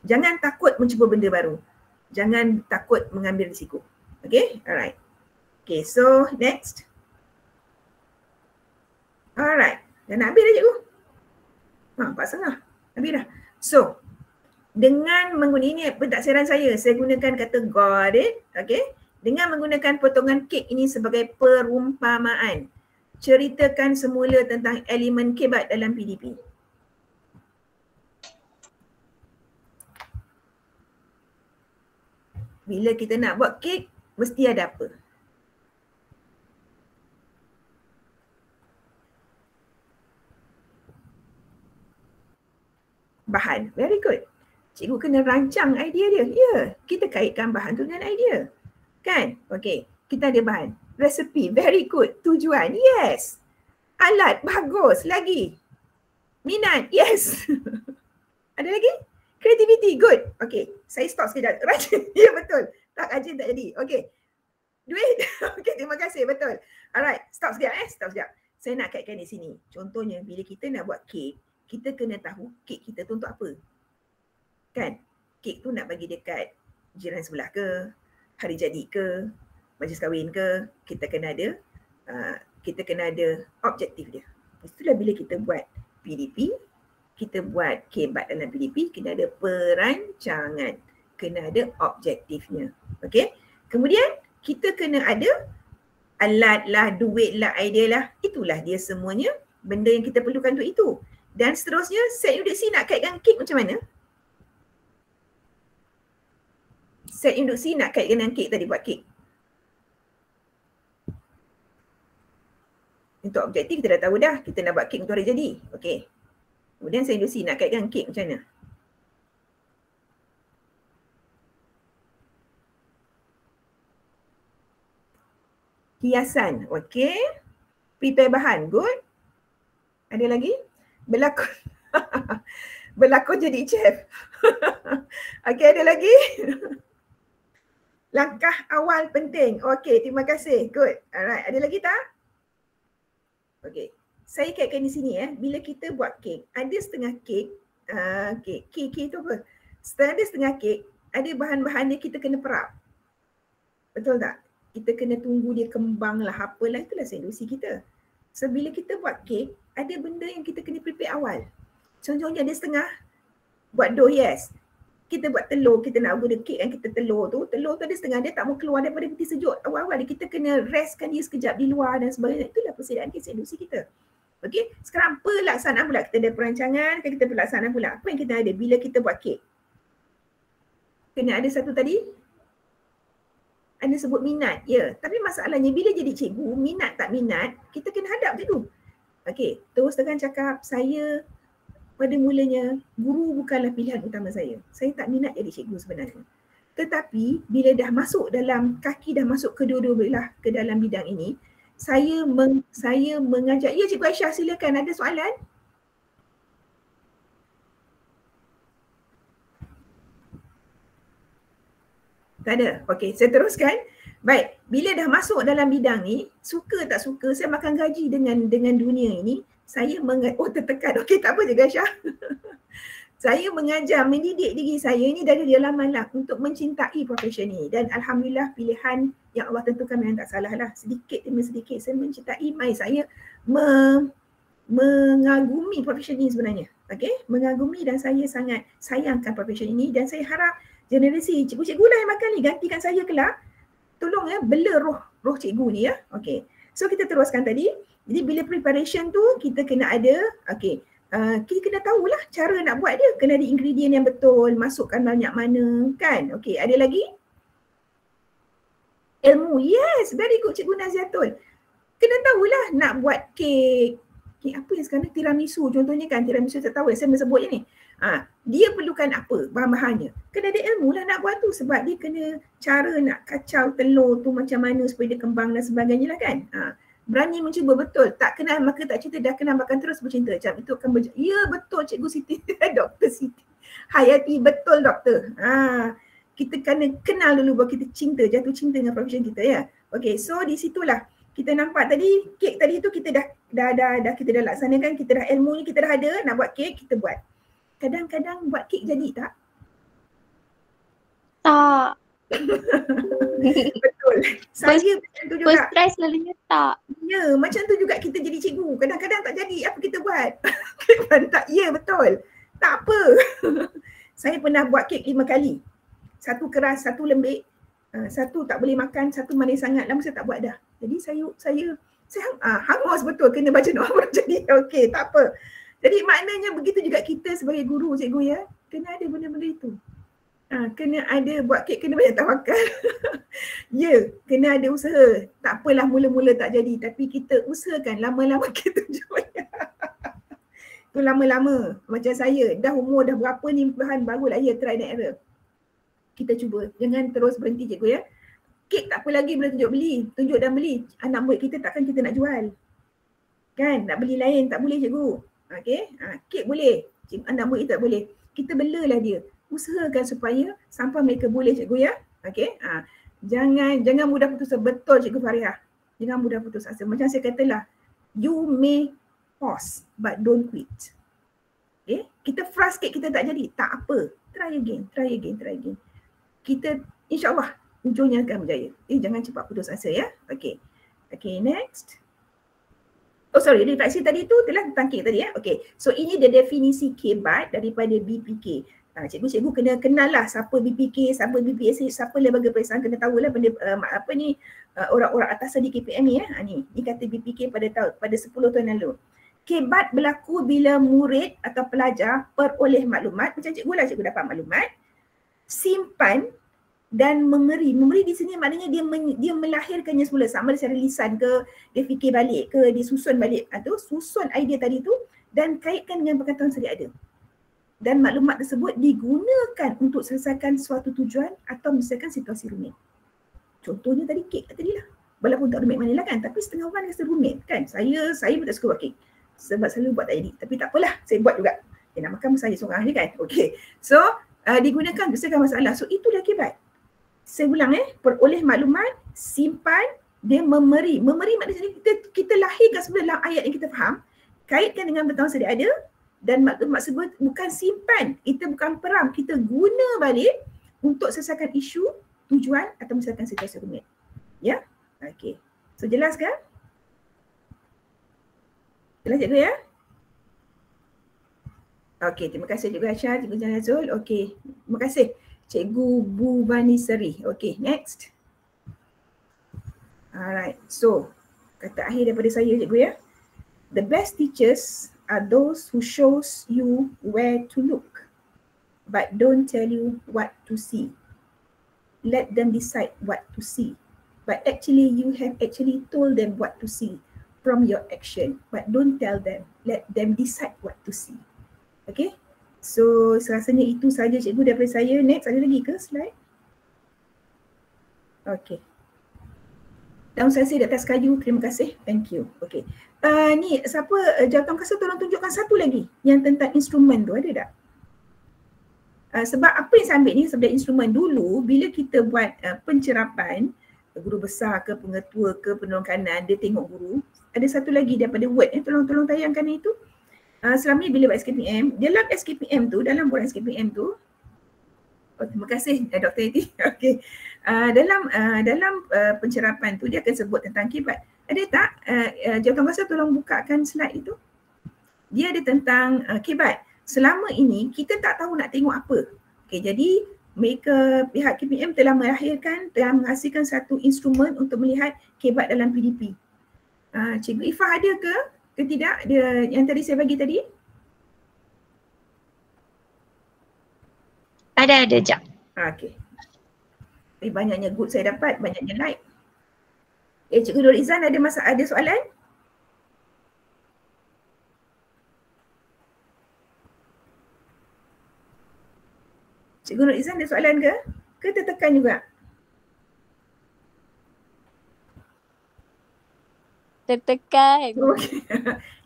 Jangan takut mencuba benda baru. Jangan takut mengambil risiko. Okay, alright. Okay, so next. Alright. Dah nak habis dah cikgu? 4:30. Habis dah. So, dengan menggunakan ini pentadsiran saya gunakan kata got it, okay? Dengan menggunakan potongan kek ini sebagai perumpamaan. Ceritakan semula tentang elemen kebat dalam PDP. Bila kita nak buat kek, mesti ada apa? Bahan. Very good. Cikgu kena rancang idea dia. Ya, kita kaitkan bahan tu dengan idea. Kan? Okey, kita ada bahan. Resipi, very good. Tujuan, yes. Alat, bagus. Lagi. Minat, yes. Ada lagi? Creativity, good. Okey, saya stop sekejap. Rajin, ya betul. Tak rajin tak jadi. Okey. Duit, okey terima kasih, betul. Alright, stop sekejap stop sekejap. Saya nak kaitkan di sini. Contohnya, bila kita nak buat kek, kita kena tahu kek kita tu untuk apa. Kan? Kek tu nak bagi dekat jiran sebelah ke, hari jadi ke, majlis kahwin ke, kita kena ada objektif dia. Itulah bila kita buat PDP, kita buat kebat dalam PDP, kena ada perancangan, kena ada objektifnya. Okey? Kemudian kita kena ada alat lah, duit lah, idea lah. Itulah dia semuanya benda yang kita perlukan untuk itu. Dan seterusnya, set induksi nak kaitkan kek macam mana? Set induksi nak kaitkan dengan kek tadi, buat kek. Untuk objektif kita dah tahu dah, kita nak buat kek untuk hari jadi. Okey. Kemudian set induksi nak kaitkan kek macam mana? Hiasan, okey. Prepare bahan, good. Ada lagi? Berlakon. Berlakon jadi chef. Okey, ada lagi? Langkah awal penting. Okey, terima kasih. Good. Alright, ada lagi tak? Okey. Saya kaitkan di sini bila kita buat kek, ada setengah kek, kek tu apa? Ada setengah kek, ada bahan-bahan dia kita kena perap. Betul tak? Kita kena tunggu dia kembang lah, apalah, itulah seduksi kita. So bila kita buat kek, ada benda yang kita kena prepare awal. Contohnya ada setengah buat dough, yes. Kita buat telur, kita nak guna kek kan, kita telur tu ada setengah, dia tak mau keluar daripada peti sejuk. Awal-awal kita kena restkan dia sekejap di luar dan sebagainya. Itulah persediaan seduksi kita. Okey, sekarang pelaksanaan pula. Kita ada perancangan, kita pelaksanaan pula. Apa yang kita ada bila kita buat kek? Kena ada satu tadi, ada sebut minat. Ya, tapi masalahnya bila jadi cikgu, minat tak minat, kita kena hadap cikgu. Okey, terus terang cakap, saya pada mulanya guru bukanlah pilihan utama saya. Saya tak minat jadi cikgu sebenarnya. Tetapi bila dah masuk dalam, kaki dah masuk kedua-dua belah ke dalam bidang ini, saya mengajak, ya Cikgu Aisyah silakan, ada soalan? Tak ada. Okey, saya teruskan. Baik, bila dah masuk dalam bidang ni, suka tak suka, saya makan gaji dengan dunia ini, saya tertekan. Okey, tak apa Cikgu Aisyah. Saya mengajar, mendidik diri saya ini dari dalaman lah untuk mencintai profesi ni. Dan Alhamdulillah pilihan yang Allah tentukan memang tak salah lah. Sedikit demi sedikit saya mencintai, saya mengagumi profesi ni sebenarnya. Okay? Mengagumi dan saya sangat sayangkan profesi ini dan saya harap generasi cikgu-cikgu lah yang bakal ni gantikan saya kelak. Tolong bela roh cikgu ni ya. Okay. So kita teruskan tadi. Jadi bila preparation tu kita kena ada, okay. Kita kena tahulah cara nak buat dia. Kena ada ingredient yang betul, masukkan banyak mana, kan? Okey, ada lagi? Ilmu, yes, very good Cikgu Naziatul. Kena tahulah nak buat kek, Okay, apa yang sekarang tiramisu contohnya kan, tiramisu tak tahu saya sebut ni. Dia perlukan apa bahan-bahannya. Kena ada ilmu lah nak buat tu sebab dia kena cara nak kacau telur tu macam mana supaya dia kembang dan sebagainya lah kan. Berani mencuba betul. Tak kenal maka tak cinta, dah kenal makan terus bercinta. Macam itu akan ya betul Cikgu Siti, Dr. Siti Hayati, betul doktor. Kita kena kenal dulu baru kita cinta, jatuh cinta dengan profession kita ya. Okay, so di situlah kita nampak tadi kek tadi tu kita dah kita dah laksanakan, kita dah ilmu ni kita dah ada, nak buat kek kita buat. Kadang-kadang buat kek jadi tak? Tak. Betul. Saya macam tu juga. First try selalunya tak. Ya, macam tu juga kita jadi cikgu. Kadang-kadang tak jadi, apa kita buat? Tak, ya betul. Tak apa. Saya pernah buat kek 5 kali. Satu keras, satu lembik. Satu tak boleh makan, satu manis sangat. Lama saya tak buat dah. Jadi saya hangus betul kena baca doa baru jadi. Okey, tak apa. Jadi maknanya begitu juga kita sebagai guru cikgu ya. Kena ada benda-benda itu. Kena ada buat kek, kena banyak tawakal. Ya, kena ada usaha. Tak apalah mula-mula tak jadi tapi kita usahakan lama-lama kita jual. Tu lama-lama. Macam saya dah umur dah berapa ni bahan barulah ya try and error. Kita cuba. Jangan terus berhenti cikgu ya. Kek tak apa lagi boleh tunjuk dan beli. Anak murid kita takkan kita nak jual. Kan? Nak beli lain tak boleh cikgu. Okey. Kek boleh. Anak murid tak boleh. Kita belalah dia. Usahakan supaya sampai mereka boleh cikgu ya. Okey. Jangan mudah putus asa. Betul Cikgu Farihah. Jangan mudah putus asa. Macam saya katalah, you may pause but don't quit. Okay? Kita frust kita tak jadi. Tak apa. Try again. Kita insyaAllah ujungnya akan berjaya. Jangan cepat putus asa ya. Okay. Okay, next. Oh sorry, refleksi tadi tu telah tentang K tadi ya. Okay. So ini dia definisi K-BAT daripada BPK. Cikgu kena kenal lah siapa BPK, siapa BPSA, siapa lembaga peperiksaan, kena tahulah benda orang-orang atasan di KPM ni ya. Ni kata BPK pada 10 tahun lalu. K-BAT berlaku bila murid atau pelajar peroleh maklumat, macam cikgu lah, cikgu dapat maklumat, simpan dan memberi. Memberi di sini maknanya dia melahirkannya semula, sama secara lisan ke, dia fikir balik ke, dia susun balik atau susun idea tadi tu dan kaitkan dengan pengetahuan sedia ada. Dan maklumat tersebut digunakan untuk selesaikan suatu tujuan atau menyelesaikan situasi rumit. Contohnya tadi kek tadi lah. Walaupun tak rumit mana lah kan, tapi setengah orang rasa rumit kan. Saya pun tak suka buat kek sebab selalu buat tak jadi. Tapi tak apalah, saya buat juga. Nak makan pun saya seorang je kan. Okay. So digunakan untuk selesaikan masalah. So itulah K-BAT. Saya ulang peroleh maklumat, simpan, dia memberi. Memberi maknanya kita lahirkan sebenarnya dalam ayat yang kita faham, kaitkan dengan pengetahuan sedia ada. Dan maklumat tersebut bukan simpan, kita bukan peram, kita guna balik untuk selesaikan isu, tujuan atau menyelesaikan situasi rumit. Ya? Okey. So jelas kan? Jelas cikgu ya? Okey, terima kasih Cikgu Aisyah, Cikgu Janazul. Okey, terima kasih Cikgu Bubani Seri. Okey, next. Alright, so kata akhir daripada saya cikgu ya. The best teachers are those who shows you where to look but don't tell you what to see. Let them decide what to see. But actually you have actually told them what to see from your action, but don't tell them. Let them decide what to see. Okay? So rasanya itu saja cikgu daripada saya. Next, ada lagi ke slide? Okay. Daun sasi di atas kayu, terima kasih. Thank you. Okay. Ni siapa jawatankuasa tolong tunjukkan satu lagi yang tentang instrumen tu, ada tak? Sebab apa yang saya ambil ni sebagai instrumen dulu bila kita buat pencerapan, guru besar ke, pengetua ke, penolong kanan, dia tengok guru. Ada satu lagi daripada Word, tolong tayangkan itu. Selama ni bila buat SKPM, dalam SKPM tu, dalam borang SKPM tu, terima kasih Dr. Edi. Okay. Dalam pencerapan tu dia akan sebut tentang K-BAT. Ada tak jawatankuasa tolong bukakan slide itu? Dia ada tentang K-BAT. Selama ini kita tak tahu nak tengok apa. Okay, jadi mereka pihak KPM telah menghasilkan satu instrumen untuk melihat K-BAT dalam PDP. Cikgu Ifah ada ke tidak? Dia yang tadi saya bagi tadi? Ada Jap. Okay. Banyaknya good saya dapat, banyaknya like. Cikgu Nur Izan ada soalan? Cikgu Nur Izan ada soalan ke? Ke tertekan juga? Tertekan. Okay.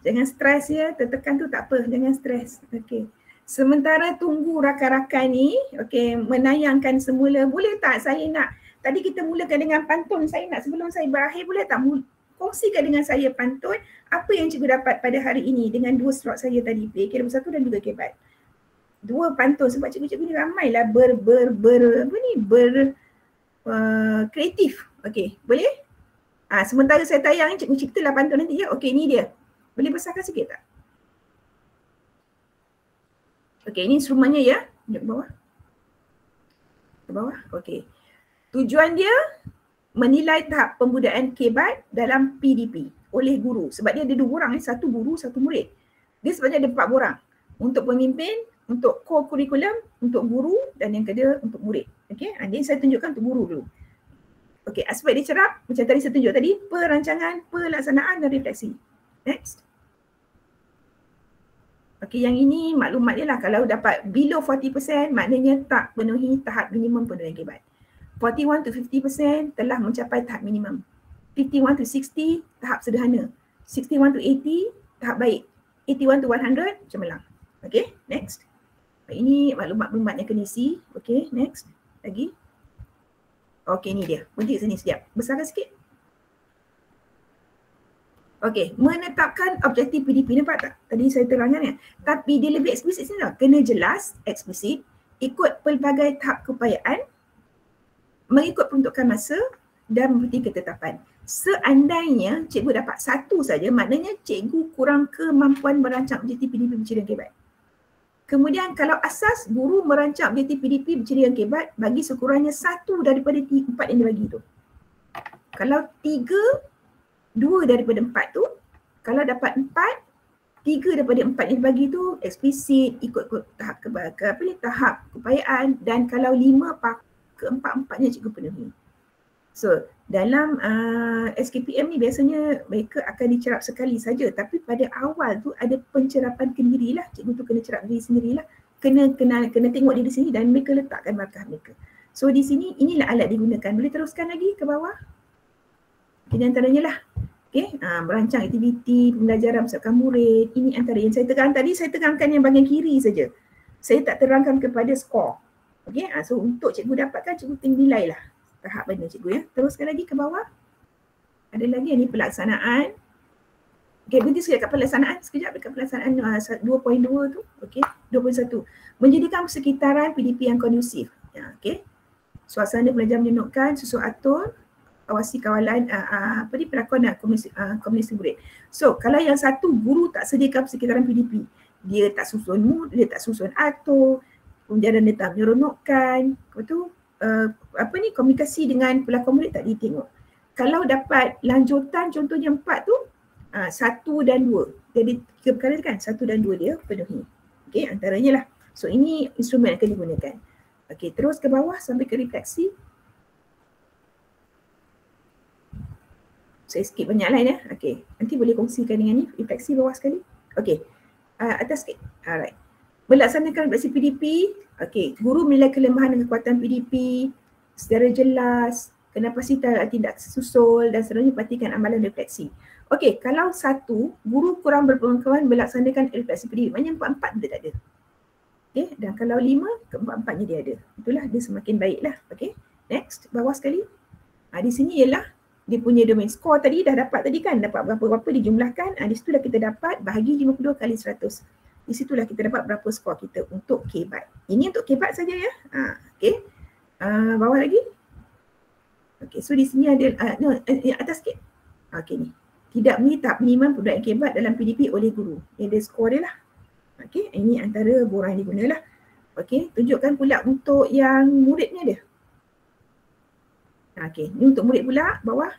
Jangan stres ya, tertekan tu tak apa, jangan stres. Okey. Sementara tunggu rakan-rakan ni, okey, menayangkan semula, boleh tak saya nak, tadi kita mulakan dengan pantun, saya nak sebelum saya berakhir, boleh tak kongsikan dengan saya pantun, apa yang cikgu dapat pada hari ini dengan 2 slot saya tadi, PAK 21 dan juga KBAT. 2 pantun sebab cikgu-cikgu ni ramailah kreatif. Okey, boleh? Sementara saya tayang ni, cikgu ciptalah pantun nanti ya. Okey, ni dia. Boleh besarkan sikit tak? Okey, ini instrumennya ya. Tunjuk ke bawah. Ke bawah. Okey. Tujuan dia menilai tahap pembudayaan KBAT dalam PDP oleh guru. Sebab dia ada 2 orang, satu guru, satu murid. Dia sebenarnya ada 4 orang. Untuk pemimpin, untuk core curriculum, untuk guru dan yang kedua untuk murid. Okey, jadi saya tunjukkan untuk guru dulu. Okey, aspek dia cerap macam tadi saya tunjuk tadi, perancangan, pelaksanaan dan refleksi. Next. Okey, yang ini maklumat dia lah, kalau dapat below 40% maknanya tak penuhi tahap minimum penuhian KBAT. 41 to 50% telah mencapai tahap minimum. 51 to 60 tahap sederhana. 61 to 80 tahap baik. 81 to 100 cemerlang. Okey, next. Ini maklumat-maklumat yang kena isi. Okey, next. Lagi. Okey, ni dia. Berhenti sini sekejap. Besarkan sikit. Okey, menetapkan objektif PDP. Nampak tak? Tadi saya terangkan ya. Tapi dia lebih eksplisit sini lah. Kena jelas, eksplisit, ikut pelbagai tahap keupayaan, mengikut peruntukan masa dan memperhati ketetapan. Seandainya cikgu dapat 1 saja, maknanya cikgu kurang kemampuan merancang objektif PDP berceria dengan KBAT. Kemudian kalau asas guru merancang objektif PDP berceria dengan KBAT bagi sekurangnya 1 daripada 4 yang dibagi tu. Kalau 3, 2 daripada 4 tu, kalau dapat 4, 3 daripada 4 yang dibagi tu eksplisit, ikut tahap tahap keupayaan, dan kalau 5 keempat-empatnya cikgu penuhi. So dalam SKPM ni biasanya mereka akan dicerap sekali saja, tapi pada awal tu ada pencerapan kendiri lah, cikgu tu kena cerap diri sendirilah, kena tengok diri sendiri dan mereka letakkan markah mereka. So di sini inilah alat digunakan. Boleh teruskan lagi ke bawah? Ini antaranya lah. Okay, merancang aktiviti pembelajaran bersama murid. Ini antara yang saya terangkan tadi, saya terangkan yang bahagian kiri saja. Saya tak terangkan kepada skor. Okay, so untuk cikgu dapatkan, cikgu tinggal nilai lah tahap benda cikgu ya. Teruskan lagi ke bawah. Ada lagi yang ni pelaksanaan. Okay, berhenti sekejap kat pelaksanaan. Sekejap dekat pelaksanaan 2.2 tu. Okay, 2.1. Menjadikan persekitaran PDP yang kondusif. Ya, okay. Suasana belajar menyenukkan, susun atur, awasi kawalan pelakon komunikasi murid. So kalau yang satu guru tak sediakan persekitaran PDP, dia tak susun mood, dia tak susun atur, pembelajaran dia tak menyeronokkan, betul? Komunikasi dengan pelakon murid tak ditengok. Kalau dapat lanjutan contohnya 4 tu, 1 dan 2. Jadi 3 perkara kan, 1 dan 2 dia penuhi. Okey, antaranya lah. So ini instrumen yang akan digunakan. Okey, terus ke bawah sampai ke refleksi. Saya skip banyak lain ya. Okey, nanti boleh kongsikan dengan ni, refleksi bawah sekali. Okey, atas sikit. Alright. Melaksanakan refleksi PDP. Okey, guru menilai kelemahan dan kekuatan PDP secara jelas, kapasitas tindak susul dan seterusnya perhatikan amalan refleksi. Okey, kalau 1, guru kurang berpengetahuan melaksanakan refleksi PDP, maknanya 4 dia tak ada. Okey, dan kalau 5, keempat-empatnya dia ada. Itulah dia semakin baiklah. Okey, next, bawah sekali. Di sini ialah dia punya domain skor tadi dah dapat tadi kan, dapat berapa-berapa dijumlahkan. Di situ dah kita dapat bahagi 52 kali 100. Di situlah kita dapat berapa skor kita untuk KBAT. Ini untuk KBAT saja ya. Okey. Bawah lagi. Okey, so di sini ada atas sikit. Okey ni. Tidak memenuhi tahap minimum pembudayaan KBAT dalam PDP oleh guru. Ini ada skor dia lah. Okey, ini antara borang yang digunalah. Okey, tunjukkan pula untuk yang muridnya dia. Okey, ni untuk murid pula bawah.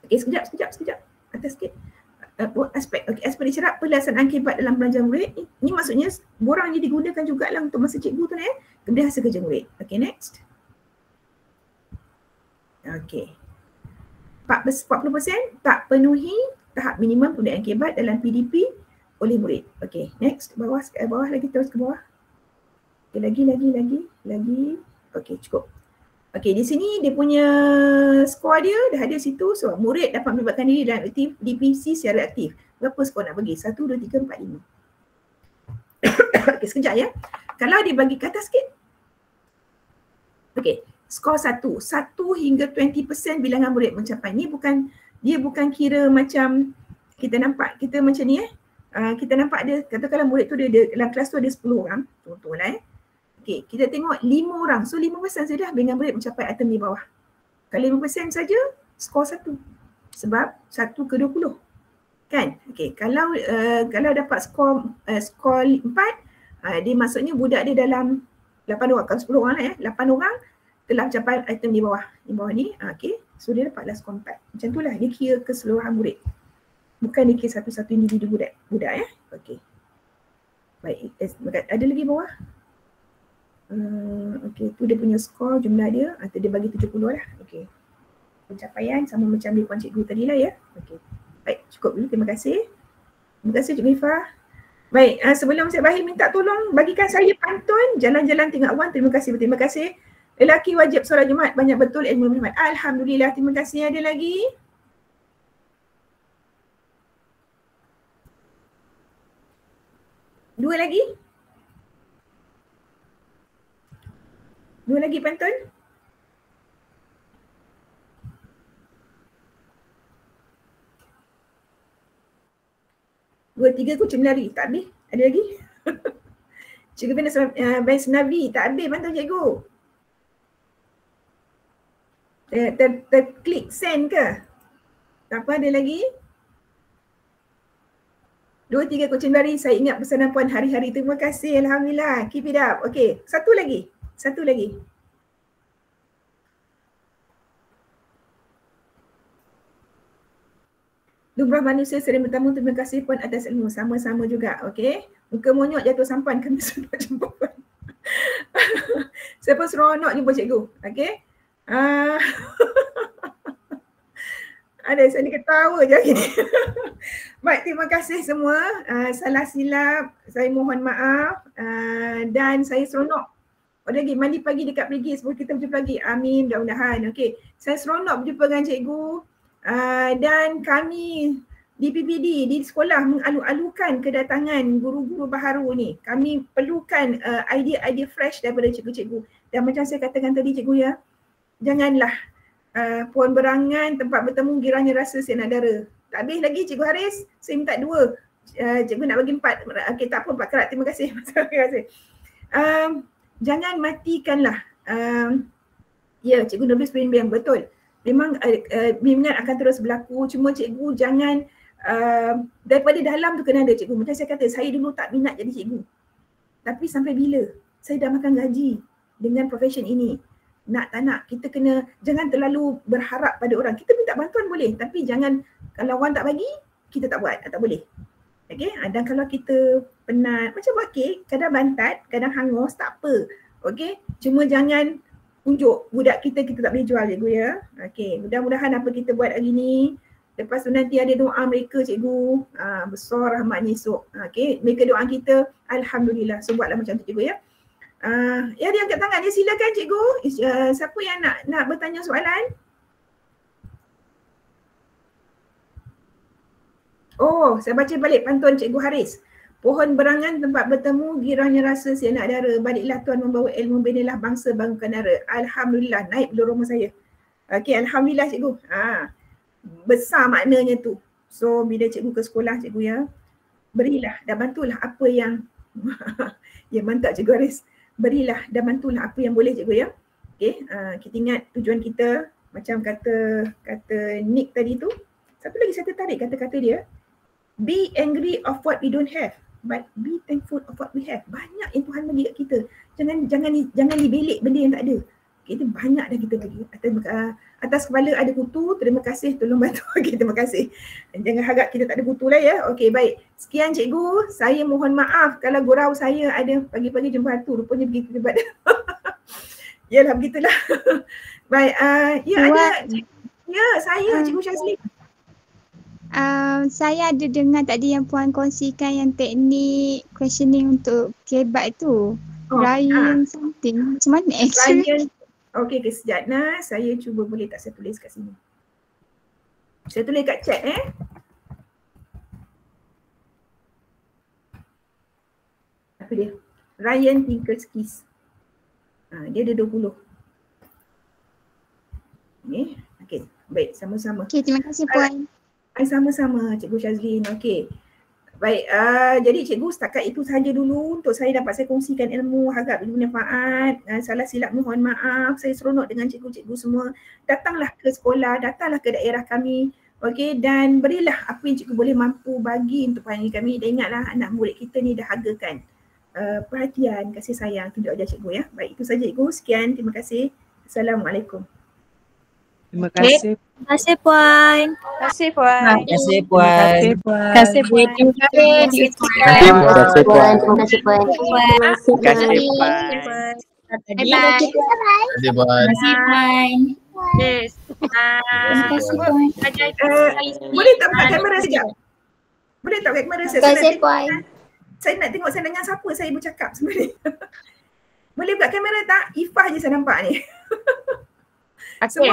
Okey, sekejap. Atas sikit. Aspek dicerap pelaksanaan KBAT dalam belajar murid. Ini maksudnya borang ni digunakan jugalah untuk masa cikgu tu kemudian hasil kerja murid. Okey, next. Okey. 40% tak penuhi tahap minimum pembudayaan KBAT dalam PDP oleh murid. Okey, next. Bawah lagi, terus ke bawah. Okay, lagi. Okey, cukup. Okey, di sini dia punya skor dia dah ada situ. So, murid dapat melibatkan diri dalam aktif DPC secara aktif. Berapa skor nak bagi? 1, 2, 3, 4, 5. Okey, sekejap ya. Kalau dia bagi ke atas sikit. Okey, skor 1. 1 hingga 20% bilangan murid mencapai. Ni dia bukan kira macam kita nampak kita macam ni kita nampak dia, katakanlah murid tu dia dalam kelas tu ada 10 orang. Contohlah Okey, kita tengok 5 orang. So 5% saja bilangan murid mencapai item di bawah. Kalau 5% saja skor 1. Sebab 1 ke 20. Kan? Okey, kalau dapat skor 4, dia maksudnya budak dia dalam 8 orang. Kalau 10 orang lah 8 orang telah mencapai item di bawah. Di bawah ni, okey. So dia dapatlah skor 4. Macam itulah dia kira keseluruhan murid. Bukan dia kira satu-satu individu budak ya. Okey. Baik, ada lagi bawah? Okey, tu dia punya skor jumlah dia atau dia bagi 70 lah. Okey. Pencapaian sama macam di puan cikgu tadi lah ya. Okey. Baik, cukup dulu. Terima kasih. Terima kasih Cikgu Ifah. Baik, sebelum saya berakhir minta tolong bagikan saya pantun jalan-jalan tengok awan. Terima kasih, berterima kasih. Lelaki wajib solat Jumaat, banyak betul ilmu Muhammad. Alhamdulillah, terima kasih. Ada lagi? Dua lagi pantun? Dua, tiga kucing berlari. Tak habis? Ada lagi? Cikgu Bina Senavi. Tak habis pantun cikgu. Terklik send ke? Tak apa, ada lagi? Dua, tiga kucing berlari. Saya ingat pesanan puan hari-hari. Terima kasih. Alhamdulillah. Keep it up. Okey. Satu lagi. Lumrah manusia sering bertamu, terima kasih puan atas ilmu. Sama-sama juga, okey. Muka monyok jatuh sampan, kena seronok jumpa puan. Siapa seronok jumpa cikgu, okey. Ada, saya ni ketawa je hari ni. Baik, terima kasih semua. Salah silap, saya mohon maaf. Dan saya seronok. Lagi mandi pagi dekat pergi sebelum kita berjumpa lagi. Amin, mudah-mudahan. Okey, saya seronok berjumpa dengan cikgu. Dan kami di PPD, di sekolah mengalu-alukan kedatangan guru-guru baharu ni. Kami perlukan idea-idea fresh daripada cikgu-cikgu. Dan macam saya katakan tadi cikgu ya, janganlah pohon berangan tempat bertemu giranya rasa saya nak dara. Tak habis lagi Cikgu Haris, saya minta 2. Cikgu nak bagi 4. Okey, tak apa 4 kerat. Terima kasih. Terima kasih. Jangan matikanlah. Ya, Cikgu Nobis bimbang betul. Memang bimbingan akan terus berlaku. Cuma cikgu jangan daripada dalam tu kena ada cikgu. Macam saya kata, saya dulu tak minat jadi cikgu. Tapi sampai bila? Saya dah makan gaji dengan profession ini. Nak tak nak, kita kena, jangan terlalu berharap pada orang. Kita minta bantuan boleh, tapi jangan, kalau orang tak bagi, kita tak buat, tak boleh. Okay, dan kalau kita penat, macam buat kek, kadang bantat, kadang hangus, tak apa. Okay, cuma jangan tunjuk budak kita tak boleh jual cikgu ya. Okay, mudah-mudahan apa kita buat hari ni, lepas tu nanti ada doa mereka cikgu, besar rahmatnya esok. Okay, mereka doa kita, Alhamdulillah. So buatlah macam tu cikgu ya. Ya, dia angkat tangan dia, silakan cikgu. Siapa yang nak bertanya soalan? Oh, saya baca balik pantun Cikgu Haris. Pohon berangan tempat bertemu, giranya rasa saya nak dara. Baliklah Tuhan membawa ilmu, binalah bangsa bangunkan dara. Alhamdulillah, naik belum rumah saya. Okey, Alhamdulillah cikgu. Besar maknanya tu. So bila cikgu ke sekolah cikgu ya, berilah dan bantulah apa yang ya, mantap Cikgu Haris. Berilah dan bantulah apa yang boleh cikgu ya. Okey, kita ingat tujuan kita, macam kata Nick tadi tu. Satu lagi saya tertarik kata-kata dia. Be angry of what we don't have, but be thankful of what we have. Banyak yang Tuhan bagi kat kita. Jangan dibelik benda yang tak ada. Okay, itu banyak dah kita bagi. Atas kepala ada kutu, terima kasih tolong bantu. Okay, terima kasih. Jangan harap kita tak ada kutu lah ya. Okay, baik. Sekian cikgu. Saya mohon maaf kalau gurau saya ada pagi-pagi jumpa hantu. Rupanya pergi ke tempat. Yalah, begitulah. Baik. Ya, ada. Ya, saya Cikgu Syazli. Saya ada dengar tadi yang puan kongsikan yang teknik questioning untuk kebat tu. Ryan something. Macam mana actually? Ryan. Okey, sekejap Nas. Saya cuba boleh tak saya tulis kat sini. Saya tulis kat chat Apa dia? Ryan Tinkerskis. Dia ada 20. Ni. Okey, baik, sama-sama. Okey, terima kasih Puan. Sama-sama Cikgu Syazlin. Okey. Baik, jadi cikgu setakat itu sahaja dulu untuk saya dapat saya kongsikan ilmu, harap bermanfaat. Salah silap mohon maaf. Saya seronok dengan cikgu-cikgu semua. Datanglah ke sekolah, datanglah ke daerah kami. Okey, dan berilah apa yang cikgu boleh mampu bagi untuk panggil kami. Dan ingatlah anak murid kita ni dahagakan perhatian, kasih sayang, tunjuk ajar cikgu ya. Baik, itu saja cikgu. Sekian, terima kasih. Assalamualaikum. Terima kasih. Terima kasih Puan. Terima kasih Puan. Terima kasih Puan. Puan. Terima kasih Puan. Terima kasih Terima kasih Puan. Terima kasih Puan. Terima kasih Puan. Bye bye. Terima kasih Puan. Terima kasih Puan. Yes. Terima kasih Puan. Boleh tak buka kamera sekejap? Boleh tak buka kamera saya? Terima kasih Puan. Saya nak tengok saya dengan siapa saya bercakap sebenarnya. Boleh buka kamera tak? Ifah je saya nampak ni. Okey,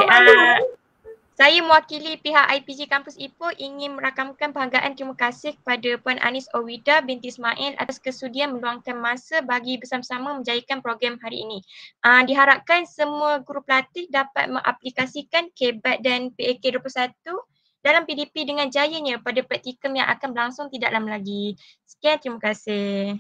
saya mewakili pihak IPG Kampus Ipoh ingin merakamkan penghargaan terima kasih kepada Puan Anis Owida binti Ismail atas kesudian meluangkan masa bagi bersama-sama menjayakan program hari ini. Diharapkan semua guru pelatih dapat mengaplikasikan KBAT dan PAK 21 dalam PDP dengan jayanya pada praktikum yang akan berlangsung tidak lama lagi. Sekian, terima kasih.